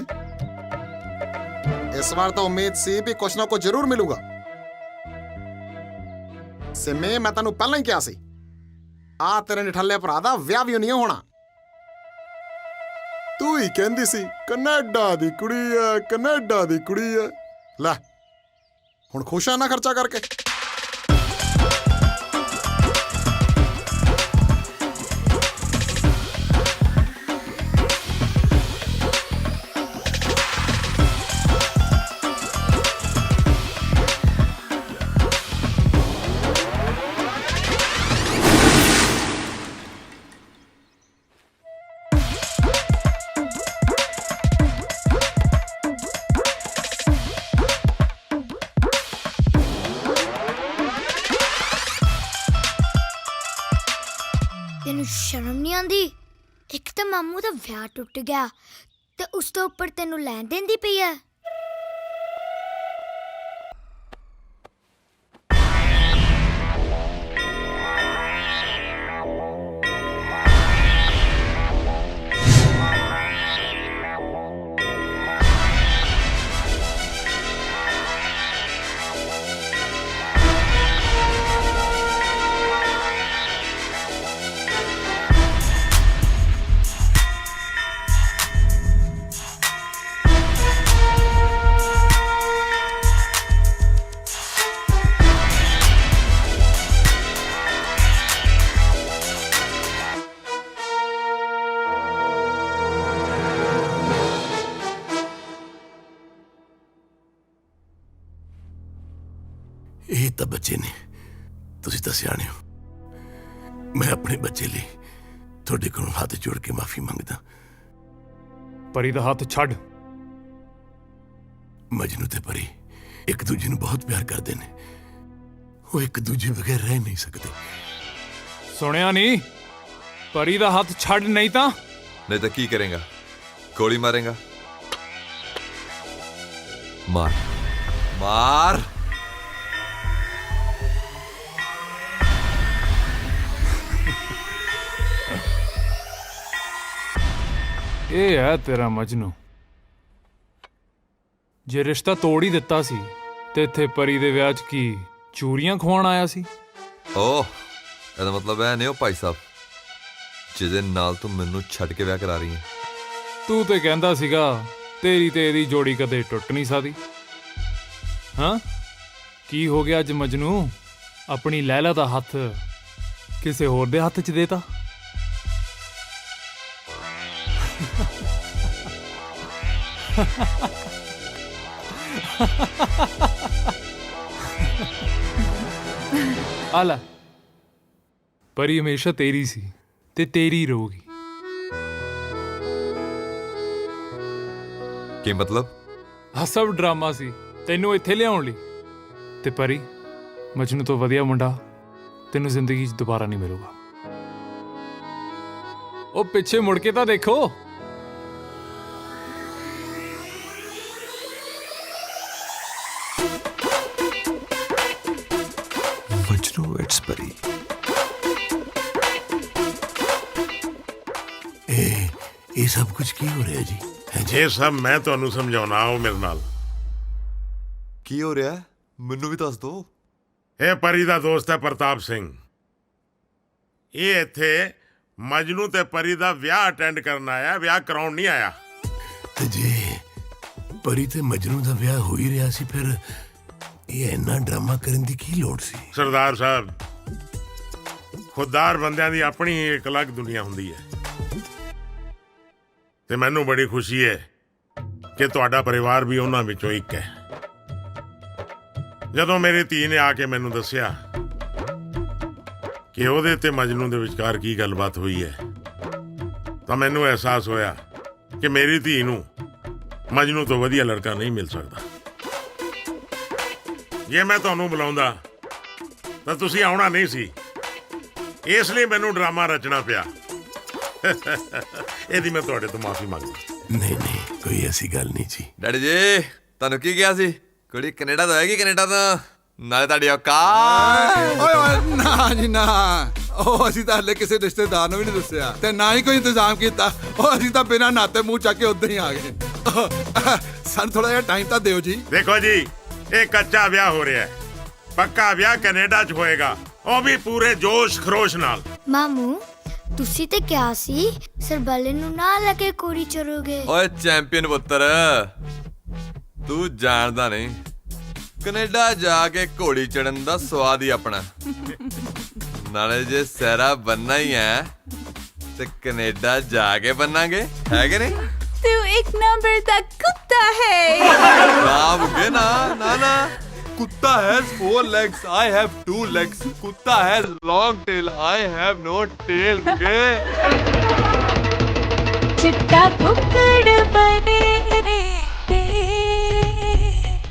ਇਸ ਵਾਰ ਤਾਂ ਉਮੀਦ ਸੀ ਵੀ ਕੁਛ ਨਾ ਕੁਛ ਜ਼ਰੂਰ ਮਿਲੂਗਾ। ਸਿਮੇ ਮੈਂ ਤੈਨੂੰ ਪਹਿਲਾਂ ਹੀ ਕਿਹਾ ਸੀ, ਆ ਤੇਰੇ ਨਿਠੱਲੇ ਭਰਾ ਦਾ ਵਿਆਹ ਵੀ ਨਹੀਂ ਹੋਣਾ। ਤੂੰ ਹੀ ਕਹਿੰਦੀ ਸੀ ਕੈਨੇਡਾ ਦੀ ਕੁੜੀ ਐ, ਕੈਨੇਡਾ ਦੀ ਕੁੜੀ ਐ। ਲੈ ਹੁਣ ਖੁਸ਼ ਆ ਨਾ ਖਰਚਾ ਕਰਕੇ? ਤੈਨੂੰ ਸ਼ਰਮ ਨਹੀਂ ਆਉਂਦੀ? ਇੱਕ ਤਾਂ ਮਾਮੂ ਦਾ ਵਿਆਹ ਟੁੱਟ ਗਿਆ ਤੇ ਉਸ ਤੋਂ ਉੱਪਰ ਤੈਨੂੰ ਲੈਣ ਦੇਂਦੀ ਪਈ ਹੈ। ਇਹ ਤਾਂ ਬੱਚੇ ਨੇ, ਤੁਸੀਂ ਤਾਂ ਸਿਆਣੇ ਹੋ। ਮੈਂ ਆਪਣੇ ਬੱਚੇ ਲਈ ਤੁਹਾਡੇ ਕੋਲੋਂ ਹੱਥ ਜੋੜ ਕੇ ਮਾਫੀ ਮੰਗਦਾ। ਪਰੀ ਦਾ ਹੱਥ ਛੱਡ। ਮਜਨੂ ਤੇ ਪਰੀ ਇੱਕ ਦੂਜੇ ਨੂੰ ਬਹੁਤ ਪਿਆਰ ਕਰਦੇ ਨੇ। ਉਹ ਇੱਕ ਦੂਜੇ ਬਗੈਰ ਰਹਿ ਨਹੀਂ ਸਕਦੇ। ਸੁਣਿਆ ਨਹੀਂ? ਪਰੀ ਦਾ ਹੱਥ ਛੱਡ, ਨਹੀਂ ਤਾਂ ਕੀ ਕਰੇਗਾ? ਗੋਲੀ ਮਾਰੇਗਾ? ਮਾਰ ਮਾਰ। ਇਹ ਹੈ ਤੇਰਾ ਮਜਨੂ। ਜੇ ਰਿਸ਼ਤਾ ਤੋੜ ਹੀ ਦਿੱਤਾ ਸੀ ਤੇ ਇੱਥੇ ਪਰੀ ਦੇ ਵਿਆਹ 'ਚ ਕੀ ਚੂਰੀਆਂ ਖਵਾਉਣ ਆਇਆ ਸੀ? ਓਹ, ਇਹਦਾ ਮਤਲਬ ਇਹ ਨਹੀਂ ਉਹ ਭਾਈ ਸਾਹਿਬ ਜਿਹਦੇ ਨਾਲ ਤੂੰ ਮੈਨੂੰ ਛੱਡ ਕੇ ਵਿਆਹ ਕਰਾ ਰਹੀ ਹੈ। ਤੂੰ ਤੇ ਕਹਿੰਦਾ ਸੀਗਾ ਤੇਰੀ ਤੇ ਇਹਦੀ ਜੋੜੀ ਕਦੇ ਟੁੱਟ ਨਹੀਂ ਸਕਦੀ। ਹਾਂ, ਕੀ ਹੋ ਗਿਆ ਅੱਜ ਮਜਨੂ? ਆਪਣੀ ਲੈਲਾ ਦਾ ਹੱਥ ਕਿਸੇ ਹੋਰ ਦੇ ਹੱਥ 'ਚ ਦੇਤਾ? ਆਲਾ ਪਰੀ ਹਮੇਸ਼ਾ ਤੇਰੀ ਸੀ ਤੇ ਤੇਰੀ ਰਹੂਗੀ। ਕੀ ਮਤਲਬ? ਆਹ ਸਭ ਡਰਾਮਾ ਸੀ ਤੈਨੂੰ ਇੱਥੇ ਲਿਆਉਣ ਲਈ। ਤੇ ਪਰੀ, ਮਜਨੂ ਤੋਂ ਵਧੀਆ ਮੁੰਡਾ ਤੈਨੂੰ ਜ਼ਿੰਦਗੀ 'ਚ ਦੁਬਾਰਾ ਨਹੀਂ ਮਿਲੂਗਾ। ਉਹ ਪਿੱਛੇ ਮੁੜ ਕੇ ਤਾਂ ਦੇਖੋ। ਮਜਨੂ, ਇਟਸ ਪਰੀ। ਇਹ ਸਭ ਕੁਝ ਕੀ ਹੋ ਰਿਹਾ ਜੀ? ਇਹ ਸਭ ਮੈਂ ਤੁਹਾਨੂੰ ਸਮਝਾਉਣਾ। ਆਓ ਮੇਰੇ ਨਾਲ। ਕੀ ਹੋ ਰਿਹਾ? ਮੈਨੂੰ ਵੀ ਦੱਸ ਦੋ। ਇਹ ਪਰੀ ਦਾ ਦੋਸਤ ਹੈ ਪ੍ਰਤਾਪ ਸਿੰਘ। ਇਹ ਇੱਥੇ ਮਜਨੂ ਤੇ ਪਰੀ ਦਾ ਵਿਆਹ ਅਟੈਂਡ ਕਰਨ ਆਇਆ, ਵਿਆਹ ਕਰਾਉਣ ਨਹੀਂ ਆਇਆ। ਤੇ ਜੇ ਪਰੀ ਤੇ ਮਜਨੂ ਦਾ ਵਿਆਹ ਹੋ ਹੀ ਰਿਹਾ ਸੀ, ਫਿਰ ਇਹ ਇੰਨਾ ਡਰਾਮਾ ਕਰਨ ਦੀ ਕੀ ਲੋੜ ਸੀ? ਸਰਦਾਰ ਸਾਹਿਬ, ਖੁਦਦਾਰ ਬੰਦਿਆਂ ਦੀ ਆਪਣੀ ਹੀ ਇੱਕ ਅਲੱਗ ਦੁਨੀਆ ਹੁੰਦੀ ਹੈ ਤੇ ਮੈਨੂੰ ਬੜੀ ਖੁਸ਼ੀ ਹੈ ਕਿ ਤੁਹਾਡਾ ਪਰਿਵਾਰ ਵੀ ਉਹਨਾਂ ਵਿੱਚੋਂ ਇੱਕ ਹੈ। ਜਦੋਂ ਮੇਰੀ ਧੀ ਨੇ ਆ ਕੇ ਮੈਨੂੰ ਦੱਸਿਆ ਕਿ ਉਹਦੇ ਤੇ ਮਜਨੂ ਦੇ ਵਿਚਕਾਰ ਕੀ ਗੱਲਬਾਤ ਹੋਈ ਹੈ, ਤਾਂ ਮੈਨੂੰ ਅਹਿਸਾਸ ਹੋਇਆ ਕਿ ਮੇਰੀ ਧੀ ਨੂੰ ਮਜਨੂ ਤੋਂ ਵਧੀਆ ਲੜਕਾ ਨਹੀਂ ਮਿਲ ਸਕਦਾ। ਜੇ ਮੈਂ ਤੁਹਾਨੂੰ ਬੁਲਾਉਂਦਾ ਤਾਂ ਤੁਸੀਂ ਆਉਣਾ ਨਹੀਂ ਸੀ, ਇਸ ਲਈ ਮੈਨੂੰ ਡਰਾਮਾ ਰਚਣਾ ਪਿਆ। ਇਹਦੀ ਮੈਂ ਤੁਹਾਡੇ ਤੋਂ ਮਾਫੀ ਮੰਗਦਾ। ਨਹੀਂ ਨਹੀਂ, ਕੋਈ ਐਸੀ ਗੱਲ ਨਹੀਂ ਜੀ। ਡੈਡੀ ਜੀ, ਤੁਹਾਨੂੰ ਕੀ ਕਿਹਾ ਸੀ? ਕੁੜੀ ਕੈਨੇਡਾ ਤੋਂ ਆਏਗੀ, ਕੈਨੇਡਾ ਤੋਂ। ਨਾਲੇ ਤੁਹਾਡੀ ਔਕਾਤ। ਓਏ ਨਾ ਜੀ ਨਾ, ਉਹ ਅਸੀਂ ਤਾਂ ਹਲੇ ਕਿਸੇ ਰਿਸ਼ਤੇਦਾਰ ਨੂੰ ਵੀ ਨਹੀਂ ਦੱਸਿਆ ਤੇ ਨਾ ਹੀ ਕੋਈ ਇੰਤਜ਼ਾਮ ਕੀਤਾ। ਉਹ ਅਸੀਂ ਤਾਂ ਬਿਨਾਂ ਨਾਤੇ ਮੂੰਹ ਚੱਕ ਕੇ ਉੱਧਰ ਹੀ ਆ ਗਏ। ਸਾਨੂੰ ਥੋੜਾ ਜਿਹਾ ਟਾਈਮ ਤਾਂ ਦਿਓ ਜੀ। ਦੇਖੋ ਜੀ, ਇਹ ਕੱਚਾ ਵਿਆਹ ਹੋ ਰਿਹਾ ਹੈ। ਪੱਕਾ ਵਿਆਹ ਕੈਨੇਡਾ 'ਚ ਹੋਏਗਾ, ਉਹ ਵੀ ਪੂਰੇ ਜੋਸ਼ ਖਰੋਸ਼ ਨਾਲ। ਮਾਮੂ, ਤੁਸੀਂ ਤੇ ਕਿਹਾ ਸੀ ਸਰਬਾਲੇ ਨੂੰ ਨਾ ਲੈ ਕੇ ਕੋੜੀ ਚਰੋਗੇ। ਓਏ ਚੈਂਪੀਅਨ ਪੁੱਤਰ, ਤੂੰ ਜਾਣਦਾ ਨਹੀਂ, ਕੈਨੇਡਾ ਜਾ ਕੇ ਘੋੜੀ ਚੜਨ ਦਾ ਸਵਾਦ ਹੀ ਆਪਣਾ। ਨਾਲੇ ਜੇ ਸਹਿਰਾ ਬੰਨਾ ਹੀ ਹੈ ਤੇ ਕੈਨੇਡਾ ਜਾ ਕੇ ਬੰਨਾਂਗੇ, ਹੈ ਕਿ ਨਹੀਂ? ਤੂੰ ਇੱਕ ਨੰਬਰ ਦਾ ਕੁੱਤਾ ਹੈ। ਨਾ ਬੁੱਗੇ, ਨਾ ਨਾ ਨਾ। ਕੁੱਤਾ has 4 legs, I have 2 legs. ਕੁੱਤਾ has long tail, I have no tail. चिट्टा कुक्कड़ बने रे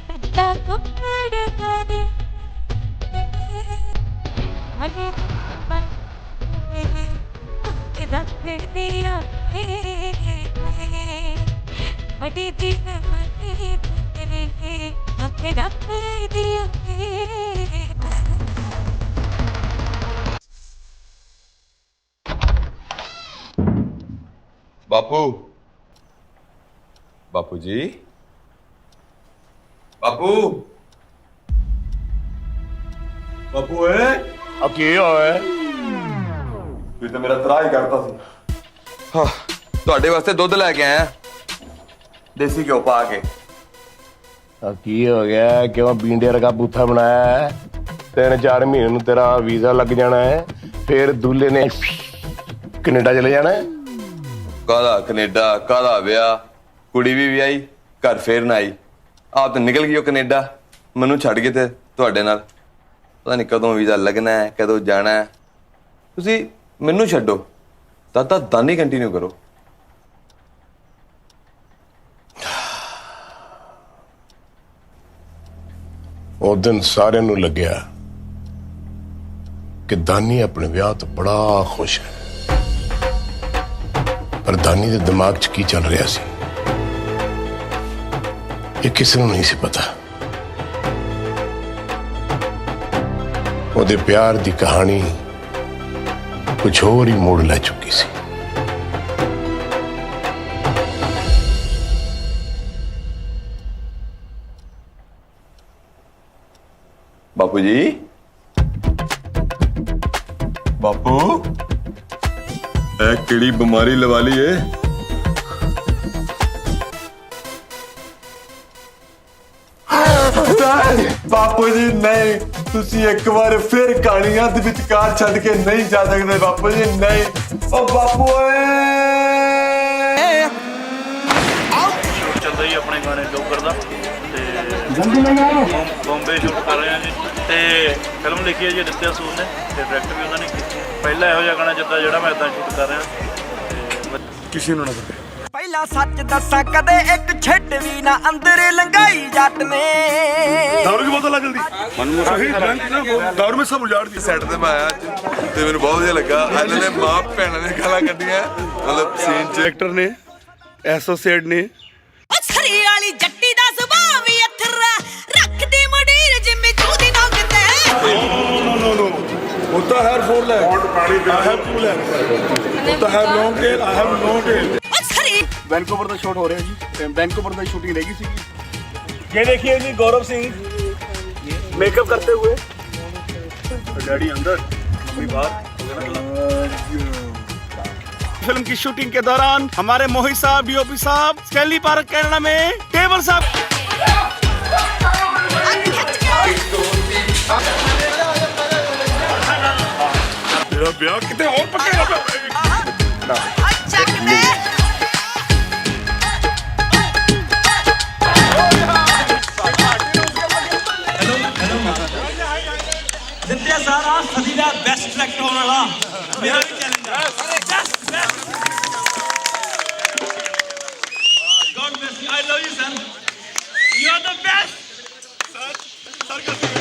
चिट्टा कुक्कड़ बने रख दिया बड़ी दिन रख दिया बापू बापू जी बापू बापू है अब की होए ਤੂੰ ਤਾਂ ਮੇਰਾ ਤਰਾ ਹੀ ਕਰਤਾ ਸੀ ਹਾਂ ਤੁਹਾਡੇ ਵਾਸਤੇ ਦੁੱਧ ਲੈ ਕੇ ਆਇਆ ਦੇਸੀ ਘਿਓ ਪਾ ਕੇ अब की हो गया क्यों बींडे रखा बूथा बनाया है 3-4 महीने ਨੂੰ ਤੇਰਾ ਵੀਜ਼ਾ ਲੱਗ ਜਾਣਾ ਹੈ ਫਿਰ दूल्हे ने ਕੈਨੇਡਾ ਚਲੇ ਜਾਣਾ ਹੈ ਕਾਹਦਾ ਕੈਨੇਡਾ ਕਾਹਦਾ ਵਿਆਹ ਕੁੜੀ ਵੀ ਵਿਆਹੀ ਘਰ ਫੇਰ ਨਾ ਆਈ ਆਪ ਤਾਂ ਨਿਕਲ ਗਈ ਉਹ ਕੈਨੇਡਾ ਮੈਨੂੰ ਛੱਡ ਕੇ ਤੇ ਤੁਹਾਡੇ ਨਾਲ ਪਤਾ ਨਹੀਂ ਕਦੋਂ ਵੀਜ਼ਾ ਲੱਗਣਾ ਹੈ ਕਦੋਂ ਜਾਣਾ ਹੈ ਤੁਸੀਂ ਮੈਨੂੰ ਛੱਡੋ ਤਾਂ ਦਾਨੀ ਕੰਟੀਨਿਊ ਕਰੋ ਉਹ ਦਿਨ ਸਾਰਿਆਂ ਨੂੰ ਲੱਗਿਆ ਕਿ ਦਾਨੀ ਆਪਣੇ ਵਿਆਹ ਤੋਂ ਬੜਾ ਖੁਸ਼ ਹੈ ਪਰ ਦਾਨੀ ਦੇ ਦਿਮਾਗ 'ਚ ਕੀ ਚੱਲ ਰਿਹਾ ਸੀ ਇਹ ਕਿਸੇ ਨੂੰ ਨਹੀਂ ਸੀ ਪਤਾ ਉਹਦੇ ਪਿਆਰ ਦੀ ਕਹਾਣੀ ਕੁਝ ਹੋਰ ਹੀ ਮੋੜ ਲੈ ਚੁੱਕੀ ਸੀ ਬਾਪੂ ਜੀ ਬਾਪੂ ਇਹ ਕਿਹੜੀ ਬਿਮਾਰੀ ਲਵਾ ਲਈ ਏ ਬਾਪੂ ਜੀ ਨਹੀਂ ਤੁਸੀਂ ਇੱਕ ਵਾਰ ਫਿਰ ਕਹਾਣੀਆਂ ਦੇ ਵਿਚਕਾਰ ਛੱਡ ਕੇ ਨਹੀਂ ਜਾ ਸਕਦੇ ਬਾਪੂ ਜੀ ਨਹੀਂ ਓ ਬਾਪੂ ਓਏ ਚੱਲਦਾ ਹੀ ਆਪਣੇ ਗਾਣੇ ਡੋਗਰ ਦਾ ਤੇ ਬੰਬੇ ਸ਼ੂਟ ਕਰ ਰਹੇ ਹਾਂ ਜੀ ਤੇ ਫਿਲਮ ਲਿਖੀ ਹੈ ਜੀ ਦਿੱਤਿਆ ਸੂਰ ਨੇ ਤੇ ਡਾਇਰੈਕਟ ਵੀ ਉਹਨਾਂ ਨੇ ਕੀਤੀ ਪਹਿਲਾ ਇਹੋ ਜਿਹਾ ਗਾਣਾ ਜਿੱਦਾਂ ਜਿਹੜਾ ਮੈਂ ਇਦਾਂ ਸ਼ੂਟ ਕਰ ਰਿਹਾ ਕਿਸੇ ਨੂੰ ਨਾ ਪਤਾ ਪਹਿਲਾਂ ਸੱਚ ਦੱਸਾਂ ਕਦੇ ਇੱਕ ਛਿੱਟ ਵੀ ਨਾ ਅੰਦਰ ਲੰਗਾਈ ਜੱਟ ਨੇ दारू की बोतल ला जल्दी दारू में सब उजाड़ दी ਸੈੱਟ ਤੇ ਮੈਂ ਆਇਆ ਤੇ ਮੈਨੂੰ ਬਹੁਤ ਵਧੀਆ ਲੱਗਾ ਇਹਨਾਂ ਨੇ ਮਾਂ ਭੈਣਾਂ ਨੇ ਗਾਲਾਂ ਕੱਢੀਆਂ ਮਤਲਬ ਸੀਨ ਚ डायरेक्टर ने एसोसिएट ने ਛਰੀ ਵਾਲੀ ਜੱਟੀ ਦਾ ਸੁਭਾਅ ਵੀ ਅਥਰਾ ਰੱਖਦੀ ਮੁੰਡੀਰ ਜਿਵੇਂ ਜੂਦੀ ਨਾ ਕਿਤੇ नो होता है 4 लैख आई हैव 2 लैख होता है long tail I have no tail Vancouver ਦਾ ਸ਼ੂਟ ਹੋ ਰਿਹਾ ਜੀ वैंकूवर ਦਾ ਸ਼ੂਟਿੰਗ ਰਹੀ ਸੀਗੀ ये देखिए जी गौरव सिंह मेकअप करते हुए डैडी अंदर मम्मी बाहर फिल्म की शूटिंग के दौरान हमारे मोहित साहब डीओपी साहब स्टैनली पार्क कनाडा में टेबल साहब मेरा ब्याह कितने और पक्के ਜਿੱਤਿਆ ਸਾਰਾ ਸਦੀ ਦਾ ਬੈਸਟ ਟਰੈਕ ਹੋਣ ਵਾਲਾ ਮੇਰਾ ਵੀ ਚੈਲੰਜ ਹੈ God bless you. I love you, son. You are the best. Sir,